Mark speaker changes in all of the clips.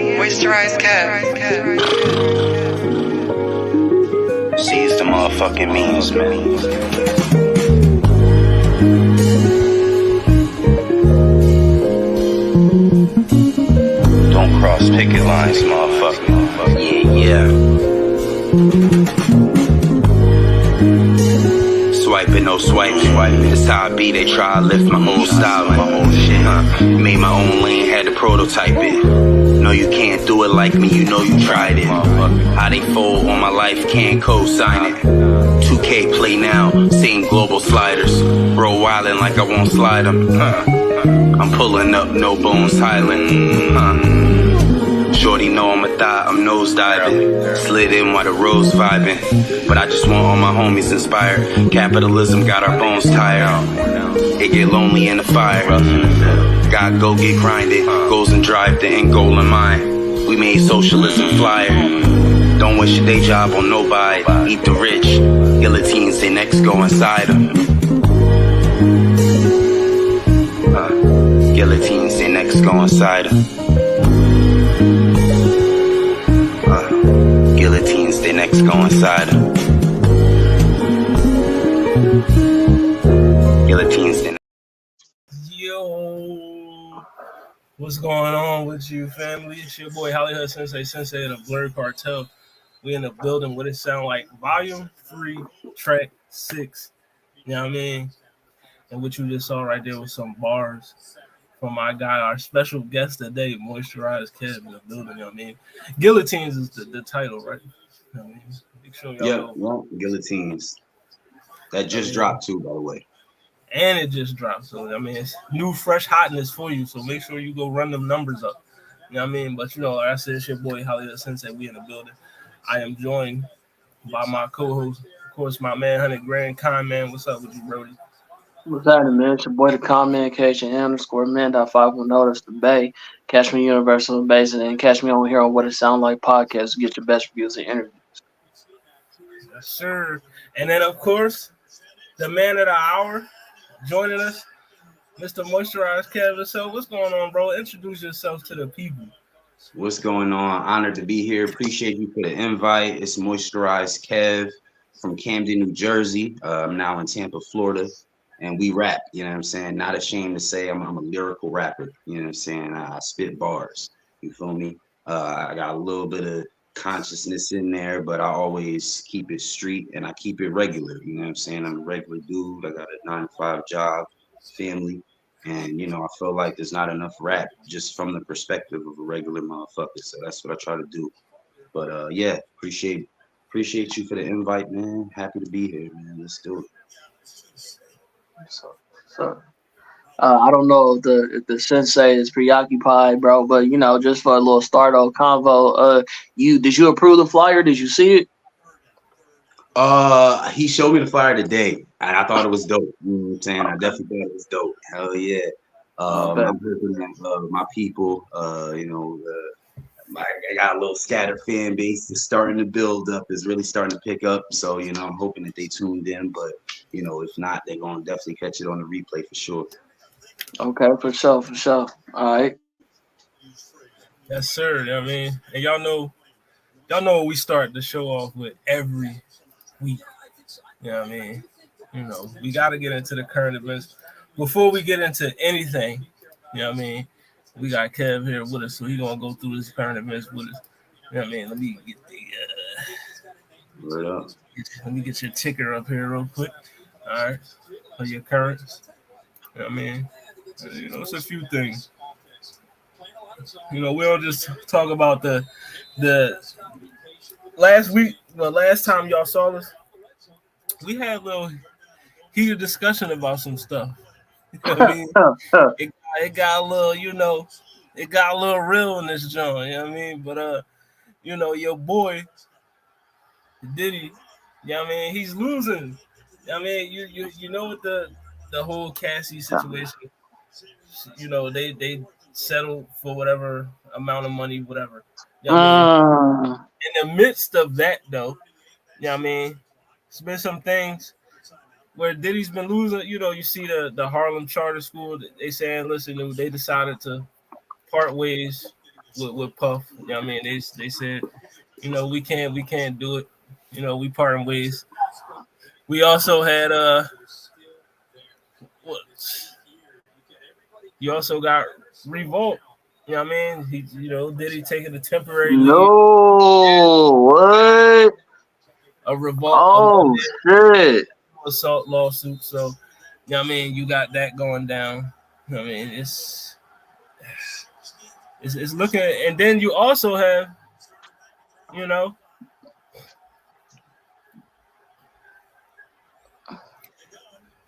Speaker 1: Moisturized Kev.
Speaker 2: Seize the motherfucking means, man. Don't cross picket lines, motherfucker. Yeah. Swiping, no swiping. This how I be, they try to lift my own style, my own shit. Made my own lane, had to prototype it. No, you can't do it like me, you know you tried it. How they fold on my life, can't co-sign it. 2K play now, seeing global sliders. Bro wildin' like I won't slide them. I'm pulling up, no bones Highland. Shorty know I'm a thot, I'm nose diving. Slid in while the rose vibing. But I just want all my homies inspired. Capitalism got our bones tired. It get lonely in the fire. Gotta go get grinded. Goals and drive, the end goal in mind. We made socialism flyer. Don't wish your day job on nobody. Eat the rich. Guillotines, they next go inside them. Guillotines, they next go inside them. Guillotines, they next go inside them. Guillotines, they next.
Speaker 3: Yo, what's going on with you, family? It's your boy Hollywood Sensei of the Blurred Cartel. We in the building. What it sound like? Volume 3, track 6. You know what I mean? And what you just saw right there was some bars from my guy, our special guest today, Moisturized Kev, in the building. You know what I mean? Guillotines is the title, right? You know what I mean? Make sure y'all know.
Speaker 2: Guillotines. That just dropped too, by the way.
Speaker 3: And it just dropped. So, I mean, it's new, fresh hotness for you. So make sure you go run them numbers up. You know what I mean? But, you know, like I said, it's your boy, Hollywood Sensei. We in the building. I am joined by my co-host, of course, my man, 100 Grand Con Man. What's up with you, Brody?
Speaker 4: What's happening, man? It's your boy, the communication _man.510. That's the Bay. Catch me Universal Basin and catch me on here on What It Sound Like podcast to get your best reviews and interviews.
Speaker 3: Yes, sir. And then, of course, the man of the hour joining us, Mr. Moisturized Kev. So, what's going on, bro? Introduce yourself to the people.
Speaker 2: What's going on? Honored to be here. Appreciate you for the invite. It's Moisturized Kev from Camden, New Jersey. I'm now in Tampa, Florida. And we rap, you know what I'm saying? Not ashamed to say I'm a lyrical rapper, you know what I'm saying? I spit bars, you feel me? I got a little bit of consciousness in there, but I always keep it street and I keep it regular, you know what I'm saying? I'm a regular dude. I got a 9-to-5 job, family, and, you know, I feel like there's not enough rap just from the perspective of a regular motherfucker, so that's what I try to do. But, yeah, appreciate you for the invite, man. Happy to be here, man. Let's do it.
Speaker 4: So I don't know if the sensei is preoccupied, bro, but you know, just for a little start-off convo, did you approve the flyer? Did you see it?
Speaker 2: He showed me the flyer today, and I thought it was dope. You know what I'm saying? I definitely thought it was dope. Hell yeah. I'm hoping that my people, you know, I got a little scattered fan base. It's starting to build up. It's really starting to pick up. So, you know, I'm hoping that they tuned in. But, you know, if not, they're going to definitely catch it on the replay for sure.
Speaker 4: Okay, for sure. All right.
Speaker 3: Yes, sir. You know what I mean? And y'all know we start the show off with every week. You know what I mean? You know, we got to get into the current events. Before we get into anything, you know what I mean? We got Kev here with us, so he's going to go through his current events with us. You know what I mean? Let me get let me get your ticker up here real quick. All right. For your currents. You know what I mean? You know, it's a few things. You know, we don't just talk about the last week, the last time y'all saw us, we had a little heated discussion about some stuff. You know what I mean? It got a little, you know, it got a little real in this joint, you know what I mean? But you know, your boy Diddy, you know what I mean, he's losing. You know what I mean, you know what the whole Cassie situation, you know, they settled for whatever amount of money, whatever. You know what I mean? In the midst of that though, you know what I mean, it's been some things where Diddy's been losing. You know, you see the Harlem Charter School, they saying, listen, they decided to part ways with Puff. You know what I mean? They said, you know, we can't do it. You know, we parting ways. We also had what? You also got Revolt. You know what I mean? He, you know, Diddy taking a temporary lead.
Speaker 4: No, what?
Speaker 3: A revolt,
Speaker 4: Oh shit!
Speaker 3: assault lawsuit. So, you know what I mean? You got that going down. You know what I mean? It's looking, and then you also have, you know,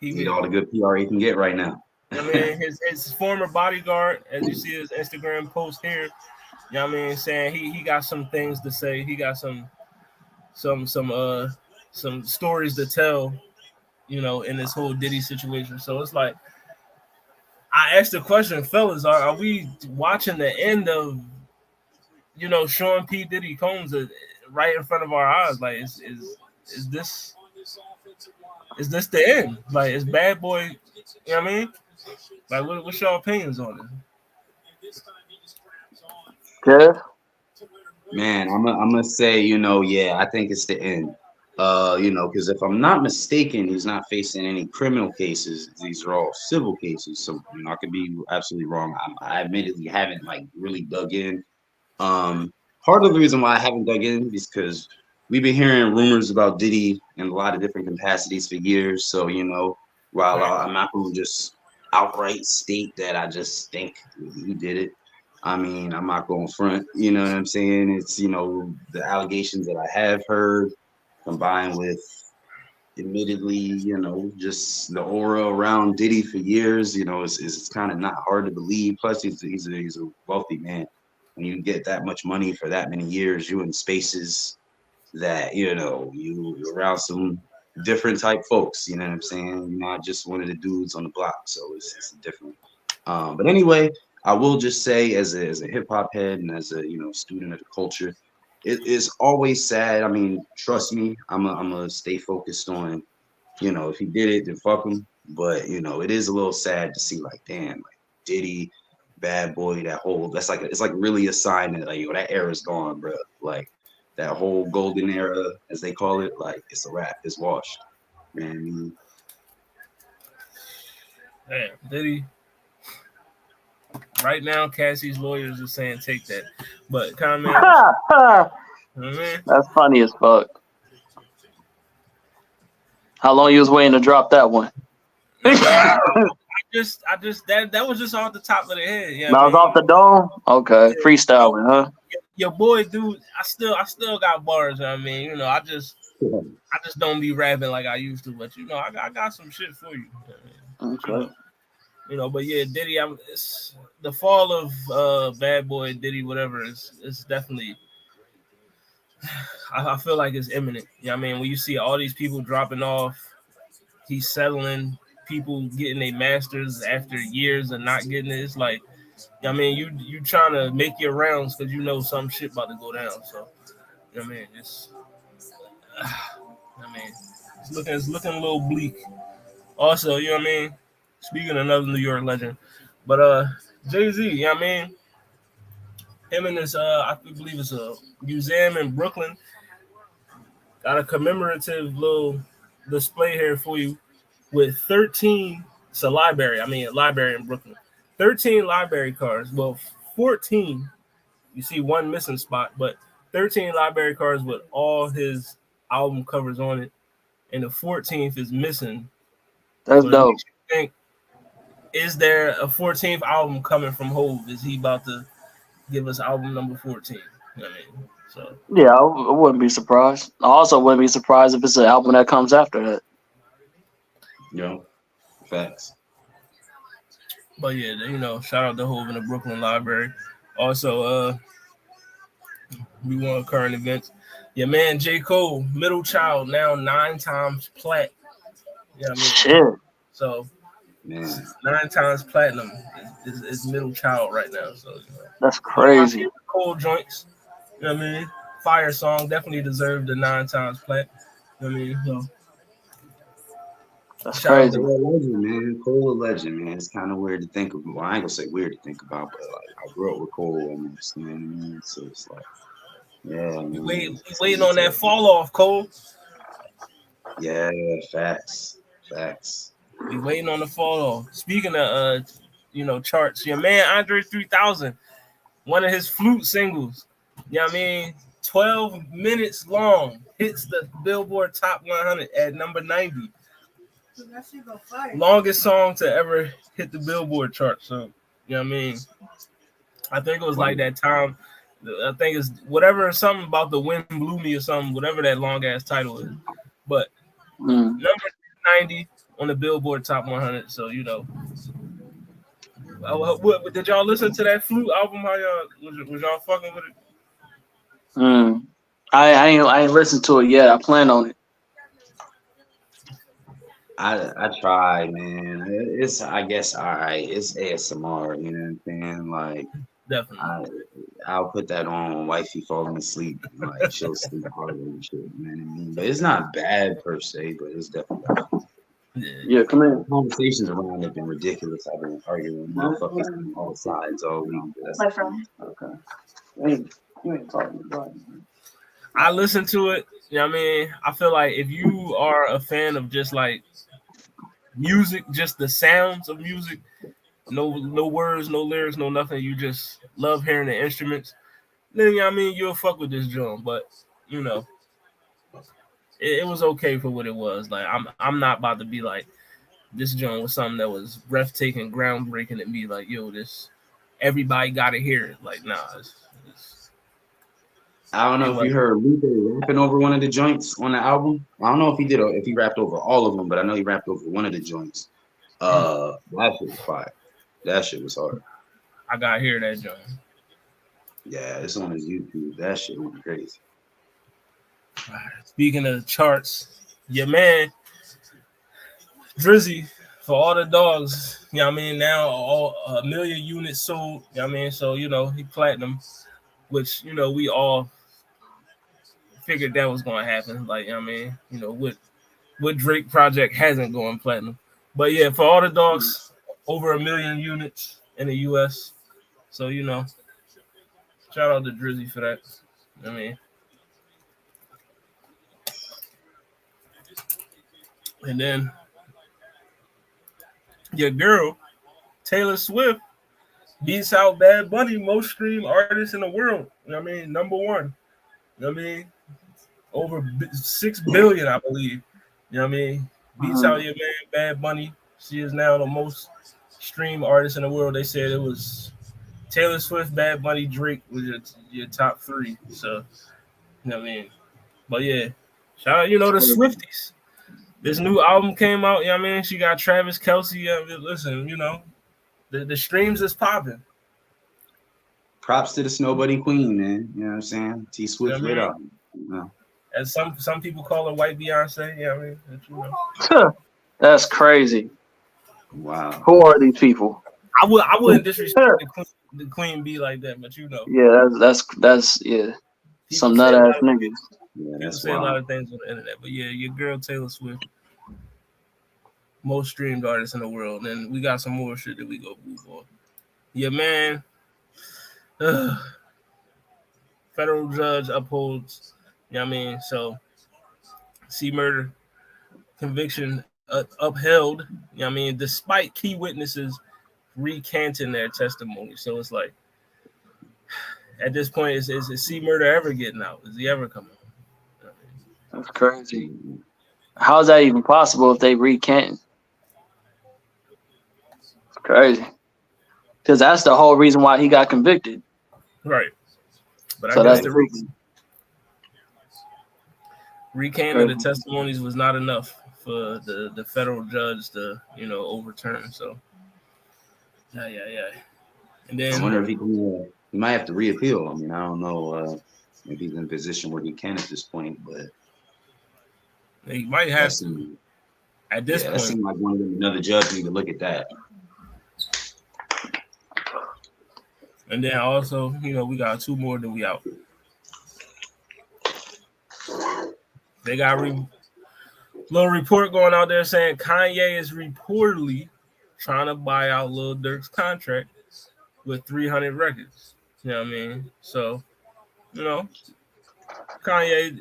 Speaker 1: Need all the good PR he can get right now.
Speaker 3: I mean, his former bodyguard, as you see his Instagram post here, you know what I mean, saying he got some things to say. He got some stories to tell, you know, in this whole Diddy situation. So it's like I asked the question, fellas, are we watching the end of, you know, Sean P. Diddy Combs right in front of our eyes? Like, is this the end? Like, is Bad Boy, you know what I mean? Like, what's your opinions on it?
Speaker 4: Kev?
Speaker 1: Man, I'm gonna say, you know, yeah, I think it's the end. You know, because if I'm not mistaken, he's not facing any criminal cases. These are all civil cases. So, you know, I could be absolutely wrong. I admittedly haven't like really dug in. Part of the reason why I haven't dug in is because we've been hearing rumors about Diddy in a lot of different capacities for years. So, you know, while I'm not going to just outright state that I just think he did it, I mean, I'm not going front. You know what I'm saying? It's, you know, the allegations that I have heard combined with admittedly, you know, just the aura around Diddy for years, you know, it's kind of not hard to believe. Plus, he's a wealthy man. When you get that much money for that many years, you in spaces that, you know, you're around some different type folks, you know what I'm saying? You're not just one of the dudes on the block. So it's different. But anyway, I will just say as a hip hop head and as a, you know, student of the culture, it is always sad. I mean, trust me, I'm gonna stay focused on, you know, if he did it, then fuck him. But you know, it is a little sad to see, like, damn, like Diddy, Bad Boy, that whole it's like really a sign that like, yo, that era's gone, bro. Like that whole golden era, as they call it, like it's a wrap, it's washed, man.
Speaker 3: Damn, Diddy. Right now, Cassie's lawyers are saying take that, but comment.
Speaker 4: That's funny as fuck. How long you was waiting to drop that one?
Speaker 3: I just that was just off the top of the head. Yeah,
Speaker 4: that was off the dome. Okay, yeah. Freestyling, huh?
Speaker 3: Your boy, dude. I still got bars. I mean, you know, I just don't be rapping like I used to. But you know, I got some shit for you.
Speaker 4: Okay.
Speaker 3: You know, but yeah, Diddy. It's the fall of Bad Boy, Diddy, whatever. It's definitely. I feel like it's imminent. You know what I mean? When you see all these people dropping off, he's settling. People getting their masters after years of not getting it. It's like, you know what I mean, you trying to make your rounds because you know some shit about to go down. So, you know what I mean, it's looking a little bleak. Also, you know what I mean. Speaking of another New York legend, but Jay-Z, you know what I mean. Him and his I believe it's a museum in Brooklyn got a commemorative little display here for you with 13. It's a library. I mean, a library in Brooklyn. 13 library cards. Well, 14. You see one missing spot, but 13 library cards with all his album covers on it, and the 14th is missing.
Speaker 4: That's dope.
Speaker 3: Think, is there a 14th album coming from Hov? Is he about to give us album number 14? You know what I mean? So
Speaker 4: yeah, I wouldn't be surprised. I also wouldn't be surprised if it's an album that comes after that.
Speaker 1: Yeah, facts.
Speaker 3: But yeah, you know, shout out to Hov in the Brooklyn Library. Also, we want current events. Your man J. Cole, middle child, now 9 times plat. You know what I mean?
Speaker 4: Shit.
Speaker 3: So,
Speaker 1: man,
Speaker 3: 9 times platinum is middle child right now. So, you know.
Speaker 4: That's crazy.
Speaker 3: Cole joints. You know what I mean? Fire song definitely deserved the 9 times plat. You know what I mean? So,
Speaker 4: That's
Speaker 3: Shout out
Speaker 4: crazy.
Speaker 3: to
Speaker 1: Cole a legend, man. Cole a legend, man. It's kind of weird to think of. Well, I ain't gonna say weird to think about, but like I grew up with Cole almost. You know what I mean? So it's like, yeah, man.
Speaker 3: we waiting on that fall off, Cole.
Speaker 1: Yeah, facts, facts.
Speaker 3: We waiting on the fall off. Speaking of charts, your man Andre 3000, one of his flute singles. You know what I mean? 12 minutes long, hits the Billboard Top 100 at number 90. Longest song to ever hit the Billboard chart. So, you know what I mean? I think it was like that time. I think it's whatever, something about the wind blew me or something, whatever that long ass title is. But number 90 on the Billboard Top 100. So, did y'all listen to that flute album? How y'all was y'all fucking with it?
Speaker 4: I ain't listened to it yet. I plan on it.
Speaker 1: I try, man. It's I guess all right. It's ASMR, you know what I'm saying? Like
Speaker 3: Definitely.
Speaker 1: I'll put that on when wifey falling asleep. Like she'll sleep harder and shit, you know what I mean? But it's not bad per se, but it's definitely
Speaker 4: Yeah, come in.
Speaker 1: conversations around have been ridiculous. I've been arguing with motherfuckers on all sides all week.
Speaker 4: My friend. Okay. You ain't talking about it.
Speaker 3: I listen to it. You know what I mean? I feel like if you are a fan of just like music, just the sounds of music, no words, no lyrics, no nothing, you just love hearing the instruments, then you know what I mean, you'll fuck with this drum. But it was okay for what it was. Like I'm not about to be like this drum was something that was breathtaking, groundbreaking and be like, yo, this everybody gotta hear it. Like, nah,
Speaker 1: I don't know if you heard Lupe rapping over one of the joints on the album. I don't know if he did or if he rapped over all of them, but I know he rapped over one of the joints. That shit was fire. That shit was hard.
Speaker 3: I gotta hear that joint.
Speaker 1: Yeah, it's on his YouTube. That shit went crazy.
Speaker 3: Speaking of the charts, your man Drizzy, for all the dogs, you know what I mean? Now all 1 million units sold, you know what I mean? So, he platinum, which, we all figured that was gonna happen. Like, you know what I mean? What Drake project hasn't gone platinum. But yeah, for all the dogs, over 1 million units in the US. So, shout out to Drizzy for that. I mean, and then your girl, Taylor Swift, beats out Bad Bunny, most streamed artist in the world. You know what I mean? Number one. You know what I mean? Over 6 billion, I believe. You know what I mean? Beats out your man, Bad Bunny. She is now the most streamed artist in the world. They said it was Taylor Swift, Bad Bunny, Drake was your top three. So, you know what I mean? But yeah, shout out, the Swifties. This new album came out, you know what I mean? She got Travis Kelce. Listen, the streams is popping.
Speaker 1: Props to the snowbuddy queen, man. You know what I'm saying? T Swift lit up.
Speaker 3: As some people call her white Beyonce, you know what I mean?
Speaker 4: That's crazy.
Speaker 1: Wow.
Speaker 4: Who are these people?
Speaker 3: I wouldn't disrespect the queen bee like that, but
Speaker 4: Yeah, that's yeah. Some nut ass niggas.
Speaker 1: Yeah,
Speaker 3: people say a lot of things on the internet, but yeah, your girl Taylor Swift, most streamed artist in the world, and we got some more shit that we go move on. Yeah, man. Federal judge upholds, you know what I mean? So, C murder conviction upheld, you know what I mean? Despite key witnesses recanting their testimony. So it's like, at this point, is C murder ever getting out? Is he ever coming? You know what I mean?
Speaker 4: That's crazy. How is that even possible if they recant? It's crazy. Because that's the whole reason why he got convicted.
Speaker 3: Right. But
Speaker 4: so
Speaker 3: I guess
Speaker 4: that's
Speaker 3: the recant of the testimonies was not enough for the federal judge to, overturn. So, yeah. And then
Speaker 1: I wonder if he might have to reappeal. I mean, I don't know if he's in a position where he can at this point, but
Speaker 3: he might have to. At this point,
Speaker 1: that seems like another judge need to look at that.
Speaker 3: And then also, we got 2 more that we out. They got Little report going out there saying Kanye is reportedly trying to buy out Lil Durk's contract with 300 records. You know what I mean? So, you know, Kanye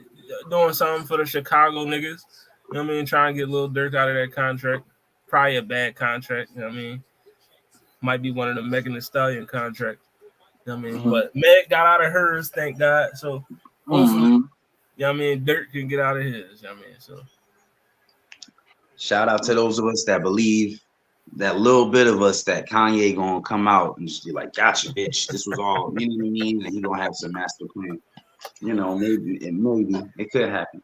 Speaker 3: doing something for the Chicago niggas. You know what I mean? Trying to get Lil Durk out of that contract. Probably a bad contract. You know what I mean? Might be one of the Megan Thee Stallion contracts. You know what I mean? But Meg got out of hers, thank God. So hopefully, you know what I mean, Dirk can get out of his. You know what I mean? So
Speaker 1: shout out to those of us that believe, that little bit of us, that Kanye gonna come out and just be like, gotcha, bitch. This was all, you know what I mean? And he gonna have some master plan. You know, maybe it could happen.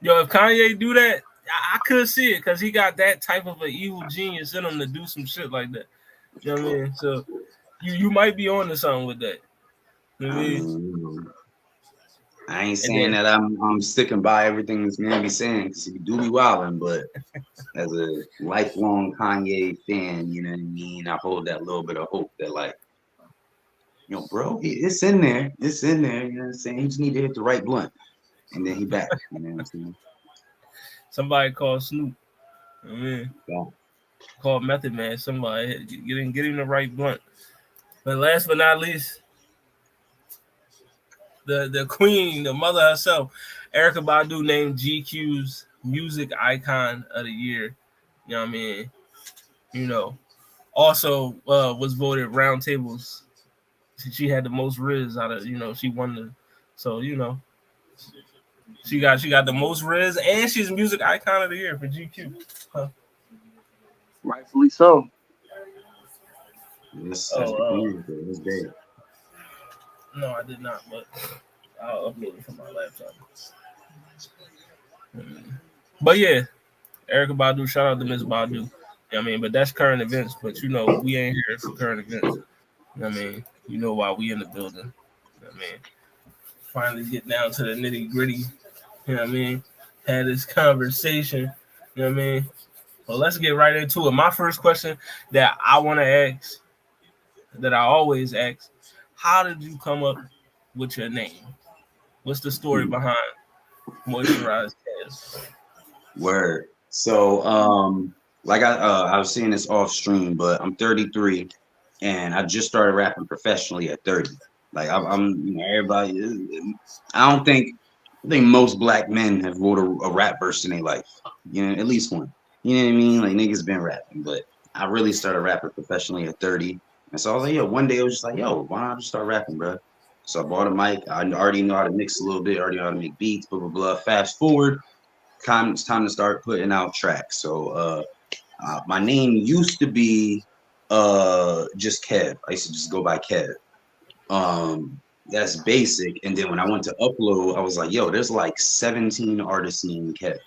Speaker 3: Yo, if Kanye do that, I could see it because he got that type of an evil genius in him to do some shit like that. You know what I mean? So you might be on to something with that. You know what I mean?
Speaker 1: I ain't saying that I'm sticking by everything this man be saying, because he do be wilding, but as a lifelong Kanye fan, you know what I mean, I hold that little bit of hope that, like, you know, bro, it's in there. It's in there. You know what I'm saying? He just need to hit the right blunt. And then he back. You know what I'm saying?
Speaker 3: Somebody called Snoop. You know what I mean? Yeah. Called Method Man. Somebody get him the right blunt. But last but not least, the queen, the mother herself, Erykah Badu, named GQ's Music Icon of the Year. You know what I mean? You know, also was voted Roundtables. She had the most Riz out of, you know, she won the, so, you know, she got the most Riz, and she's Music Icon of the Year for GQ. Huh.
Speaker 4: Rightfully so.
Speaker 1: That's
Speaker 3: no, I did not, but I'll upload it from my laptop. But yeah, Erykah Badu, shout out to Miss Badu. You know what I mean? But that's current events, but you know, we ain't here for current events. You know what I mean? You know why we in the building. You know what I mean? Finally get down to the nitty gritty. You know what I mean? Had this conversation. You know what I mean? Well, let's get right into it. My first question that I want to ask, that I always ask, how did you come up with your name? What's the story behind Moisturized Kev?
Speaker 1: Word. So, like I was saying this off stream, but I'm 33, and I just started rapping professionally at 30. Like I'm you know, everybody. I think most black men have wrote a rap verse in their life. You know, at least one. You know what I mean? Like, niggas been rapping, but I really started rapping professionally at 30. And so I was like, yo, one day I was just like, yo, why not just start rapping, bro? So I bought a mic. I already know how to mix a little bit, already know how to make beats, blah, blah, blah. Fast forward, it's time to start putting out tracks. So my name used to be just Kev. I used to just go by Kev. That's basic. And then when I went to upload, I was like, yo, there's like 17 artists named Kev.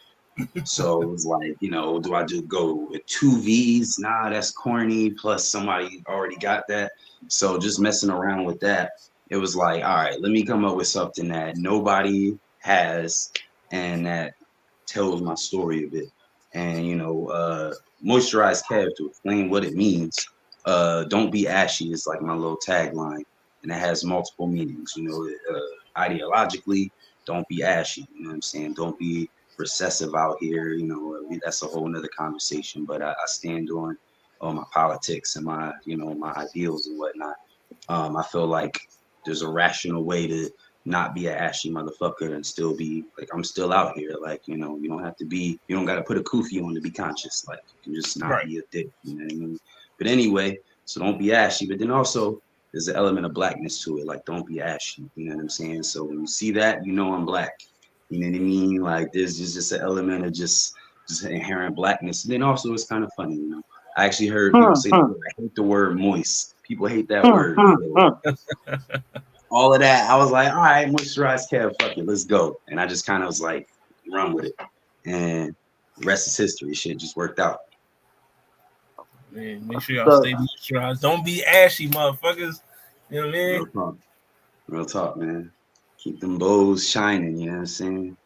Speaker 1: So it was like, you know, do I just go with 2 V's? Nah, that's corny. Plus somebody already got that. So just messing around with that, it was like, all right, let me come up with something that nobody has and that tells my story a bit. And, you know, Moisturized Kev, to explain what it means, don't be ashy is like my little tagline. And it has multiple meanings, you know, ideologically, don't be ashy. You know what I'm saying? Don't be recessive out here. You know, that's a whole nother conversation, but I stand on my politics and my, you know, my ideals and whatnot. I feel like there's a rational way to not be an ashy motherfucker and still be like, I'm still out here. Like, you know, you don't have to be, you don't got to put a kufi on to be conscious. Like, you can just not be a dick. You know what I mean? But anyway, so don't be ashy. But then also, there's an element of blackness to it. Like, don't be ashy. You know what I'm saying? So when you see that, you know I'm black. You know what I mean? Like, there's just an element of just inherent blackness. And then also, it's kind of funny, you know. I actually heard people say, I hate the word moist. People hate that word. So, all of that, I was like, all right, Moisturized Kev, fuck it, let's go. And I just kind of was like, run with it. And the rest is history. Shit just worked out.
Speaker 3: Man, make sure y'all stay moisturized. Don't be ashy, motherfuckers. You know what I mean?
Speaker 1: Real talk, man. Keep them bows shining, you know what I'm saying?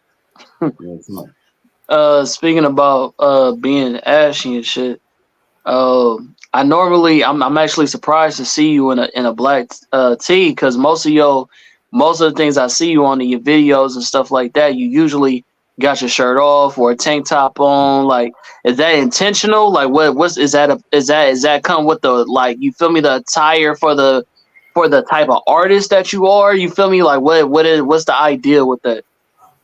Speaker 1: Real
Speaker 4: talk. Speaking about being ashy and shit, I'm actually surprised to see you in a black tee, because most of the things I see you on in your videos and stuff like that, you usually got your shirt off or a tank top on? Like, is that intentional? Like, what's is that? Is that come with the, like, you feel me, the attire for the type of artist that you are? You feel me? Like, what's the idea with that?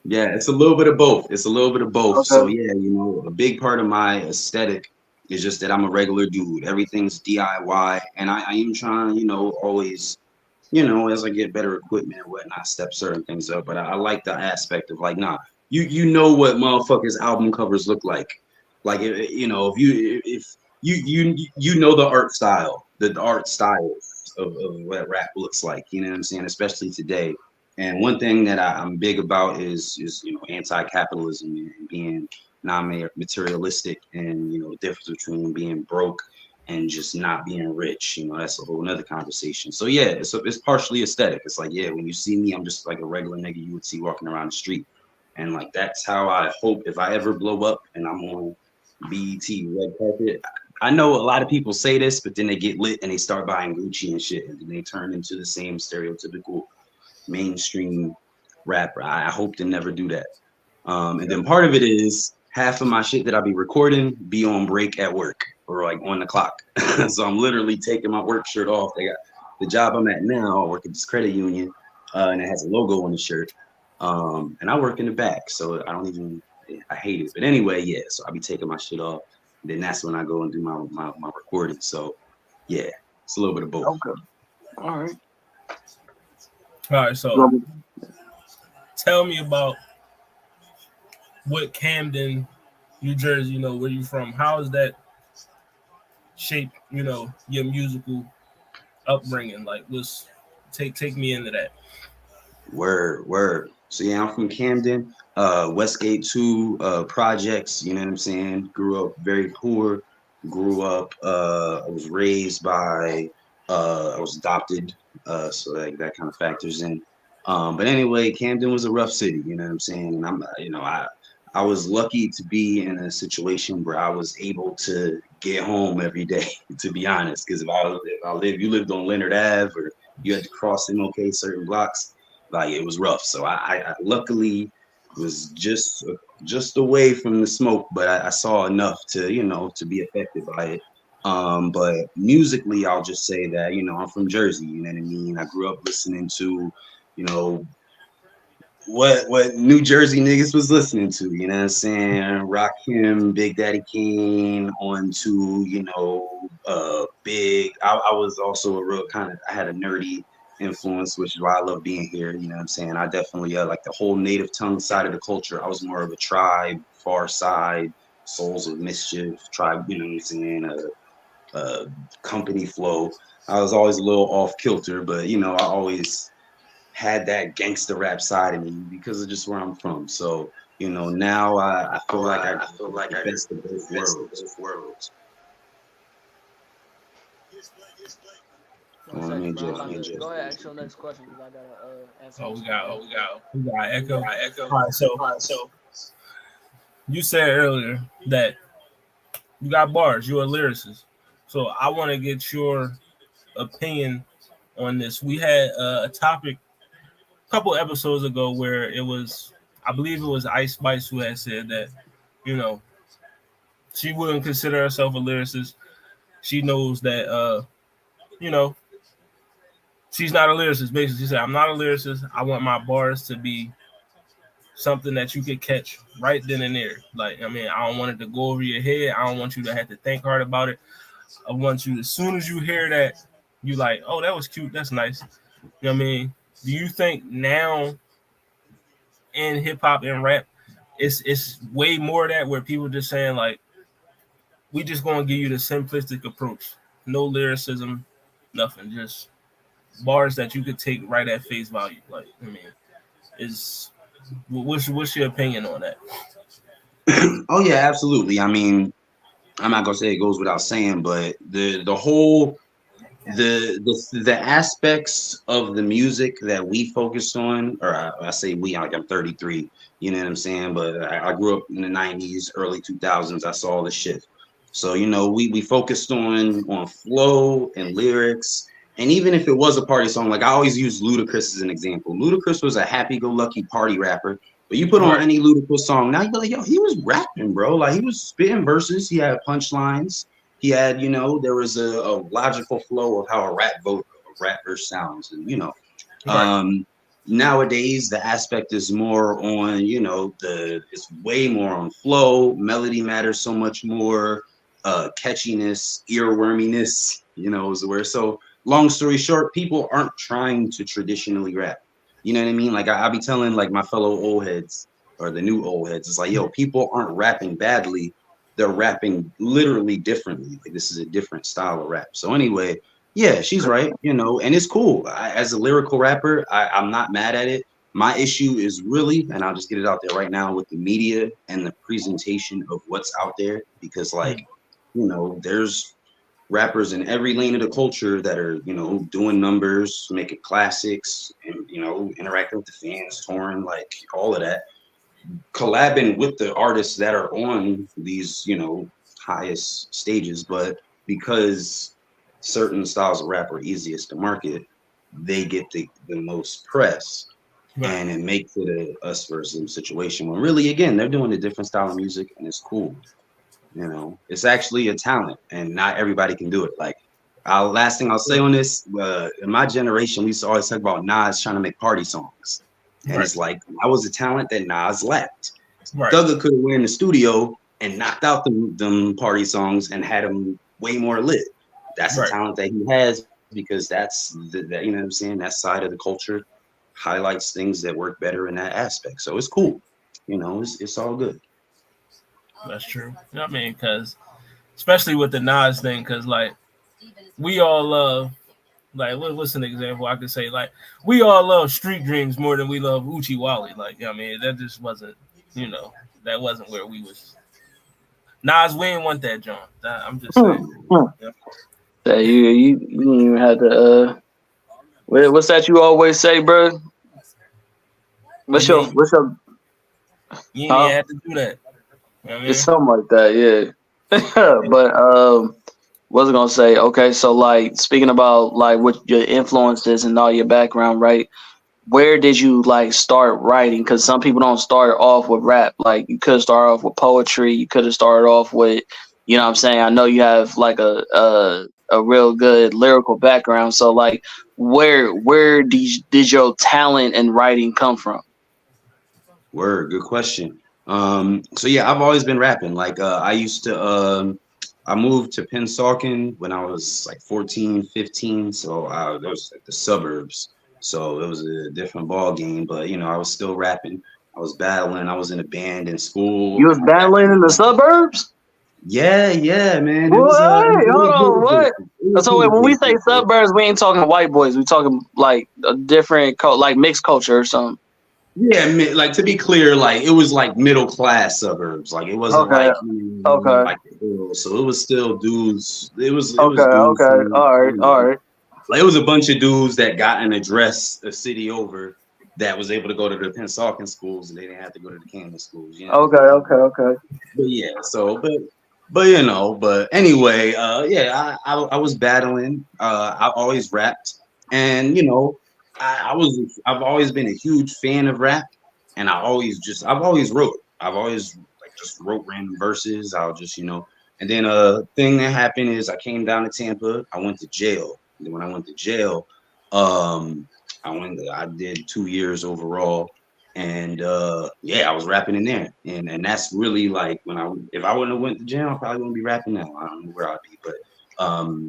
Speaker 1: Yeah, it's a little bit of both. It's a little bit of both. So
Speaker 4: Okay.
Speaker 1: yeah, a big part of my aesthetic is just that I'm a regular dude. Everything's DIY, and I am trying, always, as I get better equipment and whatnot, step certain things up. But I like the aspect of like, nah, you know what motherfuckers album covers look like if you know the art style, the art style of what rap looks like. You know what I'm saying? Especially today. And one thing that I'm big about is anti-capitalism and being non-materialistic, and the difference between being broke and just not being rich. That's a whole nother conversation. So yeah, it's partially aesthetic. It's like, yeah, when you see me, I'm just like a regular nigga you would see walking around the street. And like that's how I hope if I ever blow up and I'm on BET red carpet. I know a lot of people say this, but then they get lit and they start buying Gucci and shit, and then they turn into the same stereotypical mainstream rapper. I hope to never do that. And then part of it is half of my shit that I be recording be on break at work or like on the clock. So I'm literally taking my work shirt off. They got the job I'm at now. I work at this credit union, and it has a logo on the shirt. And I work in the back, so I hate it. But anyway, yeah. So I be taking my shit off. And then that's when I go and do my recording. So yeah, it's a little bit of both.
Speaker 4: Okay. All right.
Speaker 3: All right, so tell me about what Camden, New Jersey, where you from. How is that shape, your musical upbringing? Like, let's take me into that.
Speaker 1: Word. So yeah, I'm from Camden, Westgate 2 projects, you know what I'm saying? Grew up very poor, I was raised by I was adopted, so that kind of factors in. But anyway, Camden was a rough city, you know what I'm saying? And I was lucky to be in a situation where I was able to get home every day, to be honest. Because you lived on Leonard Ave, or you had to cross MLK certain blocks, like it was rough. So I luckily was just away from the smoke, but I saw enough to be affected by it. But musically, I'll just say that I'm from Jersey. You know what I mean? I grew up listening to you know what New Jersey niggas was listening to, you know what I'm saying? Rakim, Big Daddy Kane, on to, Big. I was also a real I had a nerdy influence, which is why I love being here, you know what I'm saying? I definitely like the whole native tongue side of the culture. I was more of a Tribe, Far Side, Souls of Mischief, Tribe, you know what I'm saying? Company Flow. I was always a little off kilter, but I always had that gangster rap side of me because of just where I'm from. So, now I feel like I feel like the best of both worlds.
Speaker 4: One second, bro. Go ahead, ask your next question because I gotta answer.
Speaker 3: Oh, we got echo. All right, so you said earlier that you got bars. You're a lyricist. So I want to get your opinion on this. We had a topic a couple episodes ago where I believe it was Ice Spice who had said that, she wouldn't consider herself a lyricist. She knows that, she's not a lyricist. Basically, she said, I'm not a lyricist. I want my bars to be something that you could catch right then and there. Like, I don't want it to go over your head. I don't want you to have to think hard about it. I want you, as soon as you hear that, you like, oh, that was cute. That's nice. You know what I mean? Do you think now in hip hop and rap, it's way more of that where people just saying like, we just gonna give you the simplistic approach, no lyricism, nothing, just bars that you could take right at face value. Like, what's your opinion on that?
Speaker 1: Oh yeah, absolutely. I'm not gonna say it goes without saying, but the whole the aspects of the music that we focused on, or I say we, like I'm 33, you know what I'm saying? But I grew up in the 90s, early 2000s. I saw the shift. So, we focused on flow and lyrics. And even if it was a party song, like I always use Ludacris as an example. Ludacris was a happy-go-lucky party rapper, But you put on
Speaker 3: Right.
Speaker 1: any Ludacris song, now you be like, yo, he was rapping, bro. Like he was spitting verses. He had punchlines. He had, there was a logical flow of how a rapper sounds, and
Speaker 3: Right.
Speaker 1: um, nowadays the aspect is more on, it's way more on flow. Melody matters so much more. Catchiness, earworminess, is the word. So long story short, people aren't trying to traditionally rap. You know what I mean? Like I be telling like my fellow old heads or the new old heads, it's like, yo, people aren't rapping badly. They're rapping literally differently. Like this is a different style of rap. So anyway, yeah, she's right, and it's cool. As a lyrical rapper, I'm not mad at it. My issue is really, and I'll just get it out there right now, with the media and the presentation of what's out there, because like, there's rappers in every lane of the culture that are, doing numbers, making classics, and interacting with the fans, touring, like all of that, collabing with the artists that are on these, highest stages. But because certain styles of rap are easiest to market, they get the most press.
Speaker 3: Right.
Speaker 1: And it makes it a us versus them situation, when really, again, they're doing a different style of music and it's cool. It's actually a talent, and not everybody can do it. Like, last thing I'll say on this, in my generation, we used to always talk about Nas trying to make party songs, and
Speaker 3: Right.
Speaker 1: it's like that was a talent that Nas lacked.
Speaker 3: Right.
Speaker 1: Thugger could have went in the studio and knocked out them party songs and had them way more lit. That's a
Speaker 3: Right.
Speaker 1: talent that he has, because that's that, what I'm saying, that side of the culture highlights things that work better in that aspect. So it's cool. It's all good.
Speaker 3: That's true. You know what I mean? Because especially with the Nas thing, because like we all love, like what's an example I could say? Like we all love Street Dreams more than we love Uchi Wally. Like, you know what I mean, that just wasn't, that wasn't where we was. Nas, we ain't want that, John. I'm just saying. Yeah.
Speaker 4: Yeah, you even had to what's that you always say, bro? What's
Speaker 3: You
Speaker 4: your
Speaker 3: ain't,
Speaker 4: what's your
Speaker 3: you ain't even
Speaker 4: huh?
Speaker 3: had to do that. You know what I
Speaker 4: It's
Speaker 3: mean?
Speaker 4: something like that, yeah. But what was I gonna say? Okay, so like speaking about like what your influences and all your background, right? Where did you like start writing? Because some people don't start off with rap. Like you could start off with poetry. You could have started off with, you know what I'm saying? I know you have like a real good lyrical background. So like where did your talent in writing come from?
Speaker 1: Word, good question. So yeah, I've always been rapping. Like I used to I moved to Pennsauken when I was like 14, 15. So that was like the suburbs. So it was a different ball game, but I was still rapping. I was battling. I was in a band in school,
Speaker 4: You was
Speaker 1: and I
Speaker 4: battling in the suburbs?
Speaker 1: yeah, yeah, man. It was
Speaker 4: What?
Speaker 1: it
Speaker 4: Hold
Speaker 1: was
Speaker 4: on, what?
Speaker 1: motivating. It was
Speaker 4: So wait, when we say
Speaker 1: motivating.
Speaker 4: suburbs, we ain't talking white boys. We talking like a different, like mixed culture or something.
Speaker 1: Yeah, like to be clear, like it was like middle class suburbs. Like it wasn't
Speaker 4: Okay,
Speaker 1: like
Speaker 4: okay,
Speaker 1: like the hills. So it was still dudes.
Speaker 4: okay,
Speaker 1: It was dudes
Speaker 4: okay.
Speaker 1: from,
Speaker 4: All right, all right.
Speaker 1: like it was a bunch of dudes that got an address a city over, that was able to go to the Pennsauken schools, and they didn't have to go to the Camden schools. You know what I
Speaker 4: Okay,
Speaker 1: mean?
Speaker 4: okay, okay.
Speaker 1: But yeah, so but but anyway, yeah, I was battling. I always rapped, and I've always been a huge fan of rap, and I've always wrote. I've always like just wrote random verses. I'll just and then a thing that happened is I came down to Tampa. I went to jail. And then when I went to jail, um, I did 2 years overall, and yeah, I was rapping in there, and that's really like when if I wouldn't have went to jail, I probably wouldn't be rapping now. I don't know where I'd be, but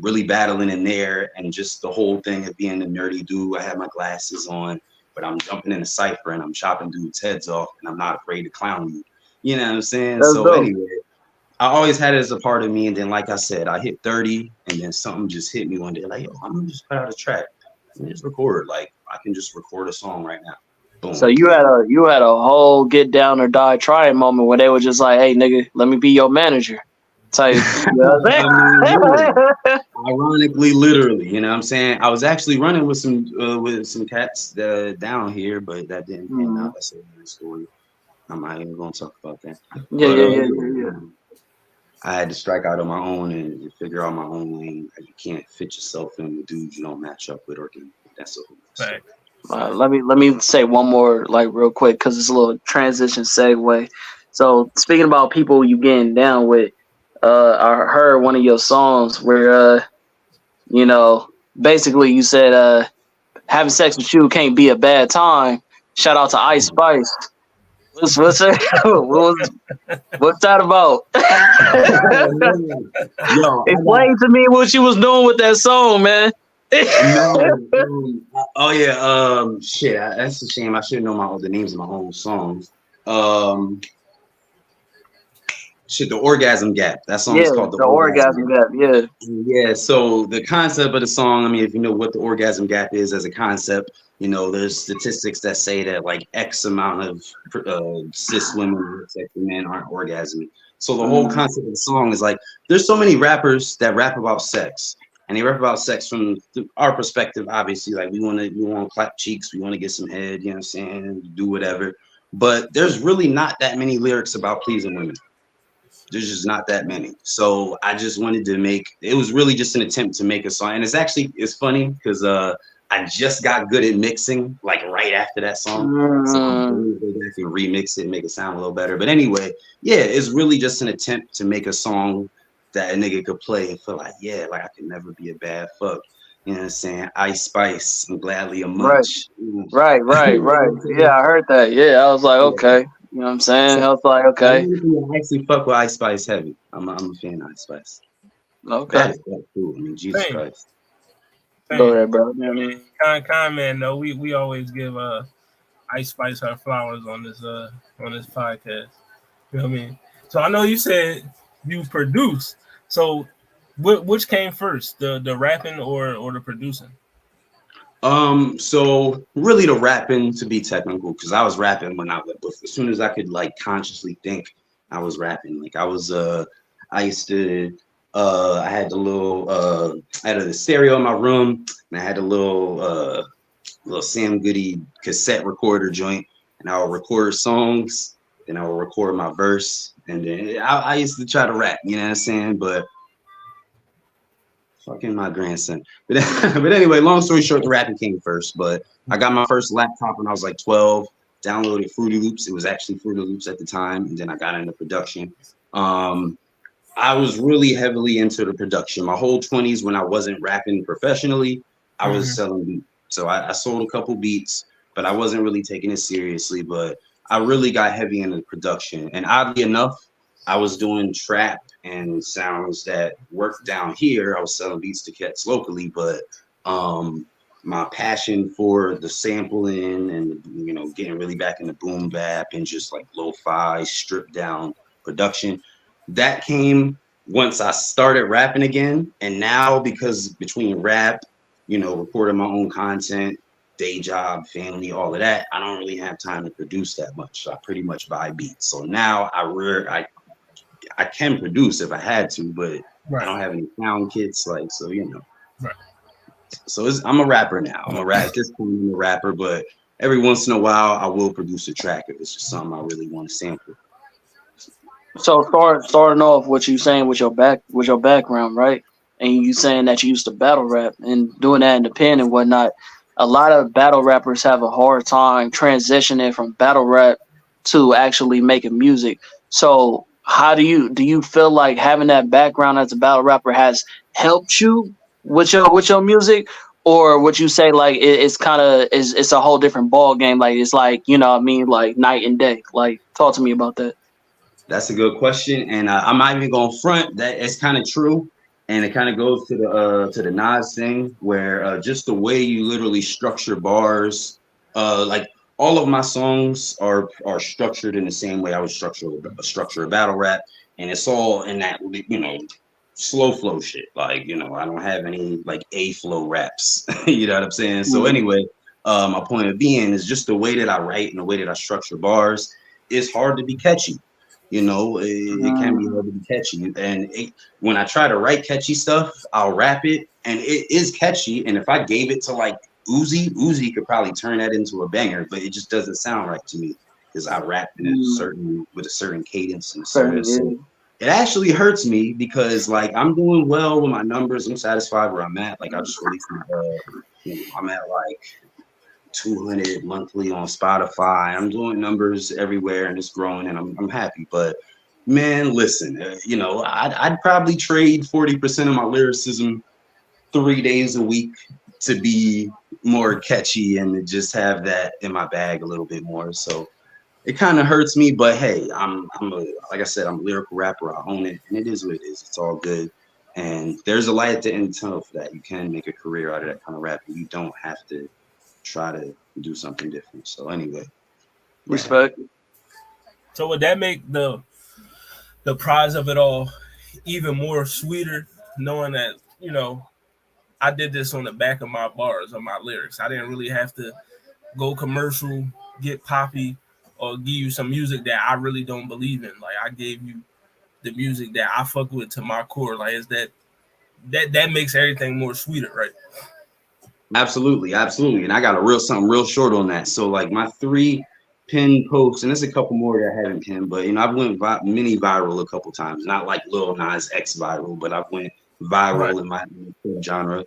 Speaker 1: really battling in there, and just the whole thing of being a nerdy dude. I had my glasses on, but I'm jumping in a cipher and I'm chopping dudes' heads off, and I'm not afraid to clown you. You know what I'm saying?
Speaker 4: That's
Speaker 1: So
Speaker 4: dope.
Speaker 1: anyway, I always had it as a part of me, and then like I said, I hit 30, and then something just hit me one day, like, yo, I'm gonna just put out a track and just record. Like I can just record a song right now.
Speaker 4: So
Speaker 1: Boom.
Speaker 4: you had a whole get down or die trying moment where they were just like, "Hey, nigga, let me be your manager." Type. You know what
Speaker 1: I mean, yeah.
Speaker 4: I'm saying?
Speaker 1: Ironically, literally, you know what I'm saying? I was actually running with some cats down here, but that didn't pan
Speaker 4: Mhm.
Speaker 1: out. That's a different story. I'm not even gonna talk about that.
Speaker 4: Yeah,
Speaker 1: But
Speaker 4: yeah, yeah,
Speaker 1: yeah,
Speaker 4: yeah, yeah.
Speaker 1: I had to strike out on my own and figure out my own lane. You can't fit yourself in with dudes you don't match up with or can. That's a whole story.
Speaker 3: Fact.
Speaker 4: Let me say one more like real quick because it's a little transition segue. So speaking about people you getting down with, I heard one of your songs where you know basically you said having sex with you can't be a bad time. Shout out to Ice Spice. What's that? What's that about?
Speaker 1: Yo, I got
Speaker 4: Explain to me what you was doing with that song, man.
Speaker 1: man. Oh yeah. Shit. That's a shame. I should know my the names of my own songs. Um, shit. The Orgasm Gap. That song is
Speaker 4: Yeah,
Speaker 1: called The
Speaker 4: the
Speaker 1: Orgasm
Speaker 4: orgasm
Speaker 1: Gap.
Speaker 4: gap. Yeah.
Speaker 1: Yeah, so the concept of the song, I mean, if you know what the orgasm gap is as a concept, you know, there's statistics that say that like X amount of cis women or sex men aren't orgasming. So the whole
Speaker 4: Mm,
Speaker 1: concept of the song is like, there's so many rappers that rap about sex, and they rap about sex from our perspective. Obviously, like we want to clap cheeks, we want to get some head, you know what I'm saying, do whatever. But there's really not that many lyrics about pleasing women. There's just not that many. So I just wanted to make it was really just an attempt to make a song. And it's funny because I just got good at mixing like right after that song. So I'm
Speaker 4: mm,
Speaker 1: going to go back and remix it and make it sound a little better. But anyway, yeah, it's really just an attempt to make a song that a nigga could play and feel like, yeah, like I can never be a bad fuck. You know what I'm saying? Ice Spice and gladly a
Speaker 4: right,
Speaker 1: munch. You
Speaker 4: right.
Speaker 1: know what I'm
Speaker 4: Yeah,
Speaker 1: saying?
Speaker 4: I heard that. Yeah, I was like,
Speaker 1: Yeah.
Speaker 4: okay. You know what I'm saying?
Speaker 1: So
Speaker 4: I was like, okay,
Speaker 1: ironically, I actually fuck with Ice Spice heavy. I'm a fan of Ice Spice.
Speaker 4: okay.
Speaker 1: That is that cool. I mean, Jesus
Speaker 3: Same,
Speaker 1: Christ.
Speaker 4: Go
Speaker 3: same.
Speaker 4: ahead, bro.
Speaker 3: I mean, kind man. Though we always give Ice Spice her flowers on this podcast. You know what I mean? So I know you said you produce. So which came first, the rapping or the producing?
Speaker 1: So really the rapping to be technical, because I was rapping when as soon as I could like consciously think, I was rapping. Like I used to I had the little I had a stereo in my room and I had a little Sam Goody cassette recorder joint, and I would record songs, then I would record my verse, and then I used to try to rap, you know what I'm saying? But fucking my grandson. But, but anyway, long story short, the rapping came first. But I got my first laptop when I was like 12, downloaded Fruity Loops. It was actually Fruity Loops at the time. And then I got into production. Um, I was really heavily into the production. My whole 20s when I wasn't rapping professionally, I was
Speaker 3: Mm-hmm.
Speaker 1: selling beats. So I sold a couple beats, but I wasn't really taking it seriously. But I really got heavy into production. And oddly enough, I was doing trap and sounds that worked down here. I was selling beats to cats locally, but um, my passion for the sampling and getting really back into boom bap and just like lo-fi stripped down production, that came once I started rapping again. And now, because between rap, recording my own content, day job, family, all of that, I don't really have time to produce that much. So I pretty much buy beats. So now I can produce if I had to, but I
Speaker 3: Right,
Speaker 1: don't have any sound kits, like, so
Speaker 3: right.
Speaker 1: So I'm a rapper now. I'm a rap at this point. I'm a rapper, but every once in a while I will produce a track if it's just something I really want to sample.
Speaker 4: So starting off, what you saying with your background, right? And you saying that you used to battle rap and doing that in the pen and whatnot. A lot of battle rappers have a hard time transitioning from battle rap to actually making music. So how do you feel like having that background as a battle rapper has helped you with your music? Or would you say like it's kind of it's a whole different ball game? Like it's like you know what I mean, like night and day. Like talk to me about that.
Speaker 1: That's a good question, and I'm not even going to front that it's kind of true, and it kind of goes to the Nas thing, where just the way you literally structure bars, like all of my songs are structured in the same way I would structure a battle rap, and it's all in that slow flow shit. Like I don't have any like a flow raps. You know what I'm saying? So
Speaker 4: Mm,
Speaker 1: anyway, my point of being is just the way that I write and the way that I structure bars. It's hard to be catchy. It can be
Speaker 4: mm,
Speaker 1: hard to be catchy. And when I try to write catchy stuff, I'll rap it, and it is catchy. And if I gave it to like Uzi could probably turn that into a banger, but it just doesn't sound right to me because I rap in a
Speaker 4: mm.
Speaker 1: certain cadence and
Speaker 4: Fair,
Speaker 1: certain. So
Speaker 4: yeah.
Speaker 1: it actually hurts me because like I'm doing well with my numbers. I'm satisfied where I'm at. Like I just released I'm at like 200 monthly on Spotify. I'm doing numbers everywhere and it's growing and I'm happy. But man, listen, you know, I'd probably trade 40% of my lyricism 3 days a week to be more catchy and to just have that in my bag a little bit more. So it kind of hurts me, but hey, I'm a, like I said, I'm a lyrical rapper. I own it, and it is what it is. It's all good. And there's a light at the end of the tunnel for that. You can make a career out of that kind of rap. You don't have to try to do something different. So anyway, yeah.
Speaker 4: Respect.
Speaker 3: So would that make the prize of it all even more sweeter, knowing that, you know, I did this on the back of my bars of my lyrics. I didn't really have to go commercial, get poppy, or give you some music that I really don't believe in. Like I gave you the music that I fuck with to my core. Like is that makes everything more sweeter, right?
Speaker 1: Absolutely, absolutely. And I got a real something real short on that. So like my 3 pin posts, and there's a couple more that I haven't pinned, but you know, I've went mini viral a couple times. Not like Lil Nas X viral, but I've went viral in my genre.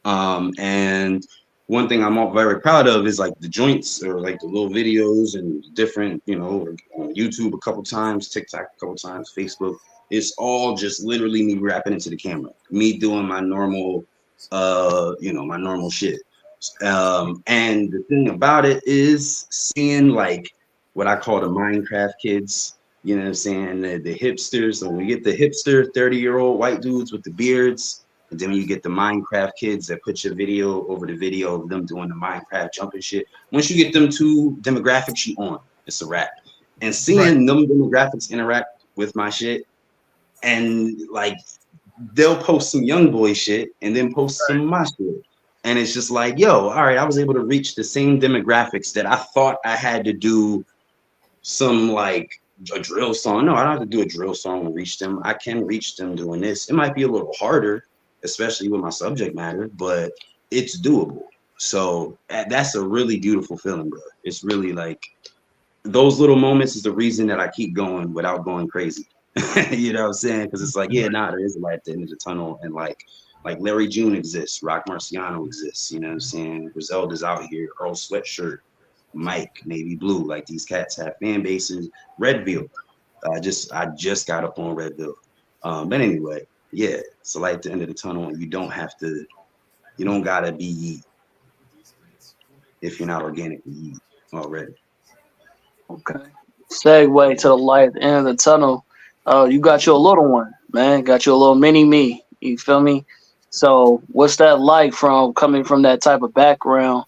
Speaker 1: And one thing I'm all very proud of is like the joints or like the little videos and different, you know, on YouTube a couple times, TikTok a couple times, Facebook. It's all just literally me rapping into the camera, me doing my normal you know, my normal shit. And the thing about it is seeing like what I call the Minecraft kids, you know what I'm saying? The hipsters. So when we get the hipster 30-year-old white dudes with the beards, and then when you get the Minecraft kids that put your video over the video of them doing the Minecraft jumping shit. Once you get them two demographics, you on. It's a wrap. And seeing them demographics interact with my shit and like they'll post some young boy shit and then post some of my shit. And it's just like, yo, all right, I was able to reach the same demographics that I thought I had to do some like a drill song. No, I don't have to do a drill song to reach them. I can reach them doing this. It might be a little harder, especially with my subject matter, but it's doable. So that's a really beautiful feeling, bro. It's really like those little moments is the reason that I keep going without going crazy. You know what I'm saying? Because it's like, yeah, nah, there is a light at the end of the tunnel, and like Larry June exists, Rock Marciano exists. You know what I'm saying? Griselda's out here, Earl Sweatshirt, Mike, Navy Blue. Like these cats have fan bases. Redville, I just got up on Redville. But anyway, yeah, it's a light at the end of the tunnel, and you don't gotta be Yeet if you're not organically Yeet already.
Speaker 4: Okay. Segue to the light at the end of the tunnel. You got your little one, man. Got your little mini me. You feel me? So what's that like from coming from that type of background,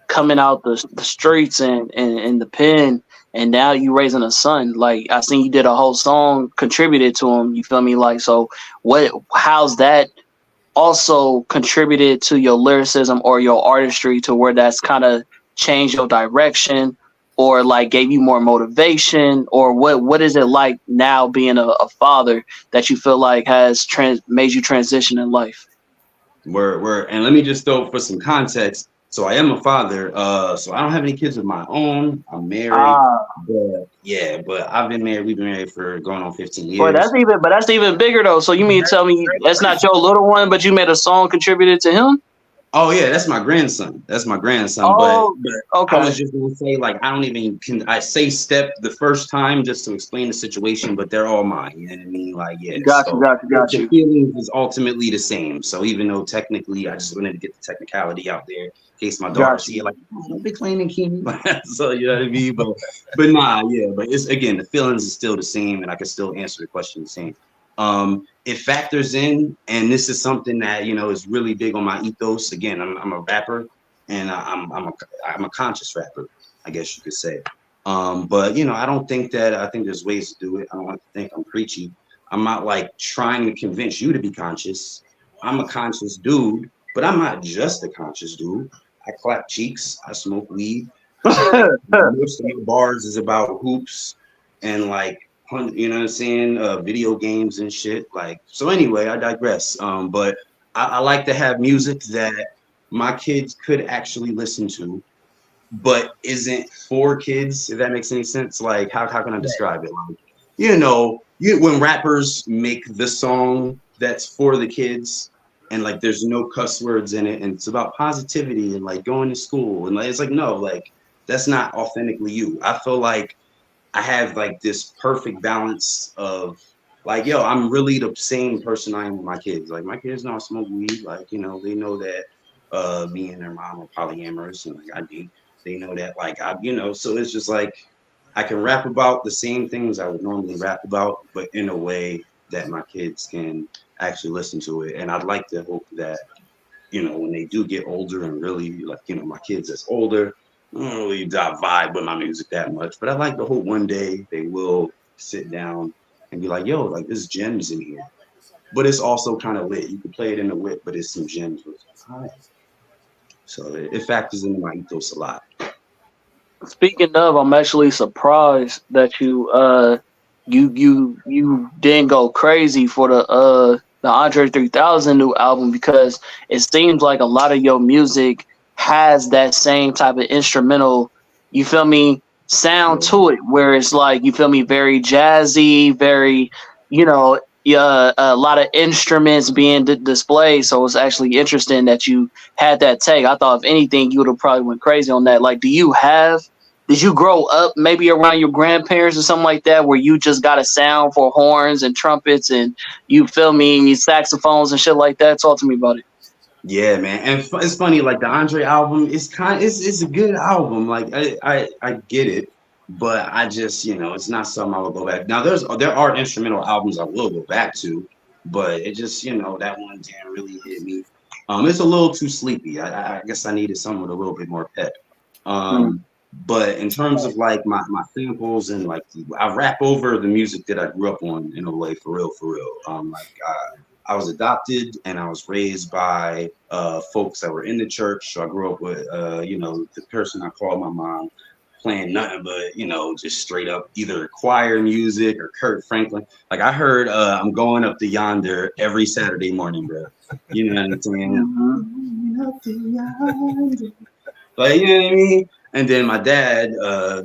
Speaker 4: coming out the streets and the pen, and now you raising a son? Like I seen you did a whole song contributed to him. You feel me? Like so, how's that also contributed to your lyricism or your artistry to where that's kind of changed your direction? Or like gave you more motivation, or what is it like now being a father that you feel like has made you transition in life?
Speaker 1: And let me just throw for some context. So I am a father. So I don't have any kids of my own. I'm married. But I've been married. We've been married for going on 15 years.
Speaker 4: But that's even bigger though. So you mean to tell me that's not your little one, but you made a song contributed to him?
Speaker 1: Oh yeah, that's my grandson.
Speaker 4: Oh,
Speaker 1: but
Speaker 4: okay.
Speaker 1: I was just gonna say, like, I say step the first time just to explain the situation, but they're all mine. You know what I mean? Like, yeah.
Speaker 4: Got you.
Speaker 1: The feelings is ultimately the same. So even though technically, I just wanted to get the technicality out there in case my daughter see it, like, don't be claiming King. So you know what I mean? But nah, yeah. But it's again, the feelings is still the same, and I can still answer the question the same. It factors in, and this is something that, you know, is really big on my ethos. Again, I'm a rapper, and I'm a conscious rapper, I guess you could say. But you know, I think there's ways to do it. I don't want to think I'm preachy. I'm not like trying to convince you to be conscious. I'm a conscious dude, but I'm not just a conscious dude. I clap cheeks. I smoke weed. Most of my bars is about hoops and like, you know what I'm saying, video games and shit. Like, so anyway, I digress. But I like to have music that my kids could actually listen to, but isn't for kids, if that makes any sense. Like, how can I describe it? Like, you know, when rappers make the song that's for the kids, and like there's no cuss words in it, and it's about positivity and like going to school, and like it's like no, like that's not authentically you. I feel like I have like this perfect balance of like, yo, I'm really the same person I am with my kids. Like my kids don't smoke weed. Like, you know, they know that me and their mom are polyamorous and like I date. They know that like I, you know, so it's just like I can rap about the same things I would normally rap about, but in a way that my kids can actually listen to it. And I'd like to hope that, you know, when they do get older and really like, you know, my kids that's older, I don't really vibe with my music that much, but I like to hope one day they will sit down and be like, yo, like there's gems in here. But it's also kind of lit. You can play it in the whip, but it's some gems. Hi. So it factors into my ethos a lot.
Speaker 4: Speaking of, I'm actually surprised that you didn't go crazy for the Andre 3000 new album, because it seems like a lot of your music has that same type of instrumental, you feel me, sound
Speaker 1: Yeah.
Speaker 4: to it, where it's like, you feel me, very jazzy, very, you know, a lot of instruments being displayed. So it's actually interesting that you had that take. I thought if anything, you would have probably went crazy on that. Like, did you grow up maybe around your grandparents or something like that, where you just got a sound for horns and trumpets and, you feel me, saxophones and shit like that? Talk to me about it.
Speaker 1: Yeah, man, and it's funny. Like the Andre album is it's a good album. Like I get it, but I just you know it's not something I will go back. Now there are instrumental albums I will go back to, but it just you know that one didn't really hit me. It's a little too sleepy. I guess I needed something with a little bit more pep.
Speaker 4: Mm.
Speaker 1: Um, but in terms of like my samples and like I rap over the music that I grew up on in a way for real for real. I was adopted and I was raised by folks that were in the church. So I grew up with, you know, the person I call my mom playing nothing but, you know, just straight up either choir music or Kurt Franklin. Like I heard I'm going up to yonder every Saturday morning, bro. You know what I'm saying?
Speaker 4: Mhm.
Speaker 1: Going up to yonder. Like, you know what I mean? And then my dad,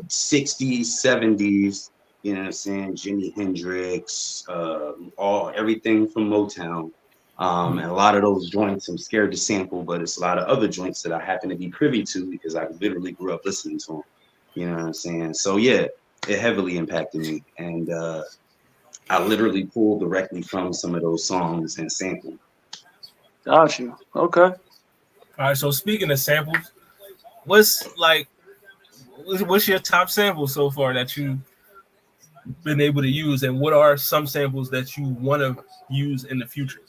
Speaker 1: 60s, 70s, you know what I'm saying? Jimi Hendrix, all everything from Motown. And a lot of those joints I'm scared to sample, but it's a lot of other joints that I happen to be privy to because I literally grew up listening to them. You know what I'm saying? So yeah, it heavily impacted me. And I literally pulled directly from some of those songs and sampled.
Speaker 4: Got you. Okay.
Speaker 3: All right. So speaking of samples, what's like, what's your top sample so far that you've been able to use, and what are some samples that you want to use in the future?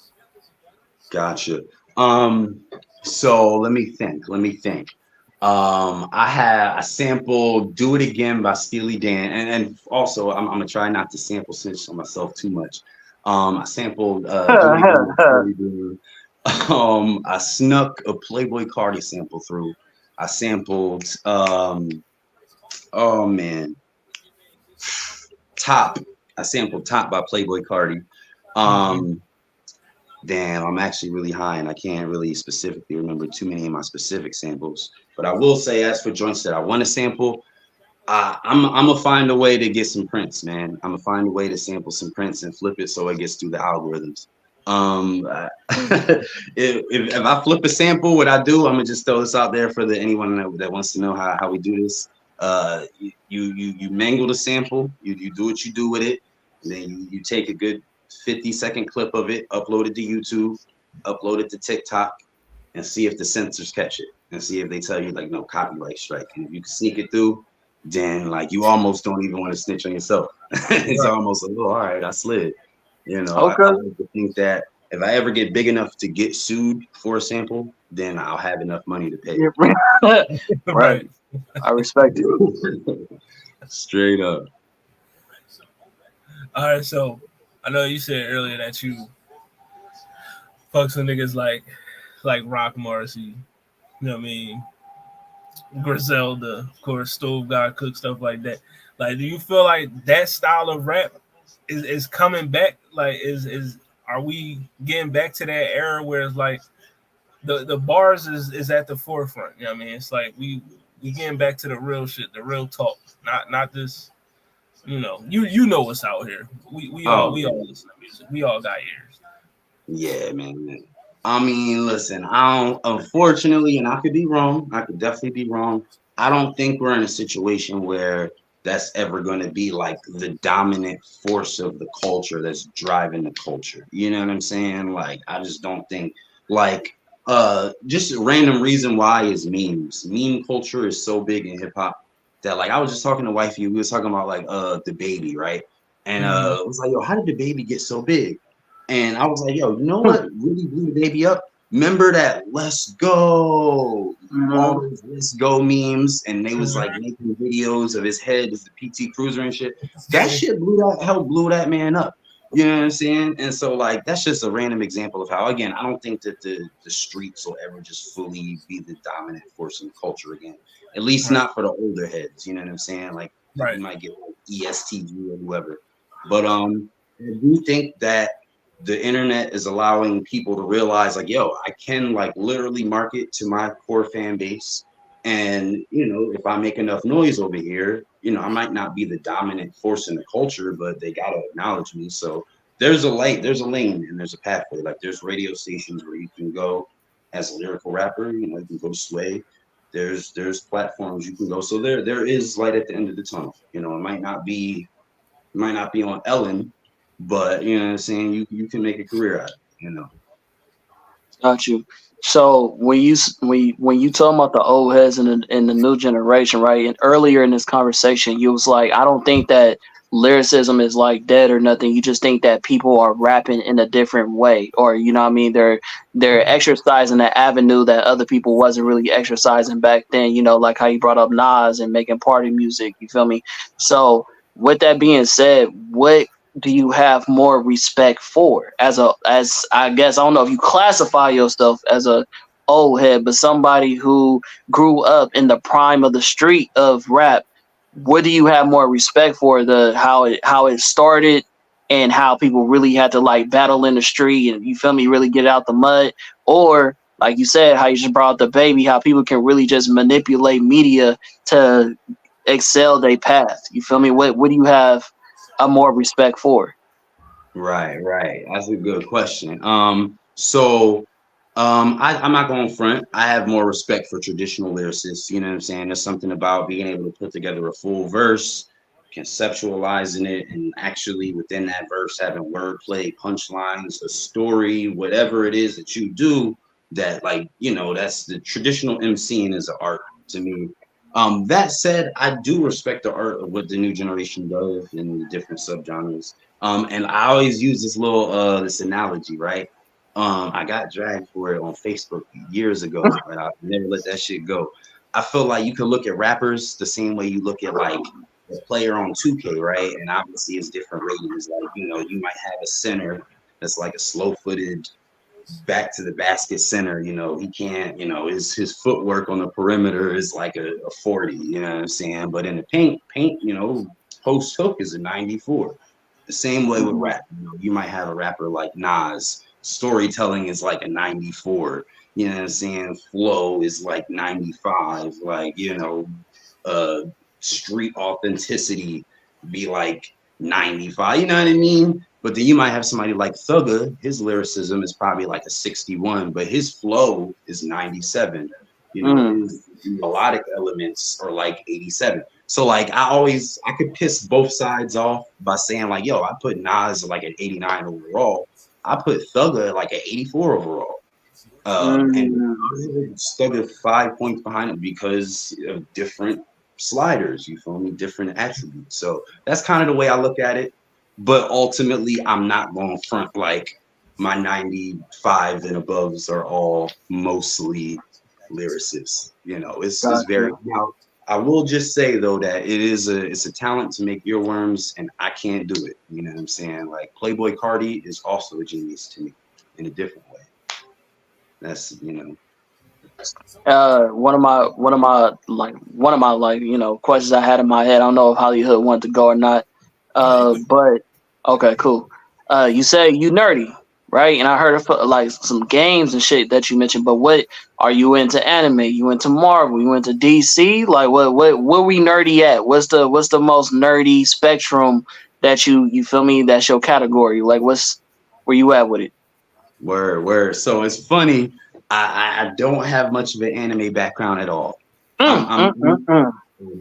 Speaker 1: Gotcha. Um, so let me think. Let me think. I sampled "Do It Again" by Steely Dan, and also I'm gonna try not to sample snitch on myself too much. I sampled "Do It Again" by Steely Dan. I snuck a Playboy Cardi sample through. I sampled oh man, Top. I sampled "Top" by Playboy Cardi.
Speaker 3: Mm-hmm.
Speaker 1: Um, Damn, I'm actually really high and I can't really specifically remember too many of my specific samples. But I will say, as for joints that I want to sample, I'm gonna find a way to get some prints, man. I'm gonna find a way to sample some prints and flip it so it gets through the algorithms. If I flip a sample, what I do, I'm gonna just throw this out there for anyone that wants to know how we do this. You mangle the sample, you do what you do with it, and then you take a good 50-second clip of it, upload it to YouTube, upload it to TikTok, and see if the censors catch it, and see if they tell you like no copyright strike. And if you can sneak it through, then like you almost don't even want to snitch on yourself. It's
Speaker 3: Right.
Speaker 1: almost like, oh, all right, I slid. You know, I
Speaker 4: Okay.
Speaker 1: like to think that if I ever get big enough to get sued for a sample, then I'll have enough money to pay
Speaker 4: Right.
Speaker 3: Right.
Speaker 4: I respect it.
Speaker 1: it. Straight up.
Speaker 3: All right. So I know you said earlier that you fuck some niggas like Rock Morrissey. You know what I mean? Griselda, of course, Stove God Cook, stuff like that. Like, do you feel like that style of rap is coming back? Like, is are we getting back to that era where it's like the bars is at the forefront? You know what I mean? It's like we getting back to the real shit, the real talk, not this. You know what's out here. We all
Speaker 1: Oh
Speaker 3: we all listen to music. We all got ears.
Speaker 1: yeah, man. I mean, listen, I don't, unfortunately, and I could be wrong, I could definitely be wrong. I don't think we're in a situation where that's ever going to be like the dominant force of the culture that's driving the culture. You know what I'm saying? Like, I just don't think, like, just a random reason why is memes. Meme culture is so big in hip hop that, like, I was just talking to wifey, we was talking about, like, the baby, right? And
Speaker 3: Mhm.
Speaker 1: it was like, yo, how did the baby get so big? And I was like, yo, you know
Speaker 4: Hmm.
Speaker 1: what really blew the baby up? Remember that "Let's Go," all
Speaker 4: Mhm.
Speaker 1: those "Let's Go" memes, and they was
Speaker 3: Mhm.
Speaker 1: like making videos of his head as the PT Cruiser and shit. That shit blew that man up. You know what I'm saying? And so like that's just a random example of how again I don't think that the streets will ever just fully be the dominant force in the culture again. At least
Speaker 3: Right.
Speaker 1: not for the older heads. You know what I'm saying? Like you
Speaker 3: Right.
Speaker 1: might get like ESTG or whoever. But I do think that the internet is allowing people to realize like yo I can like literally market to my core fan base, and you know if I make enough noise over here, you know I might not be the dominant force in the culture, but they got to acknowledge me. So there's a light, there's a lane, and there's a pathway. Like there's radio stations where you can go as a lyrical rapper, you know, you can go to Sway. There's platforms you can go, so there is light at the end of the tunnel. You know, it might not be on Ellen, but you know what I'm saying. You can make a career out of it. You know.
Speaker 4: Got you. So when you talk about the old heads and the new generation, right? And earlier in this conversation, you was like, I don't think that lyricism is like dead or nothing. You just think that people are rapping in a different way, or you know what I mean? They're exercising that avenue that other people wasn't really exercising back then. You know, like how you brought up Nas and making party music. You feel me? So with that being said, what do you have more respect for as I guess I don't know if you classify yourself as a old head, but somebody who grew up in the prime of the street of rap, what do you have more respect for, the how it started and how people really had to like battle in the street and you feel me really get out the mud, or like you said how you just brought up the baby, how people can really just manipulate media to excel their path, you feel me? What do you have a more respect for?
Speaker 1: Right, right. That's a good question. I'm not going front. I have more respect for traditional lyricists. You know what I'm saying? There's something about being able to put together a full verse, conceptualizing it, and actually within that verse having wordplay, punchlines, a story, whatever it is that you do. That like you know that's the traditional MCing is an art to me. That said, I do respect the art of what the new generation does in the different subgenres. And I always use this little this analogy, right? I got dragged for it on Facebook years ago, and I never let that shit go. I feel like you can look at rappers the same way you look at like a player on 2K, right? And obviously it's different ratings. Like, you know, you might have a center that's like a slow-footed back to the basket center. You know, he can't, you know, his footwork on the perimeter is like a 40, you know what I'm saying? But in the paint, you know, post hook is a 94. The same way with
Speaker 4: Mhm.
Speaker 1: rap. You know, you might have a rapper like Nas. Storytelling is like a 94. You know what I'm saying? Flow is like 95. Like, you know, uh street authenticity be like 95. You know what I mean? But then you might have somebody like Thugger, his lyricism is probably like a 61, but his flow is 97. You know,
Speaker 4: Mm.
Speaker 1: his melodic elements are like 87. So like I could piss both sides off by saying like, yo, I put Nas like an 89 overall. I put Thugger like an 84 overall. And
Speaker 4: Mm.
Speaker 1: Thugger 5 points behind it because of different sliders, you feel me? Different attributes. So that's kind of the way I look at it. But ultimately, I'm not going front like my 95 and aboves are all mostly lyricists. You know, it's very
Speaker 4: Gotcha.
Speaker 1: now. I will just say though that it's a talent to make earworms, and I can't do it. You know what I'm saying? Like Playboy Cardi is also a genius to me in a different way. That's you know.
Speaker 4: One of my like you know questions I had in my head. I don't know if Hollywood wanted to go or not.
Speaker 3: No, you could.
Speaker 4: But okay, cool. You say you nerdy, right? And I heard of like some games and shit that you mentioned. But what are you into? Anime? You into Marvel? You into DC? Like what we nerdy at? What's the most nerdy spectrum that you feel me? That's your category. Like what's where you at with it?
Speaker 1: Word, word. So it's funny. I don't have much of an anime background at all. I'm,
Speaker 4: Mm,
Speaker 1: I'm,
Speaker 4: mm, mm,
Speaker 1: I'm
Speaker 4: mm.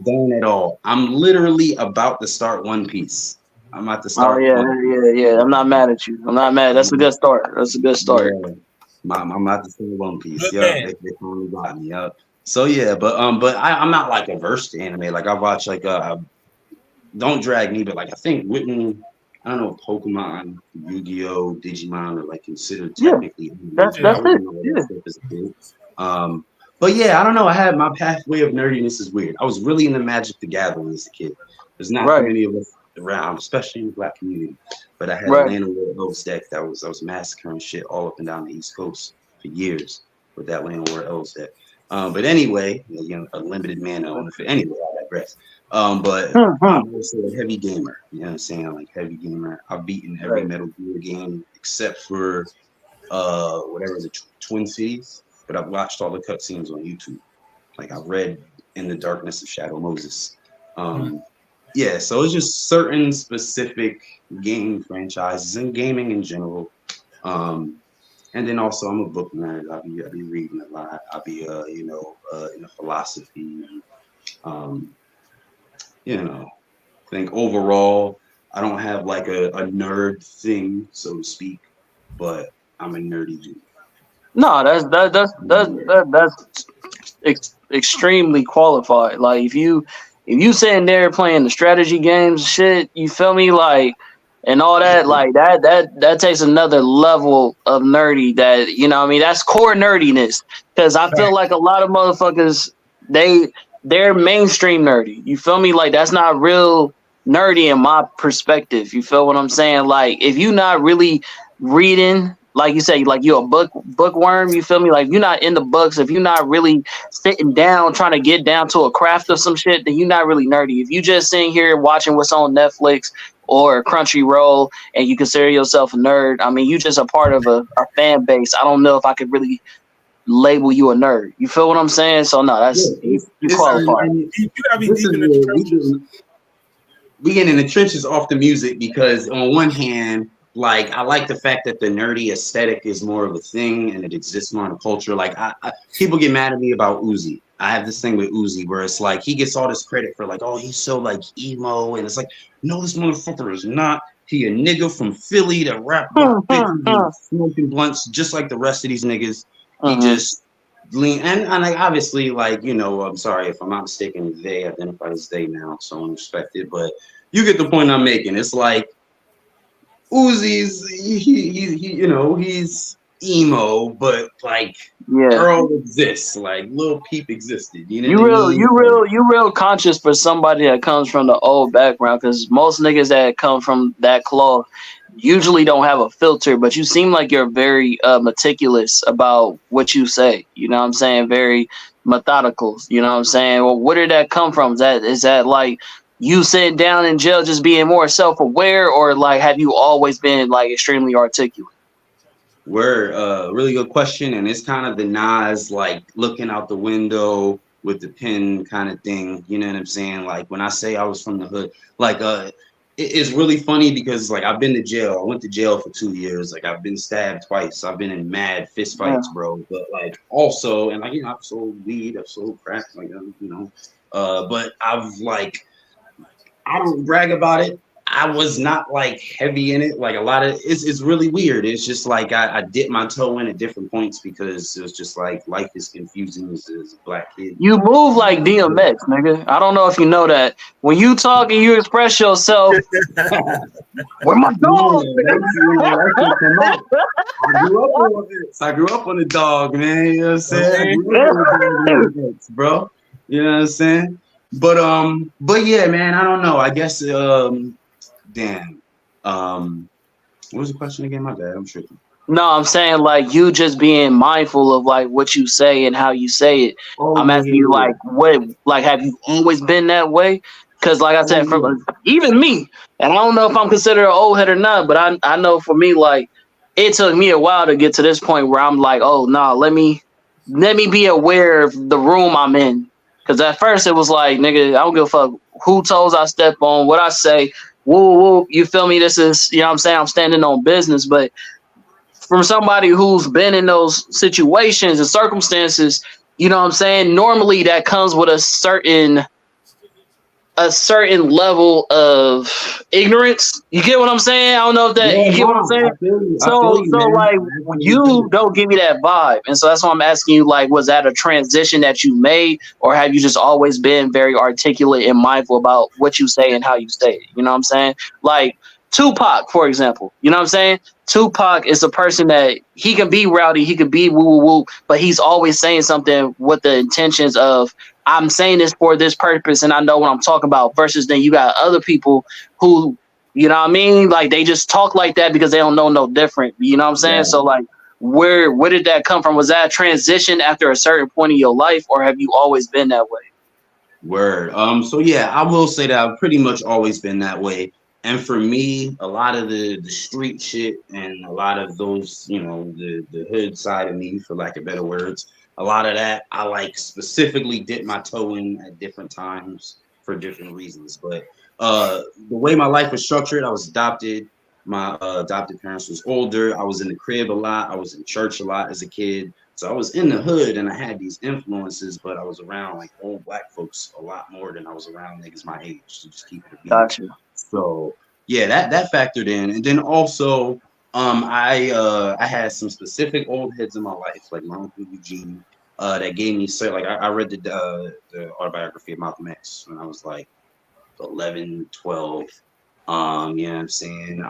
Speaker 1: don't at all. I'm literally about to start One Piece. I'm about to
Speaker 4: Oh
Speaker 1: start
Speaker 4: yeah,
Speaker 1: One Piece.
Speaker 4: yeah, yeah. I'm not mad at you. I'm not mad. That's a good start. That's a good start.
Speaker 1: Yeah, I'm about to start One Piece.
Speaker 3: Good
Speaker 1: Yup,
Speaker 3: man.
Speaker 1: they finally got me. Yup. So yeah, but I'm not like averse to anime. Like I watch like don't drag me, but like I think Witten, I don't know if Pokemon, Yu-Gi-Oh, Digimon are like considered
Speaker 4: Yeah,
Speaker 1: technically anime,
Speaker 4: that's
Speaker 1: but I
Speaker 4: that's
Speaker 3: Yeah.
Speaker 4: it.
Speaker 1: wasn't know all that
Speaker 4: Yeah.
Speaker 1: stuff as a kid. But yeah, I don't know. I had my pathway of nerdiness is weird. I was really into Magic the Gathering as a kid. There's not too
Speaker 4: Right,
Speaker 1: many of us around, especially in the black community. But I had a
Speaker 4: right.
Speaker 1: Land of War Elves deck that I was massacring shit all up and down the East Coast for years with that Land of War Elves deck. But anyway, you know, a limited man owner. For anyway, I digress. But
Speaker 4: Hmm, hmm.
Speaker 1: I'm also a heavy gamer. You know what I'm saying? Like heavy gamer. I've beaten every
Speaker 4: Right.
Speaker 1: Metal Gear game except for whatever the Twin Cities. But I've watched all the cutscenes on YouTube. Like I've read In the Darkness of Shadow Moses.
Speaker 3: Mhm.
Speaker 1: Um, yeah, so it's just certain specific game franchises and gaming in general. Um, and then also I'm a book nerd. I'll be reading a lot. I'll be into philosophy. Um, you know, I think overall I don't have like a nerd thing, so to speak, but I'm a nerdy dude.
Speaker 4: No, that's extremely qualified. Like if you sitting there playing the strategy games, shit, you feel me, like and all that, like that takes another level of nerdy. That what I mean, that's core nerdiness. Because I feel like a lot of motherfuckers they they're mainstream nerdy. You feel me? Like that's not real nerdy in my perspective. You feel what I'm saying? Like if you not really reading, like you say, like you're a bookworm, you feel me? Like you're not in the books, if you're not really sitting down trying to get down to a craft of some shit, then you're not really nerdy. If you just sitting here watching what's on Netflix or Crunchyroll and you consider yourself a nerd, I mean you just a part of a fan base. I don't know if I could really label you a nerd. You feel what I'm saying? So no,
Speaker 1: Yeah,
Speaker 4: that's you
Speaker 1: it's
Speaker 4: qualify.
Speaker 3: You gotta be
Speaker 1: this
Speaker 3: deep
Speaker 1: is
Speaker 3: in the
Speaker 1: where
Speaker 3: trenches.
Speaker 1: we get in the trenches off the music because on one hand, like I like the fact that the nerdy aesthetic is more of a thing and it exists more in the culture. Like people get mad at me about Uzi. I have this thing with Uzi where it's like he gets all this credit for like, oh, he's so like emo, and it's like, no, this motherfucker is not. He a nigga from Philly that rap about bitches and smoking blunts just like the rest of these niggas. He
Speaker 4: Mm-hmm.
Speaker 1: just lean and like obviously like I'm sorry if I'm not mistaken, they identify as they now, so I'm respected, but you get the point I'm making. It's like Uzi's he's emo, but like
Speaker 4: Yeah.
Speaker 1: Earl exists, like Lil Peep existed. You know
Speaker 4: You
Speaker 1: what I
Speaker 4: real,
Speaker 1: mean?
Speaker 4: you real, you real conscious for somebody that comes from the old background. Because most niggas that come from that cloth usually don't have a filter. But you seem like you're very meticulous about what you say. You know what I'm saying? Very methodical. You know what I'm saying? Well, where did that come from? Is that like you sitting down in jail just being more self aware, or like have you always been like extremely articulate?
Speaker 1: We're really good question, and it's kind of the Nas like looking out the window with the pen kind of thing. You know what I'm saying? Like when I say I was from the hood, like it's really funny because like I've been to jail. I went to jail for 2 years. Like I've been stabbed twice. I've been in mad fist
Speaker 4: Yeah.
Speaker 1: fights, bro. But like also, and like I've sold weed, I've sold crack, like but I've like I don't brag about it. I was not like heavy in it. Like a lot of it's really weird. It's just like I dip my toe in at different points because it was just like life is confusing as a black kid.
Speaker 4: You move like DMX, nigga. I don't know if you know that. When you talk and you express yourself, where my dog?
Speaker 1: Yeah, that should come out. I grew up on this. I grew up on the dog, man. You know what I'm saying? I
Speaker 3: Okay.
Speaker 1: grew up on the dog, man, bro. You know what I'm saying? But yeah, man, I don't know. I guess damn. What was the question again? My bad. I'm tripping.
Speaker 4: No, I'm saying like you just being mindful of like what you say and how you say it.
Speaker 1: Oh
Speaker 4: I'm
Speaker 1: yeah,
Speaker 4: asking you
Speaker 1: yeah,
Speaker 4: like what, like have you always been that way? Because like I said,
Speaker 1: yeah.
Speaker 4: from even me, and I don't know if I'm considered an old head or not, but I know for me like it took me a while to get to this point where I'm like, oh no, let me be aware of the room I'm in. Because at first it was like, nigga, I don't give a fuck who toes I step on, what I say, woo woo. You feel me? This is, you know what I'm saying? I'm standing on business, but from somebody who's been in those situations and circumstances, you know what I'm saying? Normally that comes with a certain level of ignorance. You get what I'm saying? I don't know if that
Speaker 1: Yeah,
Speaker 4: you get what I'm
Speaker 1: nah,
Speaker 4: saying.
Speaker 1: I feel
Speaker 4: So
Speaker 1: you,
Speaker 4: so
Speaker 1: man.
Speaker 4: like
Speaker 1: I actually
Speaker 4: you
Speaker 1: do.
Speaker 4: don't give me that vibe. And so that's why I'm asking you, like, was that a transition that you made, or have you just always been very articulate and mindful about what you say and how you say it? You know what I'm saying? Like Tupac, for example. You know what I'm saying? Tupac is a person that he can be rowdy, he can be woo woo woo, but he's always saying something with the intentions of I'm saying this for this purpose and I know what I'm talking about. Versus then you got other people who, you know what I mean? Like they just talk like that because they don't know no different. You know what I'm saying? So
Speaker 1: Exactly.
Speaker 4: like where did that come from? Was that a transition after a certain point in your life, or have you always been that way?
Speaker 1: Word. So yeah, I will say that I've pretty much always been that way. And for me, a lot of the street shit and a lot of those, the hood side of me, for lack of better words, a lot of that I like specifically dip my toe in at different times for different reasons. But the way my life was structured, I was adopted. My adopted parents was older. I was in the crib a lot. I was in church a lot as a kid. So I was in the hood and I had these influences, but I was around like old black folks a lot more than I was around niggas my age, to just keep it a bean.
Speaker 4: Gotcha.
Speaker 1: So yeah, that factored in. And then also I had some specific old heads in my life, like my Uncle Eugene, that gave me like I read the autobiography of Malcolm X when I was like 11, 12. You know what I'm saying?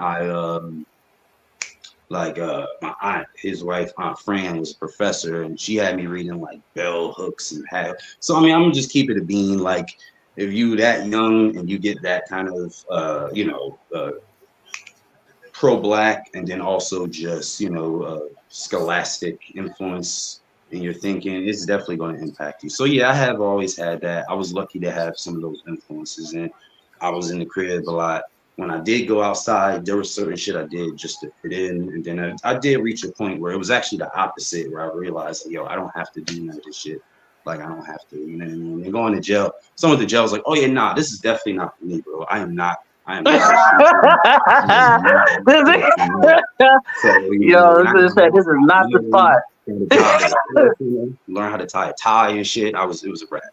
Speaker 1: My aunt, his wife, Aunt Fran, was a professor, and she had me reading like bell hooks and have. So I mean, I'm just keeping it being like if you that young and you get that kind of pro-black and then also just scholastic influence in your thinking, it's definitely going to impact you. So yeah, I have always had that. I was lucky to have some of those influences, and I was in the crib a lot. When I did go outside, there was certain shit I did just to fit in, and then I did reach a point where it was actually the opposite, where I realized, yo, I don't have to do none of this shit. Like I don't have to, you know what I mean? And going to jail, some of the jails like, oh yeah, nah, this is definitely not for me, bro. I am not a street kid. I am not out there to know. So,
Speaker 4: Yo,
Speaker 1: when I
Speaker 4: this
Speaker 1: got out,
Speaker 4: is not the spot.
Speaker 1: got a job as a clerk, learn how to tie a tie and shit. It was a wrap.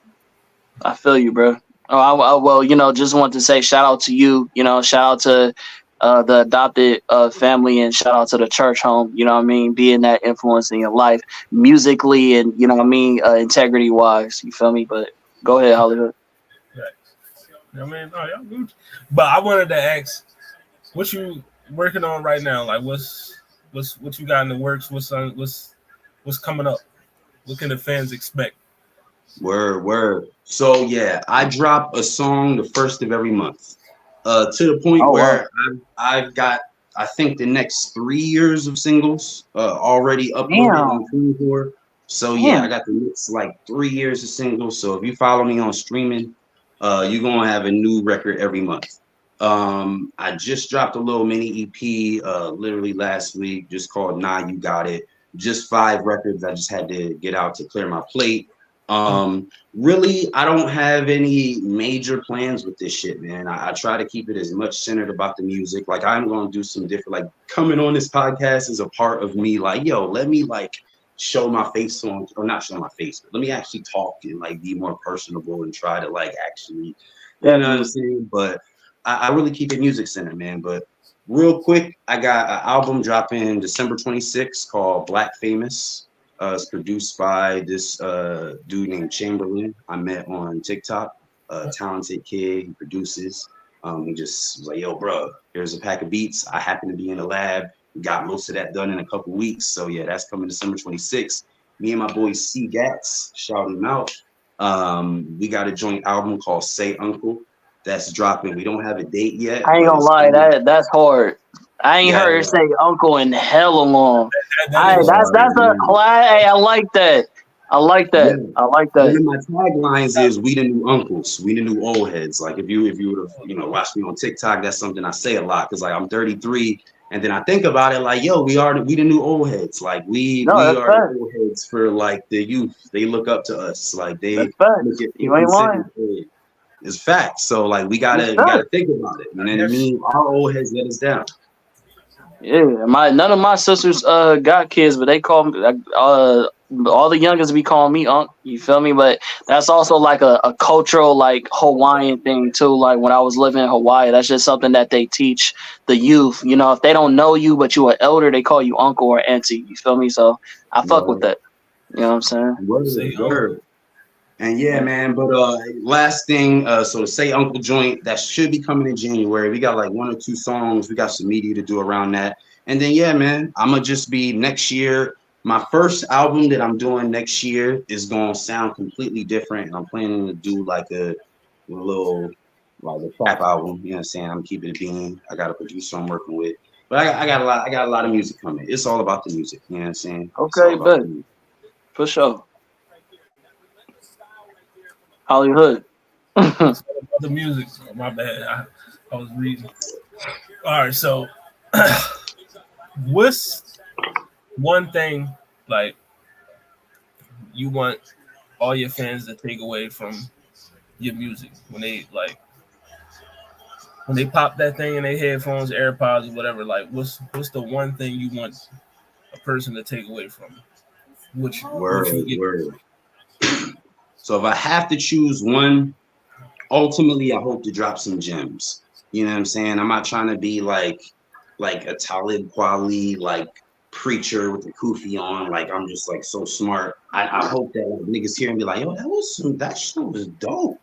Speaker 4: I feel you, bro. Oh, well, just want to say shout out to you. Shout out to the adopted family, and shout out to the church home. You know what I mean? Being that influence in your life, musically, and you know what I mean, integrity wise. You feel me? But go ahead, Hollywood.
Speaker 3: Right. I mean, oh, y'all good. But I wanted to ask, what you working on right now? Like, what you got in the works? What's coming up? What can the fans expect?
Speaker 1: Word. So yeah, I drop a song the first of every month. To the point
Speaker 4: Oh wow,
Speaker 1: where I've got I think the next 3 years of singles already uploaded
Speaker 4: damn,
Speaker 1: on TuneCore. So yeah, I
Speaker 4: damn.
Speaker 1: got the next like 3 years of singles. So if you follow me on streaming, you're gonna have a new record every month. I just dropped a little mini EP literally last week, just called Nah You Got It. Just 5 records I just had to get out to clear my plate. Really, I don't have any major plans with this shit, man. I try to keep it as much centered about the music. Like I'm gonna do some different, like coming on this podcast is a part of me. Like, yo, let me like show my face on, or not show my face, but let me actually talk and like be more personable and try to like actually, you know what I'm
Speaker 4: Definitely.
Speaker 1: saying? But I really keep it music centered, man. But real quick, I got an album dropping December 26th called Black Famous. It's produced by this dude named Chamberlain I met on TikTok. Talented kid, he produces. He just was like, "Yo, bro, here's a pack of beats. I happen to be in the lab. Got most of that done in a couple weeks. So yeah, that's coming December 26th. Me and my boy C Gats, shout him out. We got a joint album called Say Uncle that's dropping. We don't have a date yet,
Speaker 4: I ain't
Speaker 1: but
Speaker 4: gonna
Speaker 1: it's
Speaker 4: lie,
Speaker 1: coming.
Speaker 4: that's hard. I ain't
Speaker 1: Yeah,
Speaker 4: heard her say uncle in hella long.
Speaker 3: That is
Speaker 4: That's a
Speaker 1: man.
Speaker 4: class. Hey, I like that. I like
Speaker 1: Yeah.
Speaker 4: that. I like
Speaker 1: One
Speaker 4: that.
Speaker 1: of my taglines is "We the new uncles, we the new old heads." Like if you would have watched me on TikTok, that's something I say a lot because like I'm 33, and then I think about it like, yo, we the new old heads. Like
Speaker 4: No,
Speaker 1: we
Speaker 4: that's
Speaker 1: are the
Speaker 4: fact.
Speaker 1: old heads for like the youth. They look up to us. Like they
Speaker 4: That's fact.
Speaker 1: look at
Speaker 4: You
Speaker 1: 50
Speaker 4: ain't
Speaker 1: Cent
Speaker 4: lying.
Speaker 1: and say, it's fact. So like we
Speaker 4: That's
Speaker 1: gotta
Speaker 4: fact.
Speaker 1: think about it. You know what I
Speaker 3: yes.
Speaker 1: mean? Our old heads let us down.
Speaker 4: Yeah, none of my sisters got kids, but they call me all the youngest be calling me Unc. You feel me? But that's also like a cultural like Hawaiian thing too. Like when I was living in Hawaii, that's just something that they teach the youth. You know, if they don't know you but you are elder, they call you uncle or auntie. You feel me? So I fuck with
Speaker 1: Word,
Speaker 4: that. You know what I'm saying?
Speaker 3: Say,
Speaker 1: word, word. And yeah, man. But last thing, so to say, Uncle Joint, that should be coming in January. We got like 1 or 2 songs. We got some media to do around that. And then yeah, man, I'm gonna just be next year. My first album that I'm doing next year is gonna sound completely different. And I'm planning to do like a little like a trap album. You know what I'm saying? I'm keeping it being. I got a producer I'm working with. But I got a lot. I got a lot of music coming. It's all about the music. You know what I'm saying? It's all
Speaker 4: Okay,
Speaker 1: about
Speaker 4: bet
Speaker 1: the music.
Speaker 4: for sure. Hollywood.
Speaker 3: the music. Oh, my bad. I was reading. All right, so what's one thing like you want all your fans to take away from your music when they pop that thing in their headphones, AirPods, or whatever? Like, what's the one thing you want a person to take away from what you
Speaker 1: Word,
Speaker 3: get?
Speaker 1: word. So if I have to choose one, ultimately I hope to drop some gems. You know what I'm saying? I'm not trying to be like a Talib Kweli like preacher with the kufi on, like I'm just like so smart. I hope that like, niggas hear and be like, yo, that shit was dope.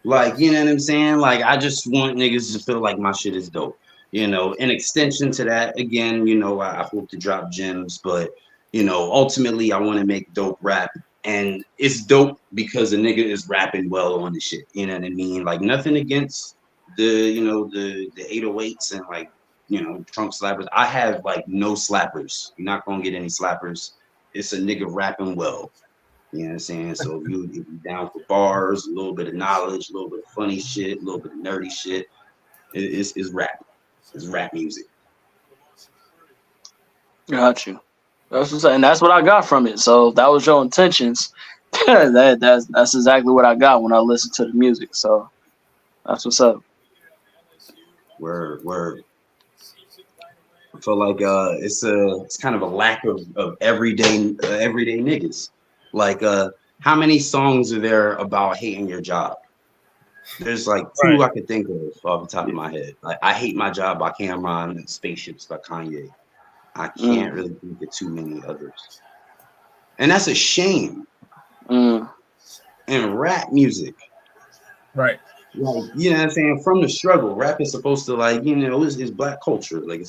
Speaker 1: Like, you know what I'm saying? Like I just want niggas to feel like my shit is dope. You know, in extension to that, again, you know, I hope to drop gems, but you know, ultimately I want to make dope rap. And it's dope because a nigga is rapping well on the shit. You know what I mean? Like nothing against the 808s and like, trunk slappers. I have like no slappers. You're not gonna get any slappers. It's a nigga rapping well. You know what I'm saying? So if you down for bars, a little bit of knowledge, a little bit of funny shit, a little bit of nerdy shit, it's rap. It's rap music.
Speaker 4: Got you. That's what, and that's what I got from it. So if that was your intentions. That's exactly what I got when I listened to the music. So that's what's up.
Speaker 1: Word, word. I feel like it's kind of a lack of everyday niggas. Like how many songs are there about hating your job? There's like two
Speaker 3: Right.
Speaker 1: I could think of off the top of my head. Like I Hate My Job by Cameron and Spaceships by Kanye. I can't
Speaker 4: Mm,
Speaker 1: really think of too many others. And that's a shame
Speaker 4: mm,
Speaker 1: in rap music.
Speaker 3: Right.
Speaker 1: Like, you know what I'm saying? From the struggle, rap is supposed to like, it's black culture. Like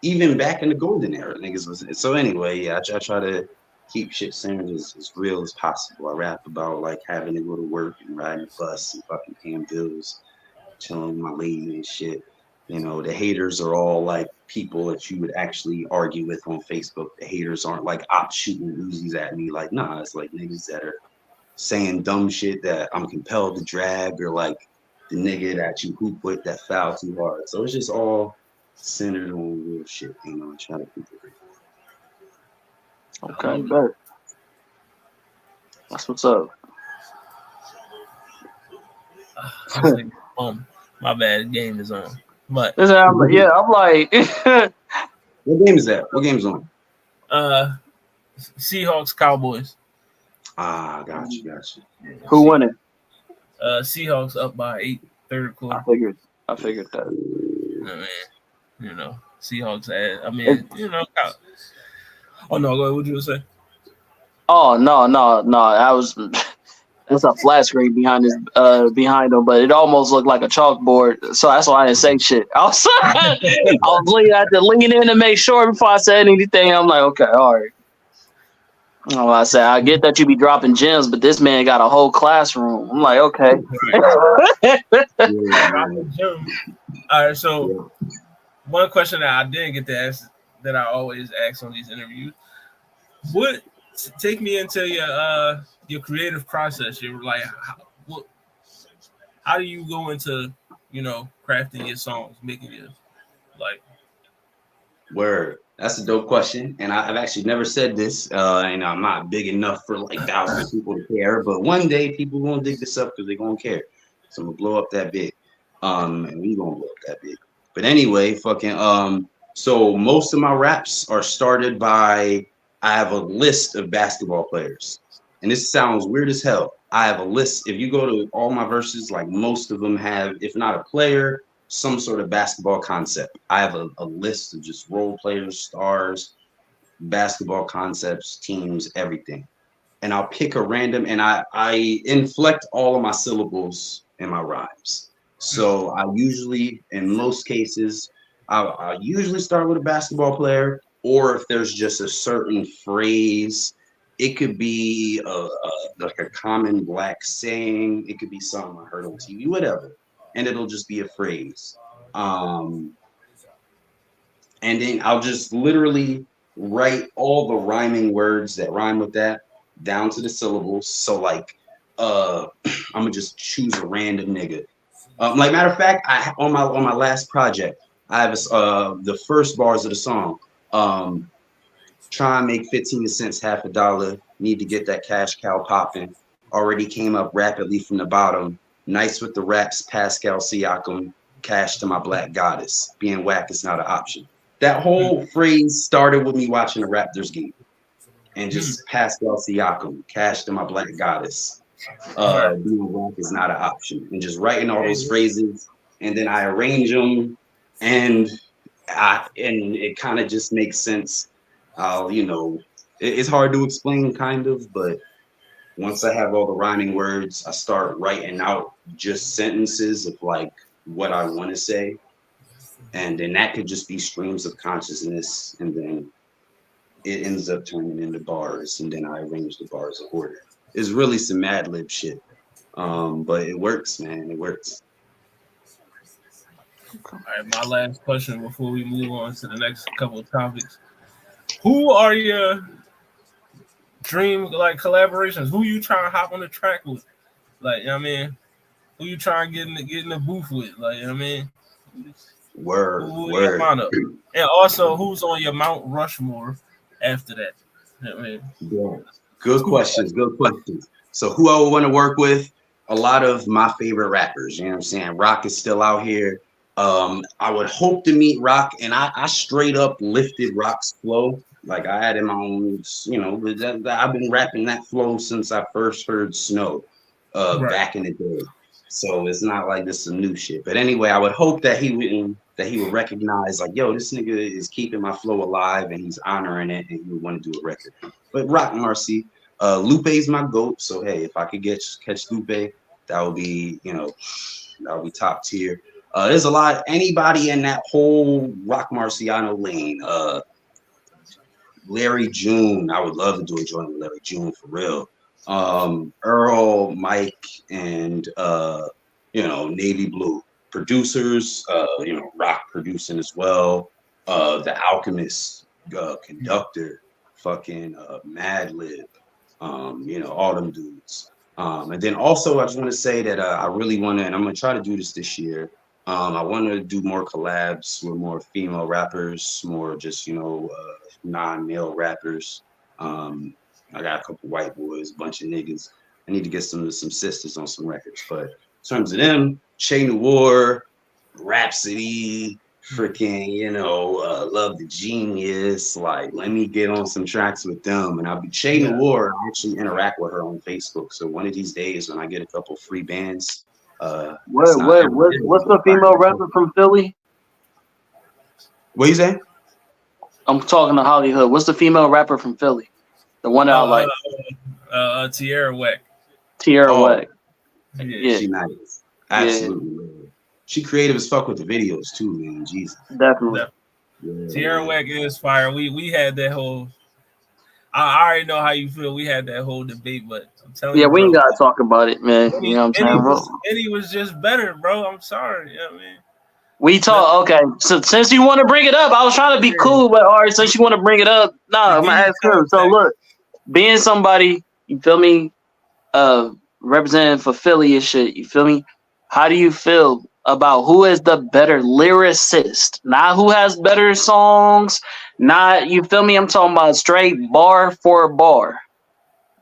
Speaker 1: even back in the golden era, niggas was. So anyway, yeah, I try to keep shit centered as real as possible. I rap about like having to go to work and riding the bus and fucking paying bills, chilling with my lady and shit. You know, the haters are all like people that you would actually argue with on Facebook. The haters aren't like op shooting Uzis at me. Like, nah, it's like niggas that are saying dumb shit that I'm compelled to drag, or like the nigga that you hoop with that foul too hard. So it's just all centered on real shit, try to keep it real.
Speaker 4: okay, bet. That's what's up.
Speaker 3: It's like, my bad. Game is on, but
Speaker 4: I'm like,
Speaker 1: What game is that? What game's on?
Speaker 3: uh, Seahawks Cowboys.
Speaker 1: Ah, got you.
Speaker 3: Yeah,
Speaker 4: who won it?
Speaker 3: Seahawks up by 8, third
Speaker 4: I
Speaker 3: quarter.
Speaker 4: figured. I figured that.
Speaker 3: I mean, Seahawks. I
Speaker 4: It,
Speaker 3: mean, oh no, go ahead. What you say?
Speaker 4: oh no! I was. It's a flat screen behind him, but it almost looked like a chalkboard. So that's why I didn't say shit. I had to lean in to make sure before I said anything. I'm like, okay, all right. Oh, I said, I get that you be dropping gems, but this man got a whole classroom. I'm like, okay.
Speaker 1: Yeah,
Speaker 3: All right. So
Speaker 1: yeah.
Speaker 3: one question that I didn't get to ask that I always ask on these interviews: What take me into your creative process? You're like, how do you go into crafting your songs, making your like?
Speaker 1: Word. That's a dope question. And I've actually never said this. And I'm not big enough for like thousands of people to care. But one day people gonna dig this up because they're gonna care. So I'm gonna blow up that big. And we gonna blow up that big. But anyway, fucking So most of my raps are started by I have a list of basketball players. And this sounds weird as hell. I have a list. If you go to all my verses, like most of them have, if not a player, some sort of basketball concept. I have a list of just role players, stars, basketball concepts, teams, everything. And I'll pick a random and I inflect all of my syllables in my rhymes. So I usually, in most cases, I usually start with a basketball player, or if there's just a certain phrase, it could be like a common black saying, it could be something I heard on TV, whatever, and it'll just be a phrase. Um, and then I'll just literally write all the rhyming words that rhyme with that down to the syllables. So like, I'm gonna just choose a random nigga. Like matter of fact, I on my last project, I have the first bars of the song. Um, Try and make 15 cents, half a dollar. Need to get that cash cow popping. Already came up rapidly from the bottom. Nice with the raps, Pascal Siakam. Cash to my black goddess. Being whack is not an option. That whole phrase started with me watching the Raptors game. And just Pascal Siakam, cash to my black goddess. Being whack is not an option. And just writing all those phrases. And then I arrange them. And it kind of just makes sense. It's hard to explain, kind of, but once I have all the rhyming words, I start writing out just sentences of like what I want to say, and then that could just be streams of consciousness, and then it ends up turning into bars, and then I arrange the bars in order. It's really some Mad Lib shit, but it works, man. It works.
Speaker 3: All right, my last question before we move on to the next couple of topics. Who are your dream like collaborations? Who you trying to hop on the track with? Like, you know what I mean? Who you trying to get in the booth with? Like, you know what I mean?
Speaker 1: Word.
Speaker 3: And also, who's on your Mount Rushmore after that? You know what I mean?
Speaker 1: Yeah. Good questions. So who I would want to work with? A lot of my favorite rappers. You know what I'm saying? Rock is still out here. I would hope to meet Rock, and I straight up lifted Rock's flow. Like I had in my own, I've been rapping that flow since I first heard Snow, back in the day. So it's not like this is some new shit. But anyway, I would hope that he would recognize like, yo, this nigga is keeping my flow alive and he's honoring it, and he would want to do a record. But Rock Marcy, Lupe's my goat. So hey, if I could catch Lupe, that would be top tier. There's a lot. Anybody in that whole Rock Marciano lane. Larry June, I would love to do a joint with Larry June for real. Earl, Mike, and Navy Blue producers. Rock producing as well. The Alchemist, Conductor, fucking Mad Lib. All them dudes. And then also, I just want to say that I really want to, and I'm gonna try to do this year. I want to do more collabs with more female rappers, more just non-male rappers. I got a couple white boys, a bunch of niggas. I need to get some sisters on some records. But in terms of them, Che Noir, Rhapsody, freaking, Love the Genius. Like, let me get on some tracks with them. And I'll be Che Noir. I actually interact with her on Facebook. So one of these days when I get a couple free bands,
Speaker 4: what's the female rapper from Philly?
Speaker 1: What you say?
Speaker 4: I'm talking to Hollywood. What's the female rapper from Philly? The one that I like.
Speaker 3: Tierra Whack.
Speaker 4: Tierra Whack.
Speaker 1: Yeah, she nice. Absolutely. Yeah. She creative as fuck with the videos too, man. Jesus.
Speaker 4: Definitely.
Speaker 3: Yeah. Tierra Whack is fire. We had that whole. I already know how you feel. We had that whole debate, but I'm telling you.
Speaker 4: Yeah, we ain't gotta talk about it, man. You know what I'm saying, bro?
Speaker 3: Eddie was just better, bro. I'm sorry. You know what I mean?
Speaker 4: We talk, okay. So since you want to bring it up, I was trying to be cool, but all right, since you want to bring it up, I'm gonna ask him. So look, being somebody, you feel me, representing for Philly and shit, you feel me? How do you feel about who is the better lyricist? Not who has better songs, not, you feel me? I'm talking about straight bar for bar.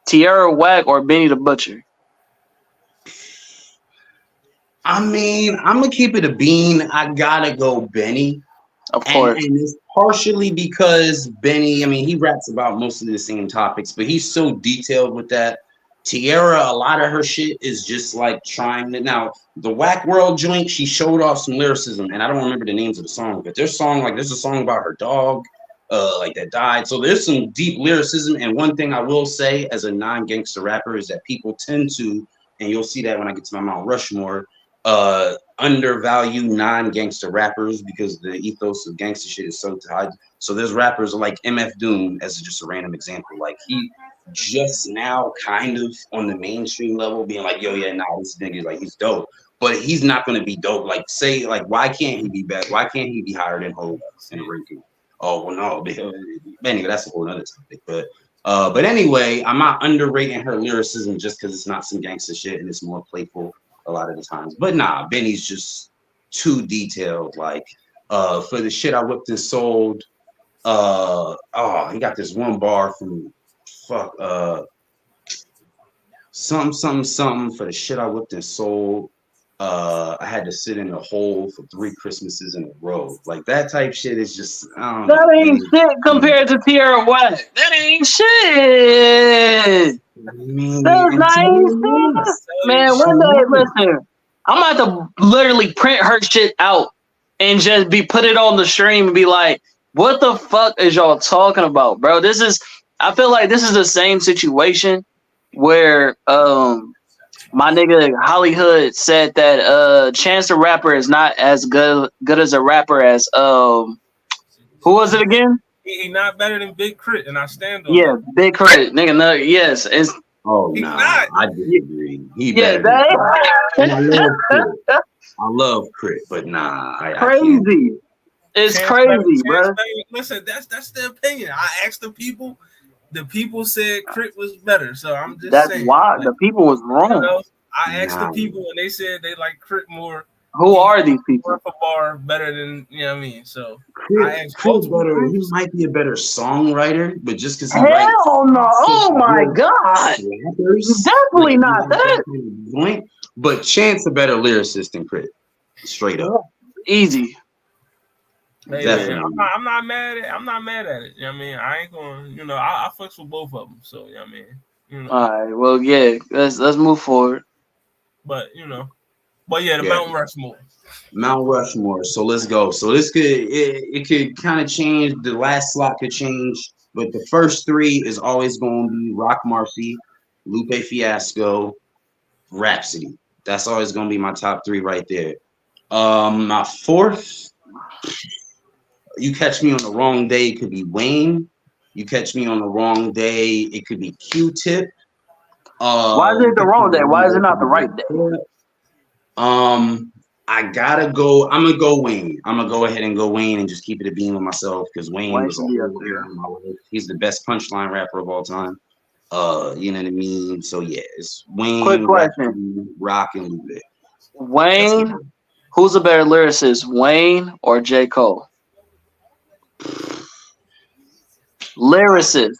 Speaker 4: Tierra Whack or Benny the Butcher?
Speaker 1: I mean, I'm gonna keep it a bean. I gotta go Benny.
Speaker 4: Of course.
Speaker 1: And it's partially because Benny, I mean, he raps about mostly the same topics, but he's so detailed with that. Tiara, a lot of her shit is just like trying to. Now, the Whack World joint, she showed off some lyricism, and I don't remember the names of the song, but there's a song about her dog, like that died. So there's some deep lyricism. And one thing I will say as a non-gangster rapper is that people tend to, and you'll see that when I get to my Mount Rushmore, undervalue non-gangster rappers because the ethos of gangster shit is so tied. So there's rappers like MF Doom, as just a random example. Like he just now kind of on the mainstream level being like, yo, yeah, nah, this nigga, like, he's dope. But he's not gonna be dope. Like, say, like, why can't he be better? Why can't he be higher than Hov and Ricky? Oh, well, no, anyway, that's a whole other topic. But anyway, I'm not underrating her lyricism just because it's not some gangster shit and it's more playful a lot of the times. But nah, Benny's just too detailed. Like, for the shit I whipped and sold, he got this one bar from something for the shit I whipped and sold. I had to sit in a hole for 3 Christmases in a row. Like that type shit is just
Speaker 4: that ain't shit compared to Tierra Whack. That ain't shit. That's nice, man. One day, listen, I'm about to literally print her shit out and just put it on the stream and be like, what the fuck is y'all talking about, bro? I feel like this is the same situation where my nigga Hollywood said that Chance the Rapper is not as good as a rapper as who was it again?
Speaker 3: He not better than Big Crit, and I stand on
Speaker 4: that. Big Crit, nigga. No, yes, it's.
Speaker 1: Oh no, nah, I disagree. He better. I love Crit, but nah,
Speaker 4: crazy. It's Chance crazy, bro.
Speaker 3: Listen, that's the opinion. I asked the people. The people said Crit was better, so I'm just saying.
Speaker 4: That's why the people was wrong.
Speaker 3: You know, I asked the people, and they said they like Crit more.
Speaker 4: Who are these people?
Speaker 3: Work a bar better than, you know what I mean? So
Speaker 1: Crit's better. He might be a better songwriter, but just because he
Speaker 4: writes. Hell no! Oh my god! Definitely not that.
Speaker 1: But Chance a better lyricist than Crit. Straight up.
Speaker 4: Easy.
Speaker 3: Hey, man, I'm not mad at it. You know what I mean? I ain't going, I fucks with both of them. So, you know what I mean?
Speaker 4: All right. Well, yeah, let's move forward.
Speaker 3: But, the Mount Rushmore.
Speaker 1: Mount Rushmore. So let's go. So this it could kind of change. The last slot could change, but the first 3 is always going to be Rock Marcy, Lupe Fiasco, Rhapsody. That's always going to be my top 3 right there. My 4th, you catch me on the wrong day, it could be Wayne. You catch me on the wrong day, it could be Q-Tip.
Speaker 4: Why is it the wrong day? Why is it not the right day?
Speaker 1: I gotta go. I'm gonna go Wayne. I'm gonna go ahead and go Wayne and just keep it a beam with myself because Wayne was he's the best punchline rapper of all time. You know what I mean? So yeah, it's Wayne.
Speaker 4: Quick question:
Speaker 1: Rock and Lupe.
Speaker 4: Wayne, who's a better lyricist, Wayne or J. Cole? Lyricist.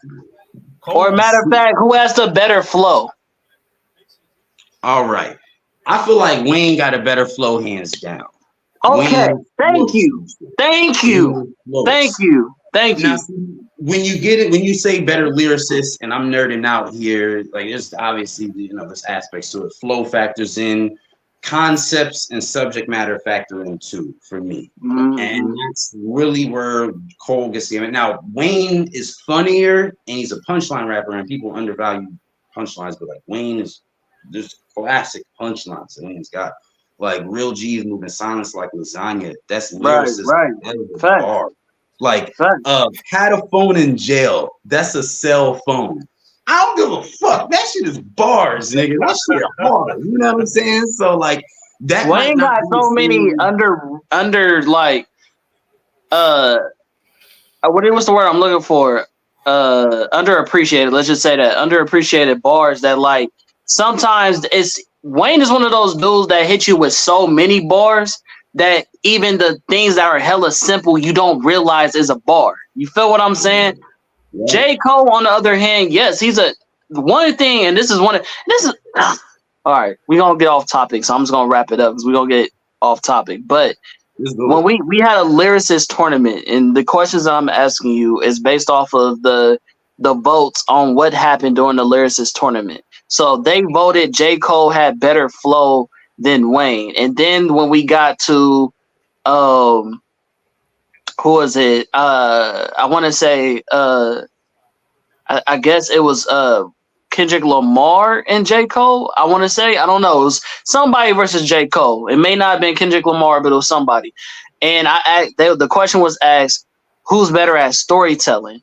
Speaker 4: Or matter of fact, who has the better flow?
Speaker 1: All right. I feel like Wayne got a better flow, hands down.
Speaker 4: Okay. Thank you. Now,
Speaker 1: when you get it, when you say better lyricist, and I'm nerding out here, like there's obviously, this aspects to it. Flow factors in, concepts and subject matter factor in too for me. Mm-hmm. And that's really where Cole gets the now Wayne is funnier and he's a punchline rapper and people undervalue punchlines, but like Wayne is there's classic punchlines that Wayne's got. Like Real G's moving silence like lasagna. That's lyricism.
Speaker 4: Right.
Speaker 1: Like had a phone in jail. That's a cell phone. I don't give a fuck. That shit is bars, nigga. That shit hard. You know what I'm saying? So like that.
Speaker 4: Wayne got so many under like what's the word I'm looking for? Underappreciated. Let's just say that underappreciated bars that like sometimes Wayne is one of those dudes that hit you with so many bars that even the things that are hella simple you don't realize is a bar. You feel what I'm saying? Yeah. J. Cole, on the other hand, yes, he's one thing, and this is all right, we're gonna get off topic, so I'm just gonna wrap it up because we're gonna get off topic. But
Speaker 1: Let's
Speaker 4: when
Speaker 1: go.
Speaker 4: we had a lyricist tournament, and the questions I'm asking you is based off of the votes on what happened during the lyricist tournament. So they voted J. Cole had better flow than Wayne. And then when we got to um who was it? I want to say I guess it was Kendrick Lamar and J. Cole. I want to say, I don't know. It was somebody versus J. Cole. It may not have been Kendrick Lamar, but it was somebody. And the question was asked, who's better at storytelling?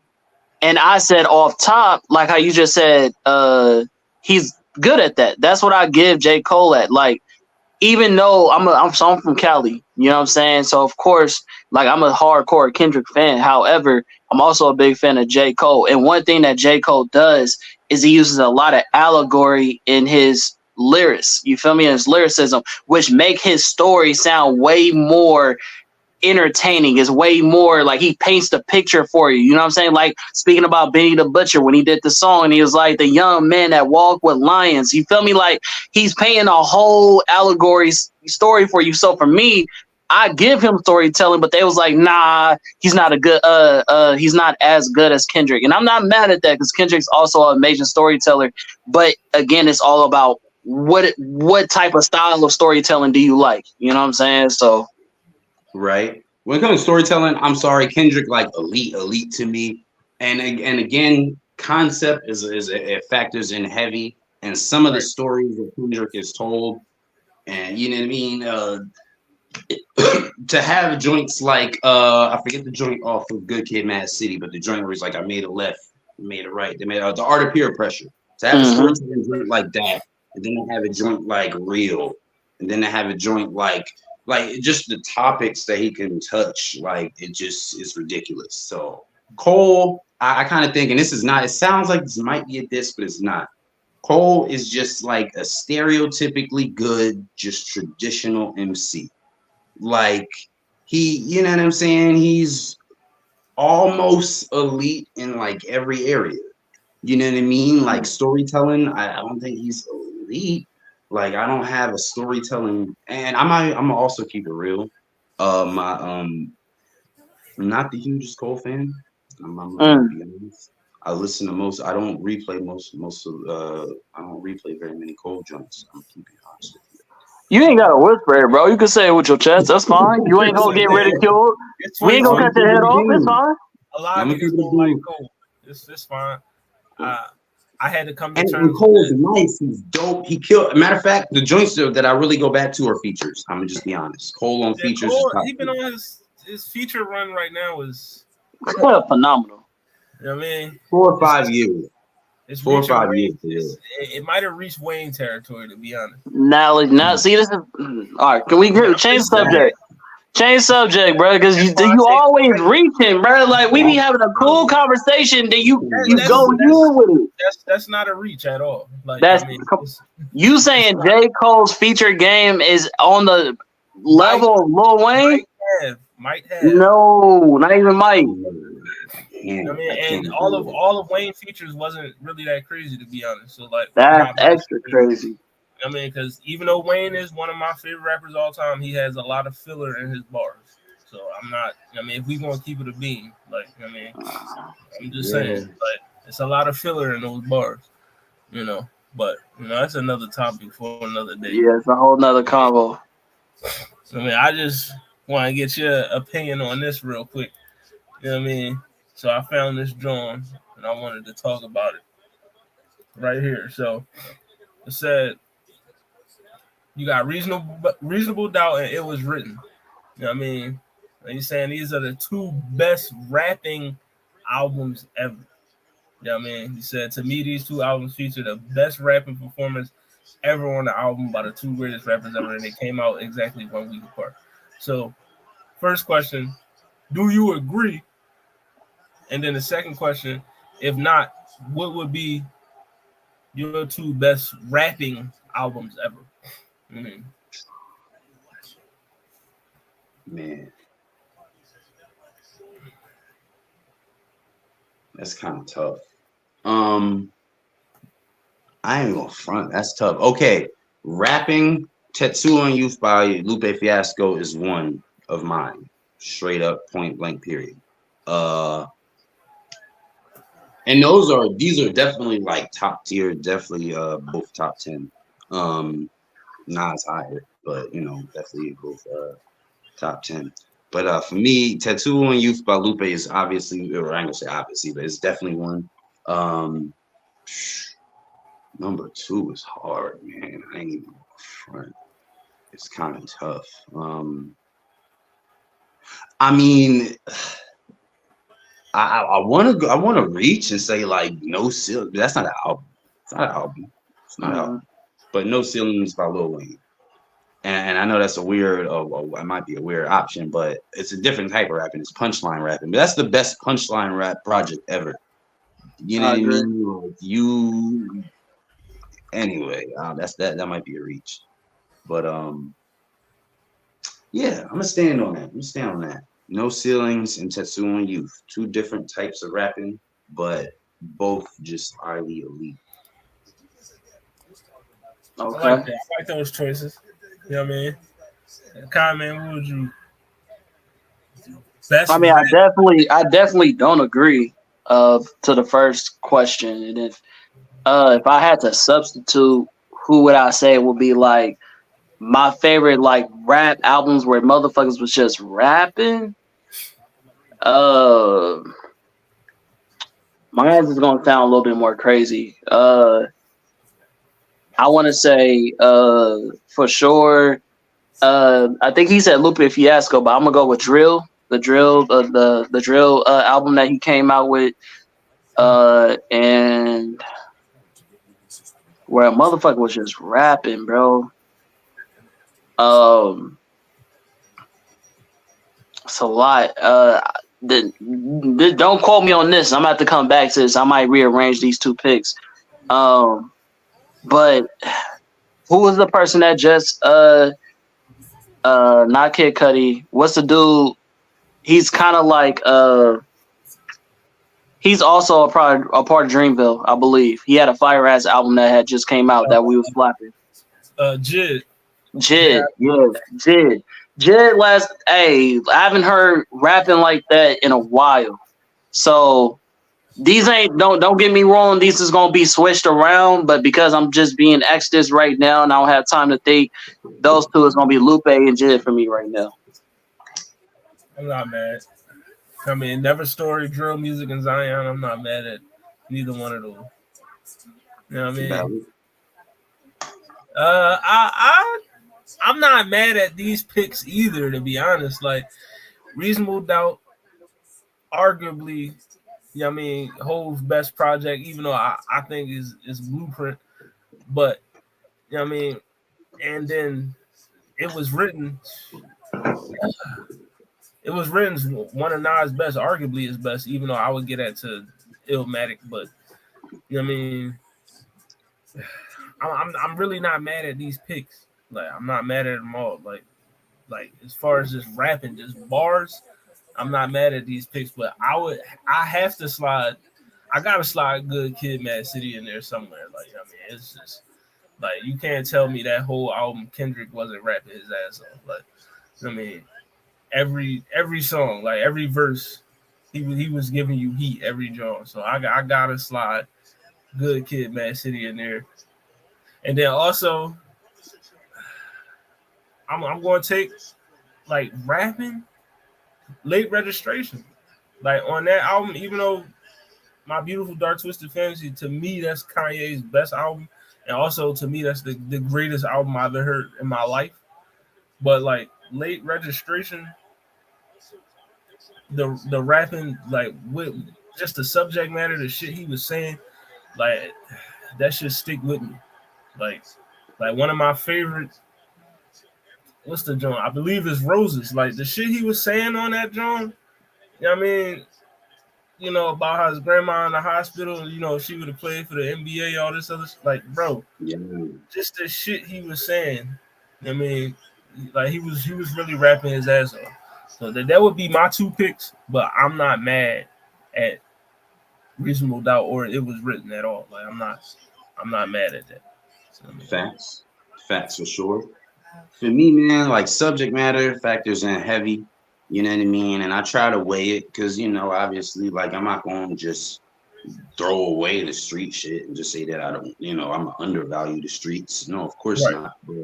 Speaker 4: And I said off top, like how you just said, he's good at that. That's what I give J. Cole at. Like, even though I'm from Cali, you know what I'm saying? So of course, like I'm a hardcore Kendrick fan. However, I'm also a big fan of J. Cole. And one thing that J. Cole does is he uses a lot of allegory in his lyrics. You feel me? In his lyricism, which make his story sound way more entertaining, is way more like he paints the picture for you. You know what I'm saying? Like speaking about Benny the Butcher when he did the song and he was like the young man that walked with lions. You feel me? Like he's painting a whole allegory story for you. So for me, I give him storytelling, but they was like, nah, he's not a good he's not as good as Kendrick. And I'm not mad at that because Kendrick's also an amazing storyteller. But again, it's all about what type of style of storytelling do you like? You know what I'm saying? So
Speaker 1: Right. When it comes to storytelling, I'm sorry, Kendrick like elite to me. And again, concept is it factors in heavy, and some of the
Speaker 3: Right.
Speaker 1: stories that Kendrick is told, and you know what I mean. To have joints like I forget the joint off of Good Kid, Mad City, but the joint where he's like, I made a left, made a right. They made the art of peer pressure. To have a
Speaker 4: mhm.
Speaker 1: storytelling joint like that, and then to have a joint like real, and then to have a joint like just the topics that he can touch, like it just is ridiculous. So Cole, I kind of think, and this is not. It sounds like this might be a diss, but it's not. Cole is just like a stereotypically good, just traditional MC. Like you know what I'm saying? He's almost elite in like every area. You know what I mean? Like storytelling, I don't think he's elite. Like I don't have a storytelling, and I'm gonna also keep it real. My I'm not the hugest Cole fan. I'm gonna
Speaker 4: Mm.
Speaker 1: be honest. I listen to most. I don't replay most of. I don't replay very many Cole joints. I'm keeping honest with
Speaker 4: You ain't gotta whisper it, bro. You can say it with your chest. That's fine. You ain't gonna
Speaker 3: Listen,
Speaker 4: get
Speaker 3: man,
Speaker 4: ridiculed.
Speaker 3: it's
Speaker 4: We ain't
Speaker 1: you. I'm
Speaker 4: gonna
Speaker 1: gonna
Speaker 4: cut
Speaker 3: 2020.
Speaker 1: keep
Speaker 4: your head
Speaker 1: it a
Speaker 4: off. It's
Speaker 1: beam.
Speaker 4: fine.
Speaker 3: A lot
Speaker 1: I'm
Speaker 3: of
Speaker 1: gonna keep
Speaker 3: niggas
Speaker 1: it a
Speaker 3: don't like
Speaker 1: beam.
Speaker 3: Cole. It's fine. I had to come to
Speaker 1: And
Speaker 3: terms with
Speaker 1: Cole's
Speaker 3: that.
Speaker 1: nice. He's dope. He killed. Matter of fact, the joints that I really go back to are features. I'm gonna just be honest. Cole on
Speaker 3: Yeah,
Speaker 1: features is
Speaker 3: Cole,
Speaker 1: top
Speaker 3: he been
Speaker 1: tier.
Speaker 3: on his feature run right now is,
Speaker 4: Phenomenal.
Speaker 3: you know what I mean,
Speaker 1: 4 or 5
Speaker 3: it's
Speaker 1: years.
Speaker 3: it's
Speaker 1: 4 or 5
Speaker 3: reaching
Speaker 1: years
Speaker 3: Wayne.
Speaker 1: for real.
Speaker 3: It might have reached Wayne territory to be honest.
Speaker 4: Now, see, this is all right. Can we
Speaker 3: But I'm
Speaker 4: change
Speaker 3: just saying,
Speaker 4: subject? Change subject, bro. Because
Speaker 3: that's why I
Speaker 4: you
Speaker 3: say
Speaker 4: always reaching, bro. Like we be
Speaker 1: Well,
Speaker 4: having a cool conversation, then
Speaker 3: that,
Speaker 4: you go in with it.
Speaker 3: that's not a reach at all. Like I
Speaker 4: That's
Speaker 3: mean,
Speaker 4: you
Speaker 3: it's
Speaker 4: saying
Speaker 3: not.
Speaker 4: J. Cole's feature game is on the
Speaker 3: Might
Speaker 4: level of Lil Wayne?
Speaker 3: might have.
Speaker 4: No, not even Mike.
Speaker 3: I mean,
Speaker 1: I
Speaker 3: and
Speaker 1: can't agree with
Speaker 3: all of Wayne features wasn't really that crazy to be honest. So like,
Speaker 4: That's
Speaker 3: not by
Speaker 4: extra crazy.
Speaker 3: I mean, because even though Wayne is one of my favorite rappers all time, he has a lot of filler in his bars. So I'm not. I mean, if we gonna keep it a beam, like I mean, I'm just saying,
Speaker 1: Yeah.
Speaker 3: like it's a lot of filler in those bars, you know. But you know, that's another topic for another day.
Speaker 4: Yeah, it's a whole nother combo.
Speaker 3: I mean, I just want to get your opinion on this real quick. You know what I mean? So I found this drawing and I wanted to talk about it right here. So it said you got reasonable doubt and it was written. You know what I mean? And he's saying these are the two best rapping albums ever. You know what I mean? He said to me these two albums feature the best rapping performance ever on the album by the two greatest rappers ever, and they came out exactly 1 week apart. So first question, do you agree? And then the second question, if not, what would be your two best rapping albums ever? Mm-hmm.
Speaker 1: Man, that's kind of tough. Um, I ain't gonna front. That's tough. Okay, rapping "Tattoo on Youth" by Lupe Fiasco is one. of mine. Straight up, point blank, period. Uh, and these are definitely like top tier, definitely both top 10. Nas higher, but definitely both top 10. But for me, Tattoo on Youth by Lupe is obviously, or I'm gonna say obviously, but it's definitely one. Um, number two is hard, man. I ain't even front. It's kind of tough. I mean, I want to reach and say like No Ceiling. That's not an album. It's not an album. It's not an album. But No Ceilings by Lil Wayne. And I know that's a weird, it might be a weird option, but it's a different type of rapping. It's punchline rapping. But that's the best punchline rap project ever. You know what I mean? Like you. Anyway, that might be a reach, but yeah, I'm gonna stand on that. No Ceilings and Tattoo on Youth, two different types of rapping, but both just highly elite.
Speaker 3: Okay. I like those choices. You know what I mean? Comment, what would you
Speaker 4: I mean, I definitely don't agree to the first question. And if I had to substitute, who would I say would be like my favorite like rap albums where motherfuckers was just rapping? Mine is gonna sound a little bit more crazy. I want to say for sure. I think he said Lupe Fiasco, but I'm gonna go with Drill. The Drill album that he came out with, and where a motherfucker was just rapping, bro. It's a lot. Don't quote me on this. I'm gonna have to come back to this. I might rearrange these two picks. But who was the person that just not Kid Cudi? What's the dude? He's kind of like he's also a part of Dreamville, I believe. He had a fire ass album that had just came out that we was flapping.
Speaker 3: Jid.
Speaker 4: Yeah, Jid. Jid I haven't heard rapping like that in a while. So these don't get me wrong, these is gonna be switched around, but because I'm just being extras right now and I don't have time to think, those two is gonna be Lupe and Jid for me right now.
Speaker 3: I'm not mad. I mean, Never Story, Drill Music, and Zion. I'm not mad at neither one of those. You know what I mean? I'm not mad at these picks either, to be honest. Like Reasonable Doubt, arguably, you know what I mean, Hove's best project, even though I think is Blueprint. But you know what I mean? And then it was written. It was written one of Nas' best, arguably his best, even though I would get that to Illmatic, but you know what I mean? I'm really not mad at these picks. Like I'm not mad at them all. Like as far as just rapping, just bars, I'm not mad at these picks, but I have to slide. I gotta slide Good Kid, Mad City in there somewhere. Like I mean, it's just like you can't tell me that whole album Kendrick wasn't rapping his ass off. Like I mean, every song, like every verse, he was giving you heat every joint. So I gotta slide Good Kid, Mad City in there, and then also I'm going to take like rapping Late Registration. Like on that album, even though My Beautiful Dark Twisted Fantasy, to me that's Kanye's best album, and also to me that's the greatest album I've ever heard in my life. But like Late Registration, the rapping, like with just the subject matter, the shit he was saying, like that should stick with me. Like one of my favorite. What's the joint? I believe it's Roses. Like the shit he was saying on that joint. You know what I mean? You know, about how his grandma in the hospital, you know, she would have played for the NBA, all this other like, bro. Yeah. Just the shit he was saying. I mean, like he was really rapping his ass off. So that would be my two picks, but I'm not mad at Reasonable Doubt or It Was Written at all. Like I'm not mad at that.
Speaker 1: So, Facts for sure. For me, man, like subject matter factors in heavy. You know what I mean? And I try to weigh it because obviously, like I'm not going to just throw away the street shit and just say that I don't, I'm undervalue the streets. No, of course
Speaker 3: Right.
Speaker 1: not. But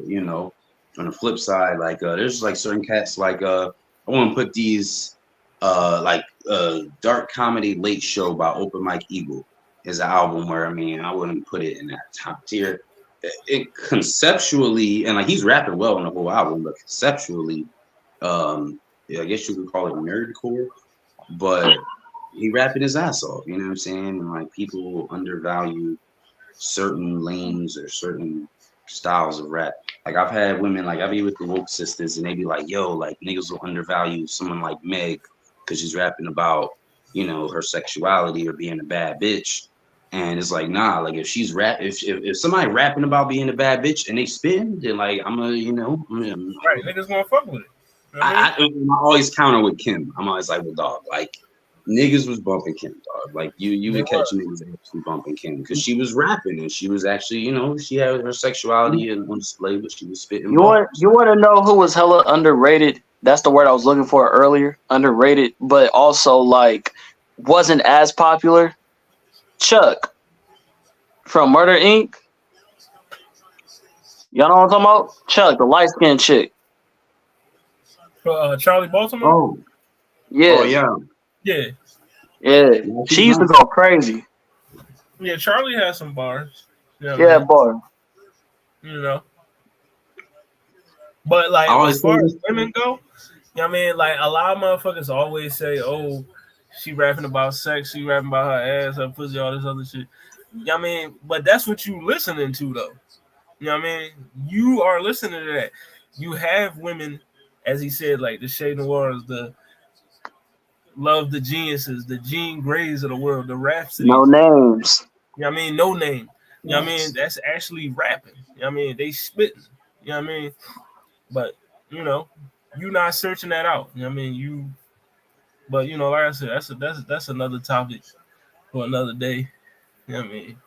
Speaker 1: on the flip side, like there's like certain cats like I want to put these like dark comedy late show by Open Mike Eagle is an album where I wouldn't put it in that top tier. It conceptually and like he's rapping well on the whole album, but conceptually, yeah, I guess you could call it nerdcore, but he rapping his ass off, you know what I'm saying? And like people undervalue certain lanes or certain styles of rap. Like I've had women like I be with the woke sisters and they be like, yo, like niggas will undervalue someone like Meg because she's rapping about, her sexuality or being a bad bitch. And it's like, nah, like if she's if somebody rapping about being a bad bitch and they spitting, then like I'm a,
Speaker 3: Right. Niggas gonna fuck with it. You know what I mean?
Speaker 1: I always counter with Kim. I'm always like, well, dog, like niggas was bumping Kim, dog. Like you
Speaker 3: They
Speaker 1: would catch
Speaker 3: was.
Speaker 1: niggas actually bumping Kim because she was rapping and she was actually, she had her sexuality on display, but she was spitting bars.
Speaker 4: You want to know who was hella underrated? That's the word I was looking for earlier. Underrated, but also like wasn't as popular. Chuck from Murder Inc. Y'all know what I'm talking about? Chuck, the light skinned chick.
Speaker 3: Charlie Baltimore.
Speaker 1: Oh,
Speaker 4: Yeah,
Speaker 1: yeah.
Speaker 3: Yeah.
Speaker 4: yeah.
Speaker 1: Yeah,
Speaker 4: She used to go crazy.
Speaker 3: Yeah. Charlie has some bars. You know what I
Speaker 4: Yeah,
Speaker 3: mean?
Speaker 4: boy.
Speaker 3: You know. But like
Speaker 1: I always
Speaker 3: as far
Speaker 1: say
Speaker 3: as
Speaker 1: this.
Speaker 3: women go, you know what I mean? Like a lot of motherfuckers always say, oh, she rapping about sex, she rapping about her ass, her pussy, all this other shit. You know what I mean? But that's what you listening to though. You know what I mean? You are listening to that. You have women, as he said, like the Shea Noirs, the Love the Geniuses, the Jean Greys of the world, the
Speaker 4: No
Speaker 3: Rhapsodies.
Speaker 4: names.
Speaker 3: You know what I mean? No name. You know what I mean? That's actually rapping. You know what I mean? They spitting. You know what I mean? But you not searching that out. You know what I mean? But like I said, that's another topic for another day. You know what I mean?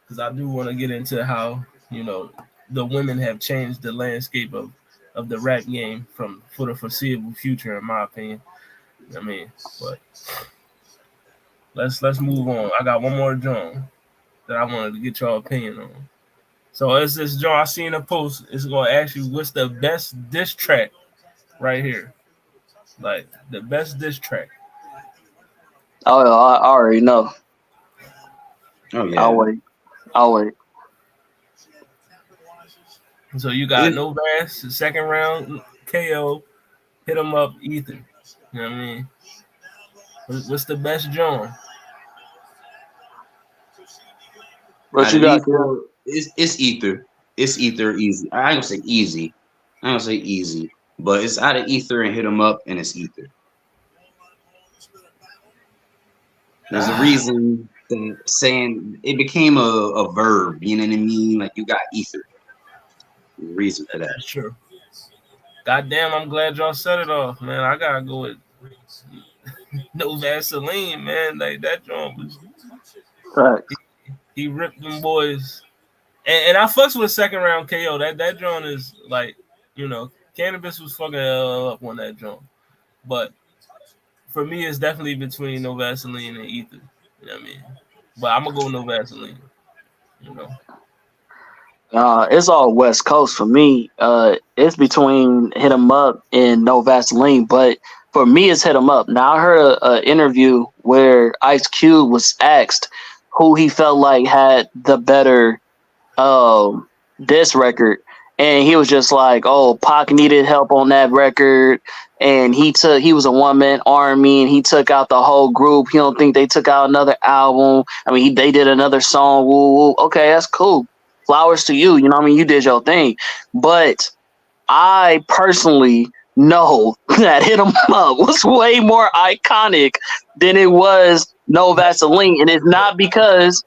Speaker 3: Because I do want to get into how the women have changed the landscape of the rap game for the foreseeable future, in my opinion. You know what I mean, but let's move on. I got one more joint that I wanted to get your opinion on. So it's this joint I seen a post. It's gonna ask you what's the best diss track right here, like the best diss track.
Speaker 4: Oh, I already know.
Speaker 1: Oh
Speaker 4: I'll
Speaker 1: yeah.
Speaker 4: wait. I'll wait.
Speaker 3: So you got No Bass, the second round KO, hit him up, Ether. You know what I mean? What's the best joint?
Speaker 4: What
Speaker 1: Out
Speaker 4: you
Speaker 1: of
Speaker 4: got,
Speaker 1: these
Speaker 4: kid?
Speaker 1: four, it's ether. It's ether easy. I ain't gonna say easy. I ain't gonna say easy, but it's out of ether and hit them up, and it's ether. There's a reason that saying it became a verb. You know what I mean? Like you got ether. There's a reason for that.
Speaker 3: That's true. Goddamn, I'm glad y'all set it off, man. I gotta go with No Vaseline, man. Like that joint was
Speaker 4: Right.
Speaker 3: he ripped them boys. And I fucks with second round KO. That joint is like, Cannabis was fucking up on that joint. But for me, it's definitely between No Vaseline and Ether. You know what I mean? But I'm gonna go No Vaseline. You know.
Speaker 4: It's all West Coast for me. It's between Hit 'Em Up and No Vaseline, but for me, it's Hit 'Em Up. Now, I heard an interview where Ice Cube was asked who he felt like had the better diss record, and he was just like, "Oh, Pac needed help on that record, and he was a one man army, and he took out the whole group. He don't think they took out another album. I mean, they did another song. Woo, woo. Okay, that's cool. Flowers to you. You know what I mean? You did your thing, but I personally know that Hit 'Em Up was way more iconic than it was No Vaseline, and it's not because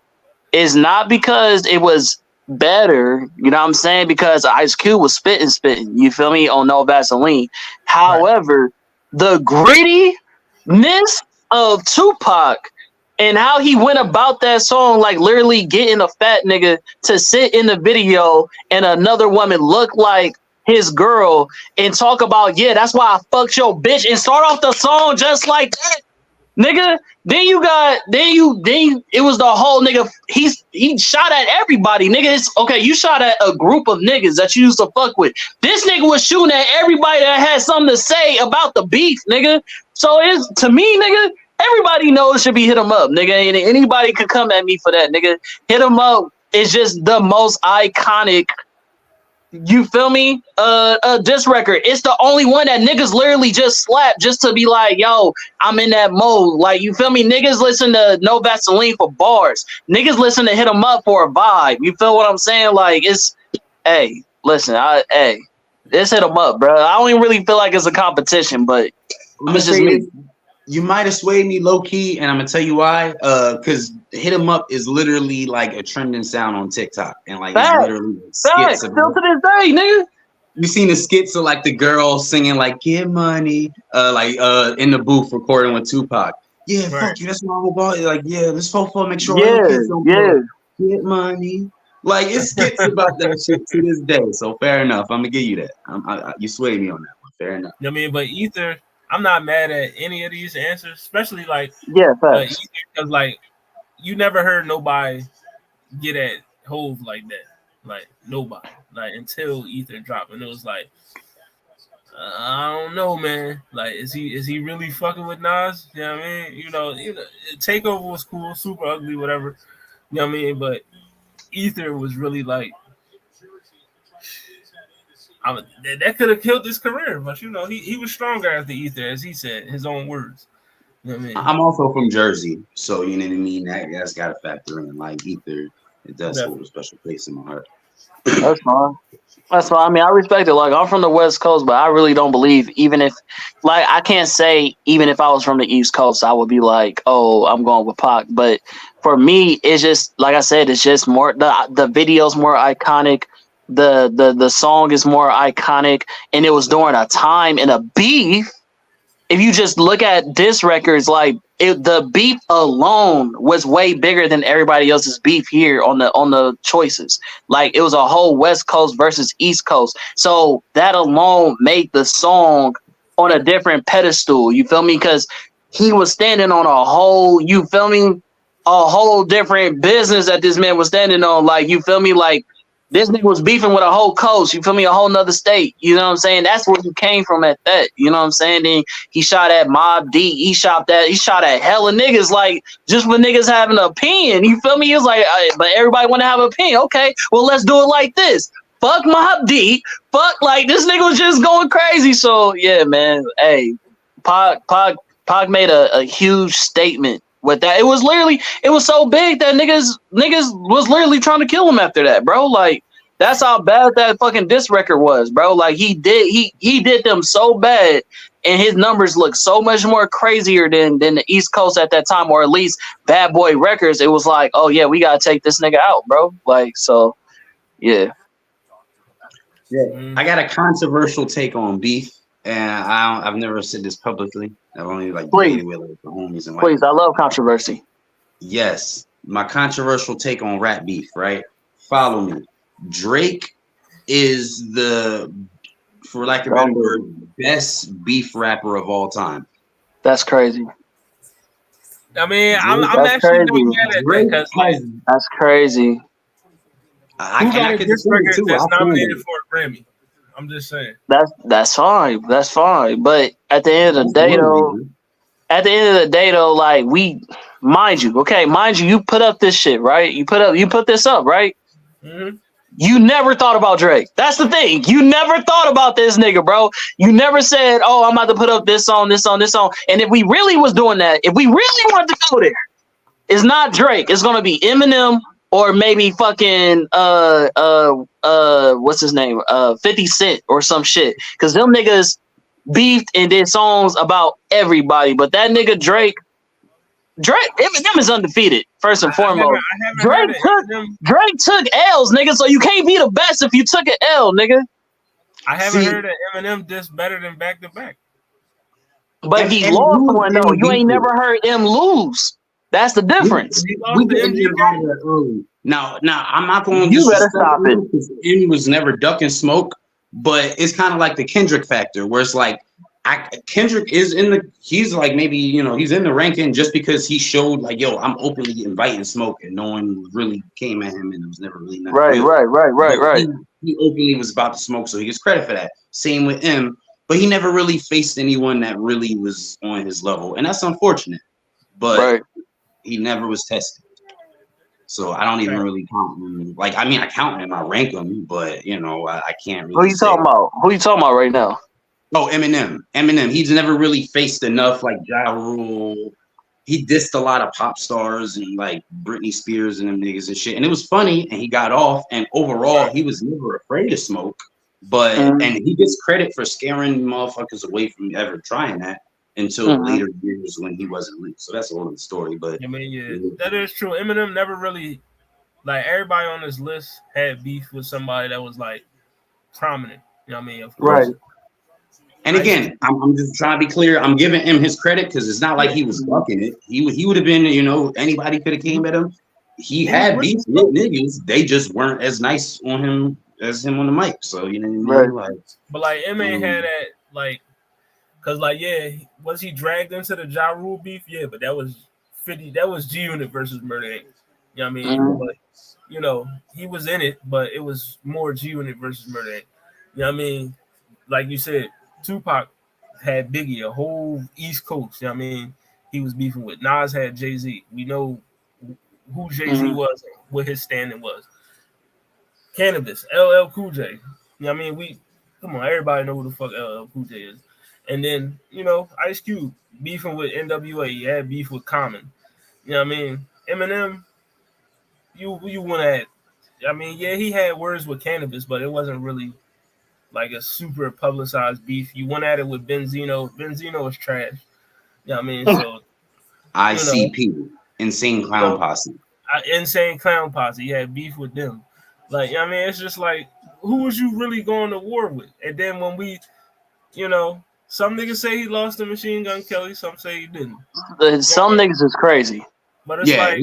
Speaker 4: it was better, you know what I'm saying? Because Ice Cube was spitting, you feel me, on No Vaseline.
Speaker 3: Right.
Speaker 4: However, the grittiness of Tupac and how he went about that song, like literally getting a fat nigga to sit in the video and another woman look like his girl and talk about, yeah, that's why I fucked your bitch, and start off the song just like that, nigga. Then it was the whole nigga. He shot at everybody, nigga. It's okay. You shot at a group of niggas that you used to fuck with. This nigga was shooting at everybody that had something to say about the beef, nigga. So it's, to me, nigga, everybody knows it should be hit him up, nigga. And anybody could come at me for that, nigga. Hit him up is just the most iconic. You feel me? Diss record. It's the only one that niggas literally just slap just to be like, yo, I'm in that mode. Like, you feel me? Niggas listen to No Vaseline for bars. Niggas listen to Hit 'em Up for a vibe. You feel what I'm saying? Like, it's, hey, listen, let's hit 'em up, bro. I don't even really feel like it's a competition, but it's just me.
Speaker 1: You might have swayed me low key, and I'm gonna tell you why. Because Hit 'em Up is literally like a trending sound on TikTok, and like it's literally skits. Still
Speaker 4: to this day, nigga.
Speaker 1: You seen the skits of like the girl singing like "Get Money," in the booth recording with Tupac. Yeah, right. Fuck you. That's what I'm about. Like, yeah, this fofo make sure all the kids don't get money. Like, it skits about that shit to this day. So fair enough. I'm gonna give you that. You swayed me on that one. Fair enough.
Speaker 3: I mean, but Ether, I'm not mad at any of these answers, especially like
Speaker 4: because
Speaker 3: like you never heard nobody get at Hove like that, like nobody, like until Ether dropped, and it was like, I don't know, man. Like, is he really fucking with Nas? You know what I mean? You know, Takeover was cool, super ugly, whatever. You know what I mean? But Ether was really like, that could have killed his career, but you know, he was stronger after Ether, as he said, his own words. You know what I mean?
Speaker 1: I'm also from Jersey, so you know what I mean. That's got to factor in. Like Ether, it does hold a special place in my heart.
Speaker 4: That's fine. That's fine. I mean, I respect it. Like, I'm from the West Coast, but I really don't believe, even if, like, I can't say even if I was from the East Coast, I would be like, oh, I'm going with Pac. But for me, it's just, like I said, it's just more, the video's more iconic. The song is more iconic, and it was during a time in a beef. If you just look at diss records, like the beef alone was way bigger than everybody else's beef here on the choices. Like, it was a whole West Coast versus East Coast, so that alone made the song on a different pedestal. You feel me? Because he was standing on a whole, you feel me, a whole different business that this man was standing on. Like, you feel me? Like, this nigga was beefing with a whole coast, you feel me, a whole nother state. You know what I'm saying? That's where he came from at that. You know what I'm saying? Then he shot at Mob D. He shot at hella niggas, like, just for niggas having an opinion. You feel me? He was like, but everybody want to have an opinion. Okay, well, let's do it like this. Fuck Mob D. Fuck, like, this nigga was just going crazy. So, yeah, man. Hey, Pac made a huge statement with that. It was so big that niggas was literally trying to kill him after that, bro. Like, that's how bad that fucking diss record was, bro. Like, he did them so bad, and his numbers look so much more crazier than the East Coast at that time, or at least Bad Boy Records. It was like, oh yeah, we gotta take this nigga out, bro. Like, so yeah.
Speaker 1: I got a controversial take on beef. And I've never said this publicly. I've only debated with the homies and
Speaker 4: please, I love controversy.
Speaker 1: Yes, my controversial take on rap beef. Right, follow me. Drake is for lack of a better word, best beef rapper of all time.
Speaker 4: That's crazy.
Speaker 3: I mean, I'm actually not mad at that because, like,
Speaker 4: that's crazy.
Speaker 3: I could disagree too. That's nominated for a Grammy. I'm just saying.
Speaker 4: That's fine. That's fine. But at the end of the day, though, like, mind you, you put up this shit, right? You put this up, right?
Speaker 3: Mm-hmm.
Speaker 4: You never thought about Drake. That's the thing. You never thought about this nigga, bro. You never said, oh, I'm about to put up this song, this song, this song. And if we really was doing that, if we really wanted to go there, it's not Drake. It's gonna be Eminem. Or maybe fucking what's his name? 50 Cent or some shit. Cause them niggas beefed and did songs about everybody. But that nigga Drake, Eminem is undefeated, first and foremost. Drake took L's, nigga, so you can't be the best if you took an L, nigga.
Speaker 3: I haven't heard of Eminem diss better than Back to Back.
Speaker 4: But he lost one though. You ain't never heard him lose. That's the difference.
Speaker 1: We didn't get out of that early. Now, I'm not going to.
Speaker 4: You better stop it.
Speaker 1: He was never ducking smoke. but it's kind of like the Kendrick factor, where it's like Kendrick is he's like maybe he's in the ranking just because he showed like, yo, I'm openly inviting smoke, and no one really came at him, and it was never really nothing real.
Speaker 4: Right.
Speaker 1: He openly was about to smoke, so he gets credit for that. Same with him, but he never really faced anyone that really was on his level, and that's unfortunate. But he never was tested. So I don't even really count him. Like, I mean, I count him, I rank him, but I can't really.
Speaker 4: Who you talking about? Who you talking about right now?
Speaker 1: Oh, Eminem. He's never really faced enough like Ja Rule. He dissed a lot of pop stars and like Britney Spears and them niggas and shit. And it was funny, and he got off. And overall, he was never afraid to smoke. But and he gets credit for scaring motherfuckers away from ever trying that until later years when he wasn't leaked. So that's a whole other story. But
Speaker 3: I mean, that is true. Eminem never really, like, everybody on this list had beef with somebody that was like prominent. You know what I mean? Of course.
Speaker 4: Right.
Speaker 1: And again, I'm just trying to be clear. I'm giving him his credit because it's not like he was bucking it. He would have been, anybody could have came at him. He had beef with niggas. They just weren't as nice on him as him on the mic. So you know what I mean?
Speaker 3: Like, but like M.A. had that like. Cause like was he dragged into the Ja Rule beef? Yeah, but that was 50. That was G Unit versus Murder Inc. You know what I mean? But he was in it, but it was more G Unit versus Murder Inc. You know what I mean? Like you said, Tupac had Biggie, a whole East Coast. You know what I mean? He was beefing with Nas, had Jay-Z. We know who Jay-Z was, what his standing was. Cannabis, LL Cool J. You know what I mean? Come on, everybody know who the fuck LL Cool J is. And then, Ice Cube beefing with NWA. He had beef with Common. You know what I mean? Eminem, you want to I mean, he had words with Cannabis, but it wasn't really like a super publicized beef. You went at it with Benzino. Benzino is trash. You know what I mean? So
Speaker 1: ICP, Insane Clown Posse.
Speaker 3: Insane Clown Posse. You had beef with them. Like, I mean, it's just like, who was you really going to war with? And then when we, some niggas say he lost to Machine Gun Kelly. Some say he didn't.
Speaker 4: Some niggas is crazy.
Speaker 3: But it's like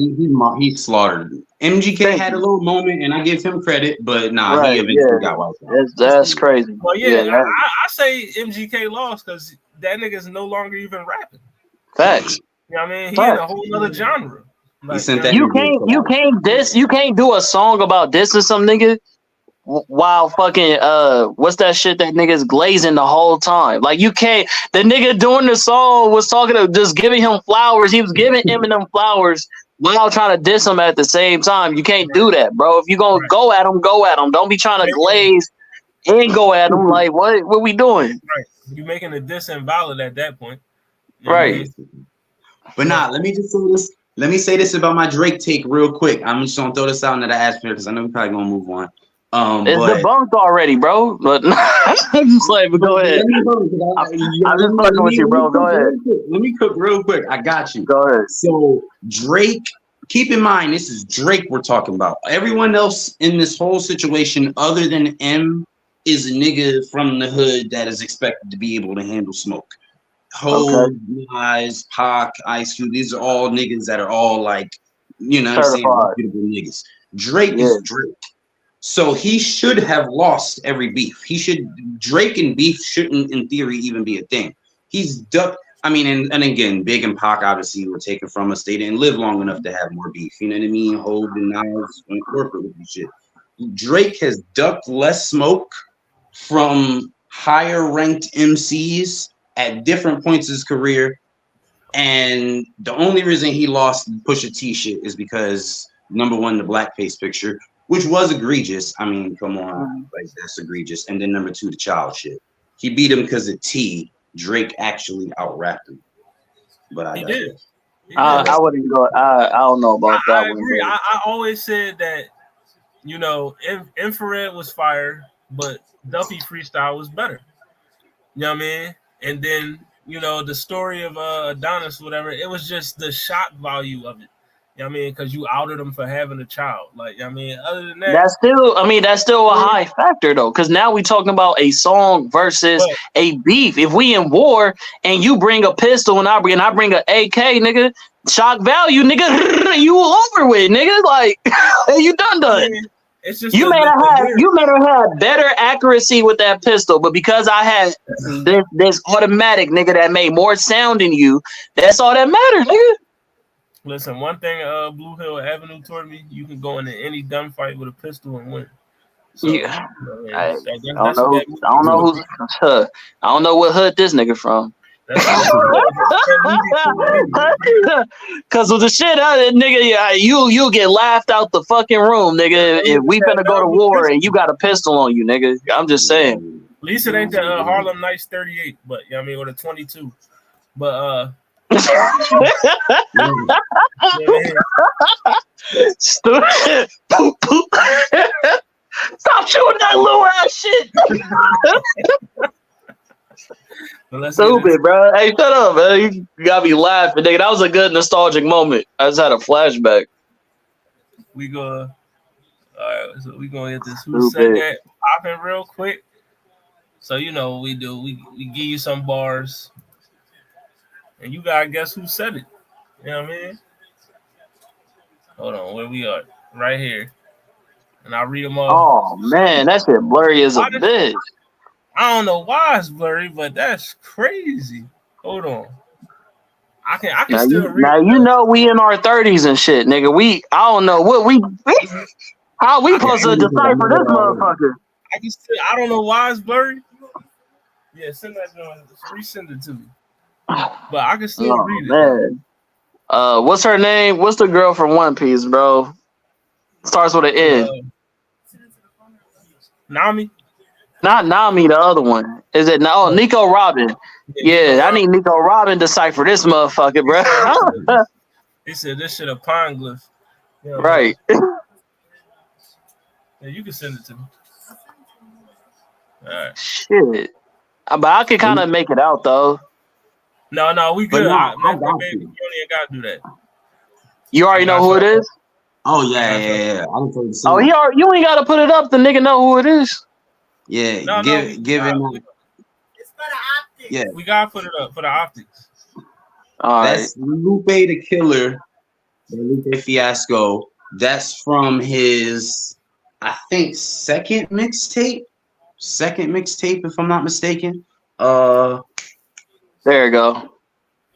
Speaker 1: he slaughtered. MGK had a little moment, and I give him credit, but he eventually got wiped out.
Speaker 4: That's crazy.
Speaker 3: Well, I say MGK lost because that nigga's no longer even rapping.
Speaker 4: Facts.
Speaker 3: You know what I mean? He in a whole other genre. Like,
Speaker 4: you can't do a song about dissing some nigga while fucking what's that shit that nigga's glazing the whole time? Like, you can't. The nigga doing the song was talking to just giving him flowers. He was giving Eminem flowers while trying to diss him at the same time. You can't do that, bro. If you gonna go at him, go at him. Don't be trying to glaze and go at him. Like, what we doing?
Speaker 3: Right. You making the diss invalid at that point.
Speaker 4: Right.
Speaker 1: But let me just say this. Let me say this about my Drake take real quick. I'm just gonna throw this out into the atmosphere because I know we're probably gonna move on.
Speaker 4: It's debunked already, bro. But I'm just like, but go ahead. I'm just fucking with you, bro. Go ahead.
Speaker 1: Let me cook real quick. I got you.
Speaker 4: Go ahead.
Speaker 1: So Drake, keep in mind, this is Drake we're talking about. Everyone else in this whole situation, other than M, is a nigga from the hood that is expected to be able to handle smoke. Nas, Pac, Ice Cube, these are all niggas that are all like, what I'm saying, reputable niggas. Drake is Drake. So he should have lost every beef. Drake and beef shouldn't, in theory, even be a thing. He's ducked. I mean, and again, Big and Pac obviously were taken from us. They didn't live long enough to have more beef. You know what I mean? Hov and Nas went corporate with this shit. Drake has ducked less smoke from higher ranked MCs at different points in his career. And the only reason he lost Pusha T shit is because, number one, the blackface picture, which was egregious. I mean, come on, like, that's egregious. And then number two, the child shit. He beat him because of T. Drake actually out-rapped him. But
Speaker 3: he did.
Speaker 4: I wouldn't go. I don't know about that.
Speaker 3: I agree. I always said that, Infrared was fire, but Duffy Freestyle was better. You know what I mean? And then, the story of Adonis, whatever, it was just the shock value of it. You know what I mean? Because you outed him for having a child. Like, I mean, other than that.
Speaker 4: That's still a high factor, though. Because now we're talking about a song versus a beef. If we in war and you bring a pistol and I bring an AK, nigga, shock value, nigga, you over with, nigga. Like, you done.
Speaker 3: I mean, It's just
Speaker 4: You may have had better accuracy with that pistol, but because I had this automatic nigga that made more sound than you, that's all that matters, nigga.
Speaker 3: Listen, one thing Blue Hill Avenue taught me, you can go into any gunfight with a pistol and win. So
Speaker 4: Yeah. I
Speaker 3: that's what that
Speaker 4: I don't know
Speaker 3: movie
Speaker 4: who's I don't know what hood this nigga from.
Speaker 3: That's that movie.
Speaker 4: Cause with the shit nigga, you get laughed out the fucking room, nigga. If we finna go to war and you got a pistol on you, nigga. I'm just saying.
Speaker 3: At least it ain't the Harlem Nights 38, but you know what I mean, or the 22. But
Speaker 4: Stupid. Stop shooting that little ass shit. Stupid, bro. Hey, shut up, man. You got me laughing, nigga. That was a good nostalgic moment. I just had a flashback.
Speaker 3: We go. All right, so we gonna get this. Who said that? Popping real quick. So you know what we do. We give you some bars, and you gotta guess who said it. You know what I mean? Hold on, where we are? Right here. And I'll read them all.
Speaker 4: Oh man, that shit blurry as a bitch.
Speaker 3: I don't know why it's blurry, but that's crazy. Hold on. I can
Speaker 4: now
Speaker 3: still read.
Speaker 4: Now you know we in our 30s and shit, nigga. I don't know what how we supposed to decipher this motherfucker.
Speaker 3: I don't know why it's blurry. Yeah, send that resend it to me. But I can still read it.
Speaker 4: Man. What's her name? What's the girl from One Piece, bro? Starts with an N.
Speaker 3: Nami?
Speaker 4: Not Nami, the other one. Is it Nico Robin? Yeah, I need Nico Robin to decipher this motherfucker, bro.
Speaker 3: He said this shit a pine glyph. You know,
Speaker 4: right.
Speaker 3: Yeah, you can send it to me. All right.
Speaker 4: Shit. But I can kind of make it out though.
Speaker 3: No, we good. Man, you don't even gotta do that.
Speaker 4: You already know who it is?
Speaker 1: Oh yeah.
Speaker 4: Oh, you ain't gotta put it up. The nigga know who it is.
Speaker 1: Yeah, give him.
Speaker 5: It's for the optics.
Speaker 1: Yeah,
Speaker 3: we gotta put it up for the optics.
Speaker 4: All
Speaker 1: That's
Speaker 4: right.
Speaker 1: Lupe the Killer, Lupe Fiasco. That's from his, I think, second mixtape, if I'm not mistaken.
Speaker 4: There you go.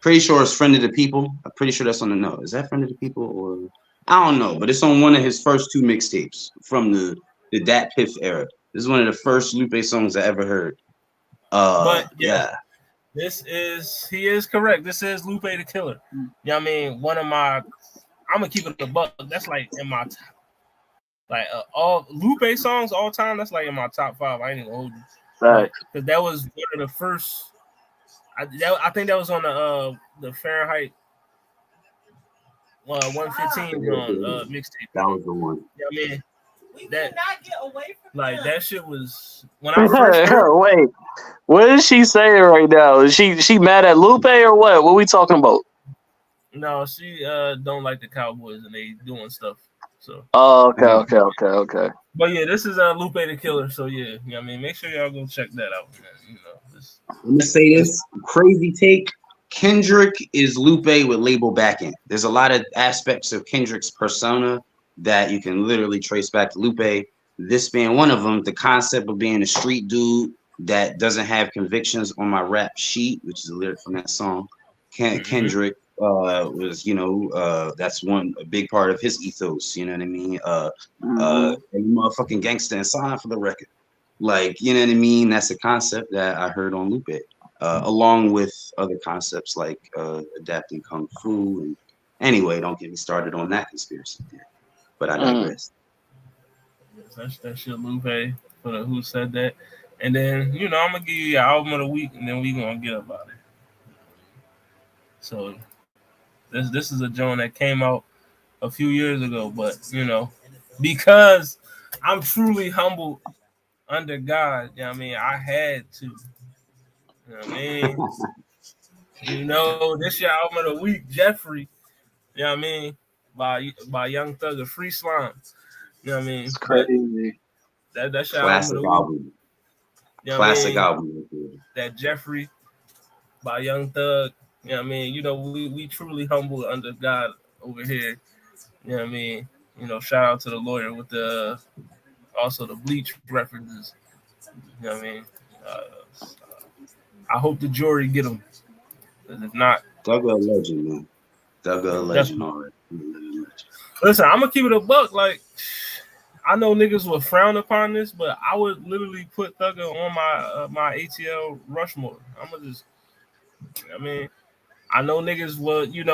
Speaker 1: Pretty sure it's Friend of the People. I'm pretty sure that's on the note. Is that Friend of the People or I don't know, but it's on one of his first two mixtapes from the Dat Piff era. This is one of the first Lupe songs I ever heard.
Speaker 3: But
Speaker 1: yeah.
Speaker 3: He is correct. This is Lupe the Killer. You know what I mean? One of my, I'm gonna keep it a buck. That's like in my top, like all Lupe songs all time. That's like in my top 5. I ain't even hold you.
Speaker 4: Right.
Speaker 3: Because that was one of the first. I think that was on the Fahrenheit 115 on mixtape.
Speaker 1: That was the one.
Speaker 3: You know what I mean?
Speaker 5: We did not get away from
Speaker 3: like
Speaker 5: them.
Speaker 3: that shit was when I first heard.
Speaker 4: Wait, what is she saying right now? Is she mad at Lupe or what? What we talking about?
Speaker 3: No, she don't like the Cowboys and they doing stuff. So.
Speaker 4: Oh, okay.
Speaker 3: But yeah, this is Lupe the Killer. So yeah, you know what I mean, make sure y'all go check that out, man. You know,
Speaker 1: I'm gonna say this crazy take. Kendrick is Lupe with label backing. There's a lot of aspects of Kendrick's persona that you can literally trace back to Lupe. This being one of them, the concept of being a street dude that doesn't have convictions on my rap sheet, which is a lyric from that song. Kendrick was, that's a big part of his ethos. You know what I mean? Motherfucking gangster and sign for the record. Like, you know what I mean? That's a concept that I heard on Lupe, along with other concepts like adapting kung fu. And anyway, don't get me started on that conspiracy theory. But I digress.
Speaker 3: That shit, Lupe, for who said that. And then, I'm gonna give you your album of the week, and then we gonna get about it. So this is a joint that came out a few years ago, but because I'm truly humbled under God, you know what I mean, I had to. You know what I mean? This your album of the week, Jeffrey. You know what I mean? By Young Thug of Free Slime. You know what I mean?
Speaker 4: It's crazy.
Speaker 3: That's your
Speaker 1: classic album.
Speaker 3: You know
Speaker 1: classic
Speaker 3: album.
Speaker 1: Album.
Speaker 3: That Jeffrey by Young Thug. You know what I mean? We truly humble under God over here. You know what I mean? Shout out to the lawyer with the Also the Bleach references. You know what I mean? Uh, I hope the jury get them. Because if not,
Speaker 1: Thugger a legend, man. Thugger a legend
Speaker 3: definitely.
Speaker 1: already.
Speaker 3: Listen, I'm gonna keep it a buck. Like, I know niggas will frown upon this, but I would literally put Thugger on my ATL Rushmore. I'm gonna just, I mean, I know niggas will, you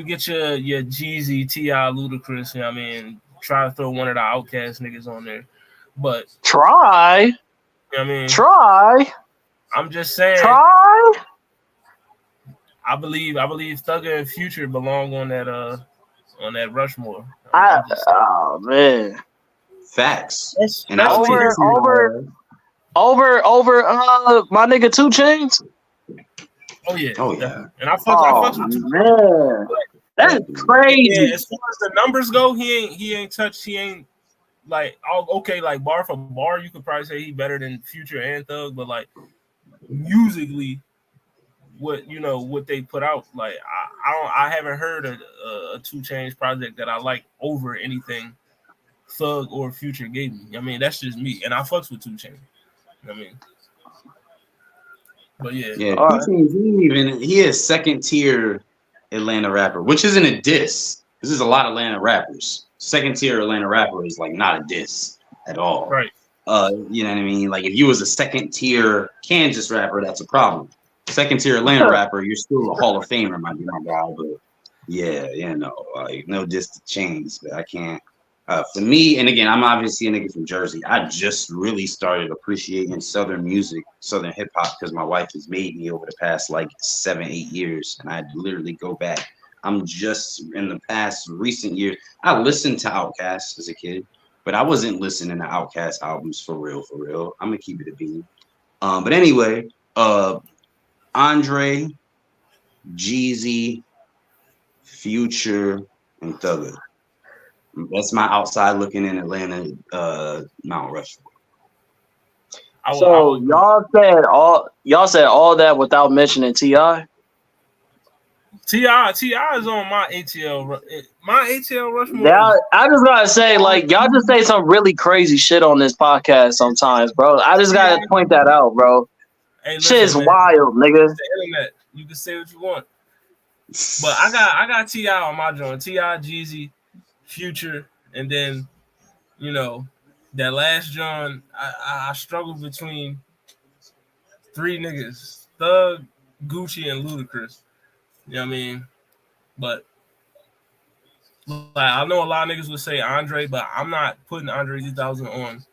Speaker 3: get your Jeezy, T.I., Ludacris, you know what I mean, try to throw one of the Outcast niggas on there, but
Speaker 4: Try,
Speaker 3: you know what I mean,
Speaker 4: try,
Speaker 3: I'm just saying,
Speaker 4: try.
Speaker 3: I believe Thugger and Future belong on that Rushmore.
Speaker 4: I
Speaker 3: I'm just
Speaker 4: oh man,
Speaker 1: Facts. And I'll
Speaker 3: especially
Speaker 1: take
Speaker 3: his.
Speaker 4: over my nigga 2 Chainz.
Speaker 3: Oh yeah,
Speaker 1: Oh
Speaker 3: definitely.
Speaker 1: yeah.
Speaker 3: And I
Speaker 4: Oh
Speaker 3: fucks with two.
Speaker 4: man, that's
Speaker 3: Yeah,
Speaker 4: crazy.
Speaker 3: as far as the numbers go, he ain't like okay, like bar for bar, you could probably say he better than Future and Thug, but like musically, what they put out, like I haven't heard a 2 Chainz project that I like over anything Thug or Future gave me. I mean, that's just me, and I fucks with 2 Chainz. I mean, but yeah,
Speaker 1: Yeah,
Speaker 4: All
Speaker 1: 2
Speaker 4: right.
Speaker 1: Chainz, he is second tier Atlanta rapper, which isn't a diss. This is a lot of Atlanta rappers. Second tier Atlanta rapper is like not a diss at all.
Speaker 3: right.
Speaker 1: You know what I mean? Like if you was a second tier Kansas rapper, that's a problem. Second tier Atlanta rapper, you're still a Hall of Famer, my guy. But yeah, like no diss to Chainz, but I can't. For me, and again, I'm obviously a nigga from Jersey. I just really started appreciating Southern music, Southern hip hop, because my wife has made me over the past like 7, 8 years, and I literally go back. I'm just in the past recent years. I listened to Outkast as a kid, but I wasn't listening to Outkast albums for real, for real. I'm gonna keep it a bean. But anyway, Andre, Jeezy, Future, and Thugger. That's my outside looking in Atlanta, Mount Rushmore.
Speaker 3: I
Speaker 4: So
Speaker 3: will agree.
Speaker 4: y'all said all that without mentioning Ti.
Speaker 3: Ti is on my ATL Rushmore is
Speaker 4: Now I just gotta say, like, y'all just say some really crazy shit on this podcast sometimes, bro. I just gotta
Speaker 3: Ti.
Speaker 4: point that out, bro.
Speaker 3: Hey,
Speaker 4: Shit is
Speaker 3: listen, man,
Speaker 4: wild,
Speaker 3: it's
Speaker 4: nigga.
Speaker 3: the internet. You can say what you want, but I got Ti on my joint. Ti, Jeezy, Future, and then you know that last John. I struggle between three niggas: Thug, Gucci, and Ludacris. You know what I mean? But like, I know a lot of niggas would say Andre, but I'm not putting Andre 3000 on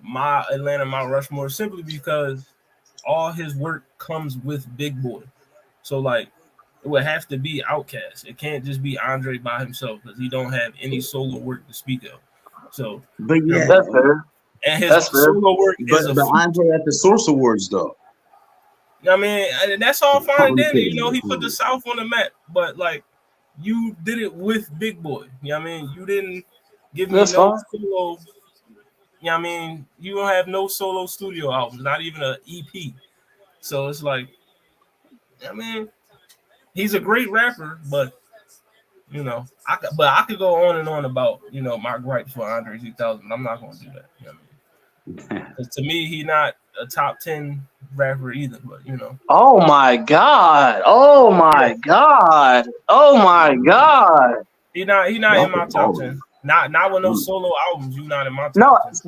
Speaker 3: my Atlanta Mount Rushmore simply because all his work comes with Big Boy. So like it would have to be Outkast. It can't just be Andre by himself because he don't have any solo work to speak of. So
Speaker 1: But
Speaker 3: you know,
Speaker 1: yeah,
Speaker 4: That's fair.
Speaker 3: and his
Speaker 4: That's fair.
Speaker 3: solo work is a
Speaker 1: but
Speaker 3: feat.
Speaker 1: Andre at the Source Awards though.
Speaker 3: I mean, and that's all fine and
Speaker 1: I'm
Speaker 3: dandy. You know,
Speaker 1: kidding.
Speaker 3: he put the South on the map, but like you did it with Big Boy. You know what I mean? You didn't give me
Speaker 4: That's
Speaker 3: no
Speaker 4: fine.
Speaker 3: solo. You know what I mean? You don't have no solo studio albums, not even an EP. So it's like, I mean, he's a great rapper, but I could go on and on about my gripes for Andre 3000. I'm not going to do that. You know what I mean? Because to me, he's not a top 10 rapper either. But
Speaker 4: Oh my god. Oh
Speaker 3: yeah,
Speaker 4: my god. Oh my god.
Speaker 3: he not in
Speaker 1: That's a
Speaker 3: my top
Speaker 1: baller.
Speaker 3: 10. Not with no solo albums. You not in my
Speaker 4: No,
Speaker 3: top 10.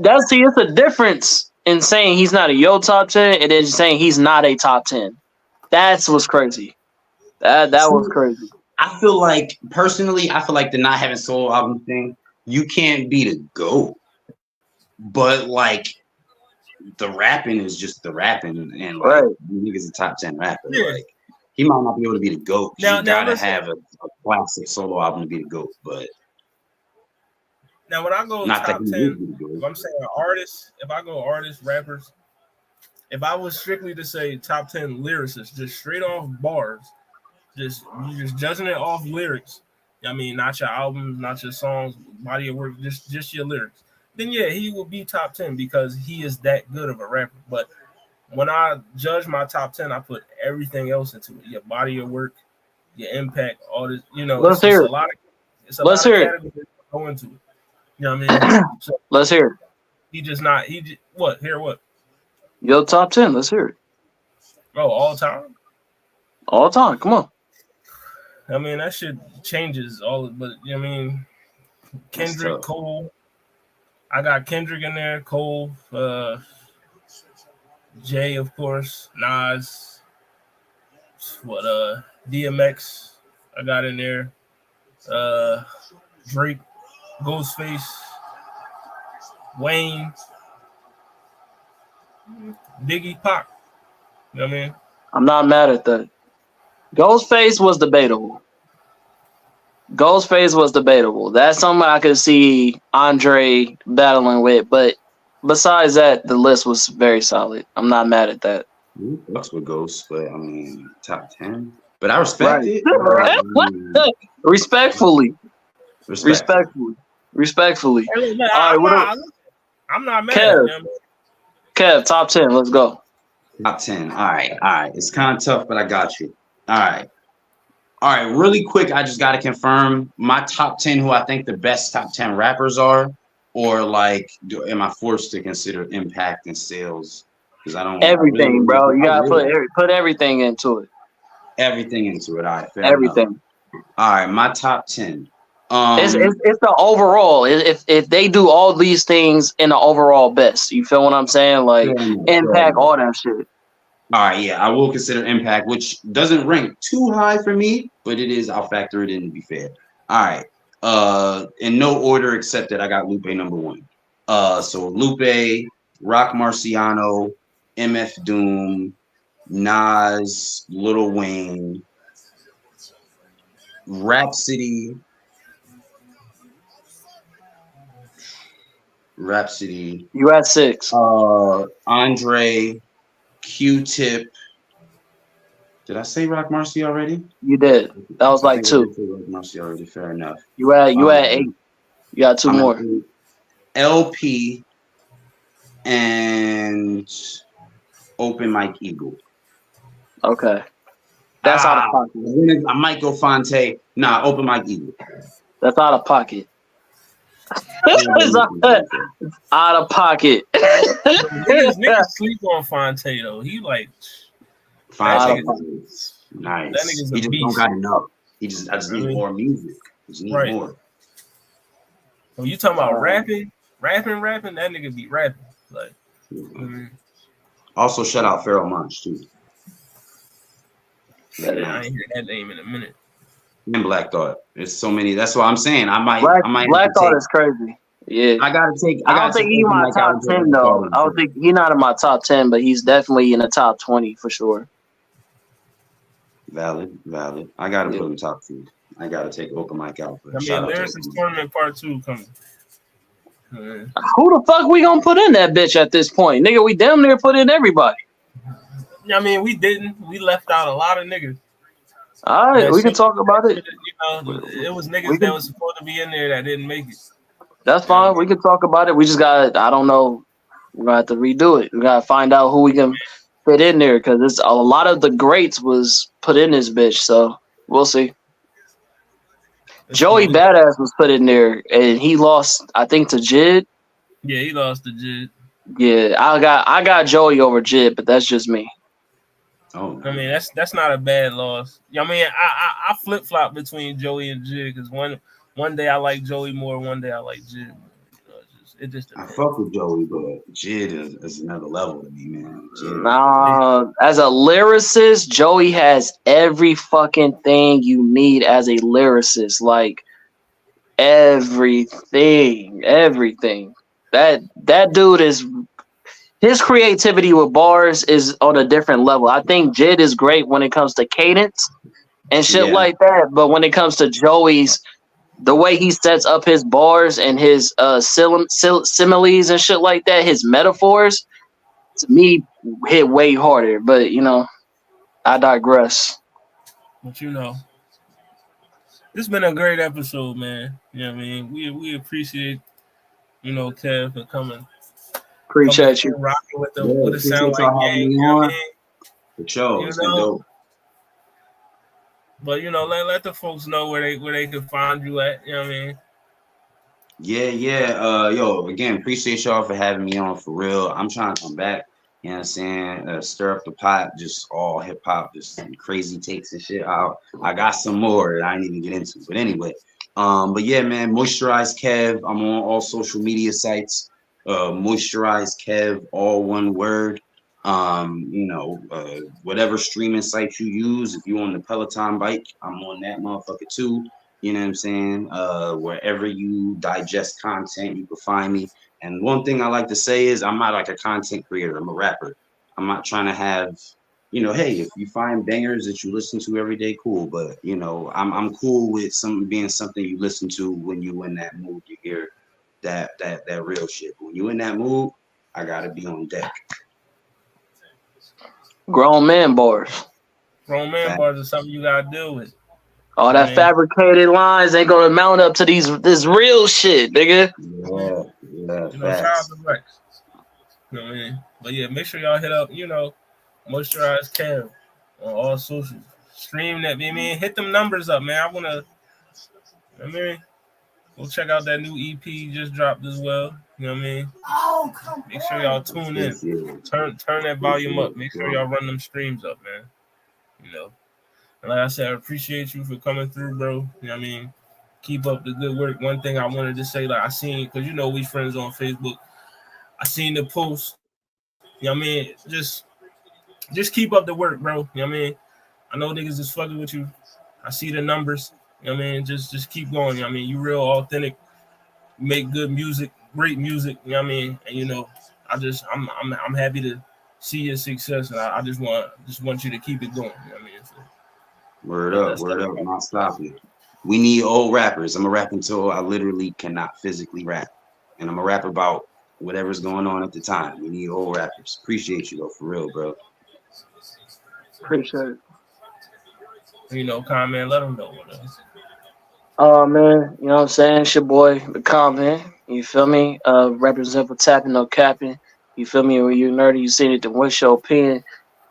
Speaker 4: it's a difference in saying he's not a yo top 10 and then saying he's not a top 10. That's what's crazy. That was
Speaker 1: See,
Speaker 4: crazy.
Speaker 1: I feel like personally, the not having solo album thing, you can't be the GOAT. But like the rapping is just the rapping, and like
Speaker 4: Right.
Speaker 1: nigga's a top 10 rapper.
Speaker 3: Yeah.
Speaker 1: Like he might not be able to be the GOAT because you
Speaker 3: Now
Speaker 1: gotta
Speaker 3: listen.
Speaker 1: have a classic solo album to be the GOAT. But
Speaker 3: Now when I go
Speaker 1: not that
Speaker 3: top
Speaker 1: he
Speaker 3: 10,
Speaker 1: would be the
Speaker 3: if
Speaker 1: GOAT.
Speaker 3: I'm saying artists, if I go artists, rappers, if I was strictly to say top 10 lyricists, just straight off bars, you just judging it off lyrics. I mean, not your albums, not your songs, body of work, just your lyrics. Then yeah, he will be top 10 because he is that good of a rapper. But when I judge my top 10, I put everything else into it. Your body of work, your impact, all this.
Speaker 4: Let's
Speaker 3: It's
Speaker 4: hear
Speaker 3: a
Speaker 4: it.
Speaker 3: lot of
Speaker 4: Let's hear it.
Speaker 3: categories that go into it. You know what I mean? So
Speaker 4: Let's hear it.
Speaker 3: he just not he just, what here what?
Speaker 4: Your top 10. Let's hear it.
Speaker 3: Oh, all time.
Speaker 4: All time. Come on.
Speaker 3: I mean that shit changes all, but you know what I mean.
Speaker 1: That's
Speaker 3: Kendrick,
Speaker 1: tough.
Speaker 3: Cole. I got Kendrick in there. Cole, Jay, of course. Nas. What? DMX. I got in there. Uh, Drake, Ghostface, Wayne, Biggie, Pac. You know what I mean?
Speaker 4: I'm not mad at that. Ghostface was debatable. That's something I could see Andre battling with, but besides that, the list was very solid. I'm not mad at that.
Speaker 1: Bucks with Ghost, but I mean top 10. But I respect
Speaker 4: Right.
Speaker 1: it. I mean,
Speaker 4: Respectfully.
Speaker 1: respect.
Speaker 4: Respectfully.
Speaker 3: Hey, man,
Speaker 4: All right,
Speaker 3: I'm not mad.
Speaker 4: Kev,
Speaker 3: You know what I mean?
Speaker 4: Kev, top 10. Let's go.
Speaker 1: Top 10. All right. It's kind of tough, but I got you. All right. Really quick, I just got to confirm my top 10 who I think the best top 10 rappers are, or like, am I forced to consider impact and sales? Because
Speaker 4: Everything, bro. You gotta
Speaker 1: really
Speaker 4: put everything into it.
Speaker 1: everything into it. All right, fair enough.
Speaker 4: Everything.
Speaker 1: All right, my top 10.
Speaker 4: It's the overall. If they do all these things in the overall best, you feel what I'm saying? Like
Speaker 1: fair
Speaker 4: impact,
Speaker 1: enough.
Speaker 4: all that shit.
Speaker 1: All right, yeah, I will consider impact, which doesn't rank too high for me, but it is. I'll factor it in to be fair. All right. In no order except that I got Lupe number 1. So Lupe, Rock Marciano, MF Doom, Nas, Lil Wayne, Rhapsody,
Speaker 4: You at 6.
Speaker 1: Andre, Q-Tip. Did I say Rock Marcy already?
Speaker 4: You did. That was
Speaker 1: I
Speaker 4: like
Speaker 1: think I
Speaker 4: 2.
Speaker 1: did say Rock Marcy already. Fair enough.
Speaker 4: You at 8. You got 2
Speaker 1: I'm
Speaker 4: more.
Speaker 1: at LP and Open Mike Eagle.
Speaker 4: Okay. That's out of pocket.
Speaker 1: I might go Fonte. Nah, Open Mike Eagle.
Speaker 4: That's out of pocket. Out of pocket.
Speaker 3: Niggas sleep on Fonte though. He like
Speaker 1: Fonte is nice.
Speaker 3: That nigga's a
Speaker 1: He just
Speaker 3: beast.
Speaker 1: don't got enough. I just need more music. I just need more.
Speaker 3: When you talking about rapping, that nigga be rapping. Like
Speaker 1: Also shout out Pharoah Monch too.
Speaker 3: I ain't hear that name in a minute.
Speaker 1: And Black Thought. There's so many. That's what I'm saying. I might
Speaker 4: Black Thought is crazy. Yeah.
Speaker 1: I don't think
Speaker 4: he's my top 10 though. I don't think he's not in my top 10, but he's definitely in the top 20 for sure.
Speaker 1: Valid. I gotta put him top 2. I gotta take Open Mike out.
Speaker 3: I mean, there's this tournament part 2 coming.
Speaker 4: Who the fuck we gonna put in that bitch at this point? Nigga, we damn near put in everybody.
Speaker 3: I mean, we didn't. We left out a lot of niggas.
Speaker 4: All right, we can talk about it.
Speaker 3: You know, it was niggas that was supposed to be in there that didn't make it.
Speaker 4: That's fine. We can talk about it. We just got. I don't know. We're gonna have to redo it. We gotta find out who we can fit in there because it's a lot of the greats was put in this bitch. So we'll see. Joey Badass was put in there, and he lost. I think to Jid.
Speaker 3: Yeah, he lost to Jid.
Speaker 4: Yeah, I got Joey over Jid, but that's just me.
Speaker 1: Oh,
Speaker 3: I mean that's not a bad loss. I mean I flip flop between Joey and Jid because one day I like Joey more, one day I like Jid. It just
Speaker 1: I fuck with Joey, but Jid is another level to me, man.
Speaker 4: As a lyricist, Joey has every fucking thing you need as a lyricist, like everything. That dude is. His creativity with bars is on a different level. I think Jid is great when it comes to cadence and shit like that. But when it comes to Joey's, the way he sets up his bars and his similes and shit like that, his metaphors, to me, hit way harder. But, you know, I digress.
Speaker 3: But, you know, this has been a great episode, man. You know what I mean? We appreciate, you know, Kev for coming.
Speaker 4: Appreciate you.
Speaker 3: Rocking with the sound like gang, you know what I mean?
Speaker 1: For sure.
Speaker 3: It's been dope. But you know, let the folks know where they can find you at, you know what I mean?
Speaker 1: Yeah. Yo, again, appreciate y'all for having me on for real. I'm trying to come back. You know what I'm saying? Stir up the pot, just all hip hop, just some crazy takes and shit. I got some more that I didn't even get into. But anyway, but yeah, man, Moisturized Kev. I'm on all social media sites. Moisturized Kev, all one word. Whatever streaming site you use, if you on the Peloton bike, I'm on that motherfucker too. You know what I'm saying? Wherever you digest content, you can find me. And one thing I like to say is I'm not like a content creator. I'm a rapper. I'm not trying to have, hey, if you find bangers that you listen to every day, cool. But I'm cool with some being something you listen to when you in that mood. You hear that real shit. When you in that mood, I gotta be on deck.
Speaker 4: Grown man bars.
Speaker 3: Grown man bars is something you gotta deal with.
Speaker 4: All that fabricated lines ain't gonna mount up to this real shit, nigga.
Speaker 3: Shout out to Rex. You know what I mean? But yeah, make sure y'all hit up, Moisturized Kev on all socials. Stream that, hit them numbers up, man. Go check out that new EP just dropped as well. You know what I mean?
Speaker 5: Oh, come
Speaker 3: Make sure y'all tune in. Turn that volume up. Make sure y'all run them streams up, man. And like I said, I appreciate you for coming through, bro. You know what I mean? Keep up the good work. One thing I wanted to say, like I seen, because we friends on Facebook. I seen the post. You know what I mean? Just keep up the work, bro. You know what I mean? I know niggas is fucking with you. I see the numbers. You know what I mean? Just keep going. You know what I mean? You real authentic. Make good music, great music. You know what I mean? And I'm happy to see your success, and I just want you to keep it going. You know what I mean? So,
Speaker 1: word up, not stopping. We need old rappers. I'm a rap until I literally cannot physically rap, and I'm a rap about whatever's going on at the time. We need old rappers. Appreciate you though, for real, bro.
Speaker 4: Appreciate
Speaker 3: it. Comment, let them know what else.
Speaker 4: Oh man, you know what I'm saying? It's your boy, the comment. You feel me? Represent for tapping, no capping. You feel me? When you nerdy, you seen it, then what's your opinion?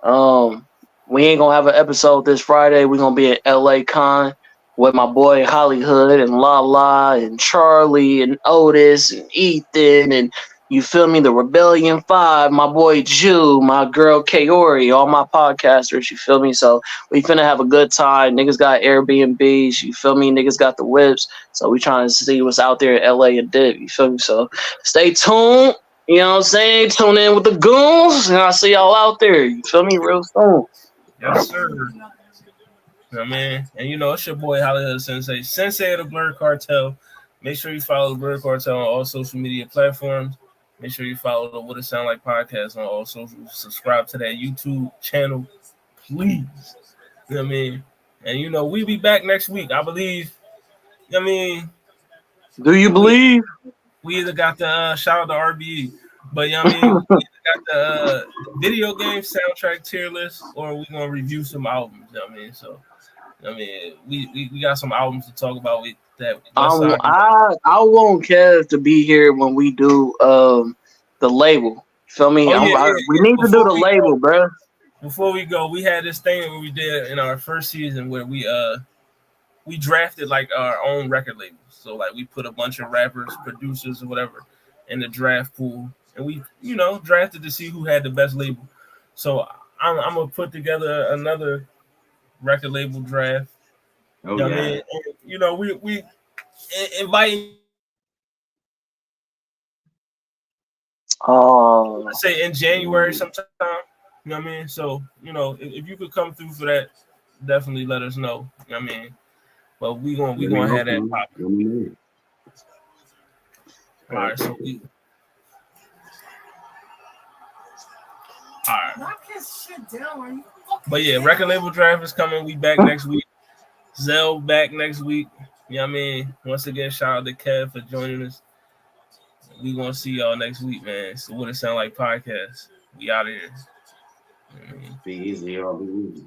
Speaker 4: We ain't gonna have an episode this Friday. We're gonna be at LA Con with my boy Hollywood and La and Charlie and Otis and Ethan and you feel me? The Rebellion 5, my boy Jew, my girl Kaori, all my podcasters, you feel me? So we finna have a good time. Niggas got Airbnbs, you feel me? Niggas got the whips. So we trying to see what's out there in LA and Dip, you feel me? So stay tuned. You know what I'm saying? Tune in with the goons, and I'll see y'all out there. You feel me? Real soon.
Speaker 3: Yes, sir. You know what I mean? And it's your boy Hollywood Sensei of the Blerd Cartel. Make sure you follow the Blerd Cartel on all social media platforms. Make sure you follow the What It Sound Like podcast on all socials. Subscribe to that YouTube channel, please. You know what I mean? And we'll be back next week, I believe. You know what I mean?
Speaker 4: Do you believe?
Speaker 3: We either got the shout out to RBE, but you know what I mean? We either got the video game soundtrack tier list, or we're gonna review some albums. You know what I mean? So, we got some albums to talk about with that.
Speaker 4: I want Kev to be here when we do the label. Feel me? We need to do the label, bro.
Speaker 3: Before we go, we had this thing where we did in our first season where we drafted like our own record labels. So like we put a bunch of rappers, producers, or whatever in the draft pool, and we drafted to see who had the best label. So I'm gonna put together another record label draft.
Speaker 1: Oh yeah.
Speaker 3: I mean? And, we inviting. Let's say in January sometime. You know what I mean? So if you could come through for that, definitely let us know. You know what I mean? But we gonna have that pop. All right, so all right. But yeah, record label draft is coming. We back next week. Zell back next week. You know what I mean? Once again, shout out to Kev for joining us. We gonna see y'all next week, man. So What It Sound Like podcast. We out of here.
Speaker 1: Be easy, y'all. Be easy.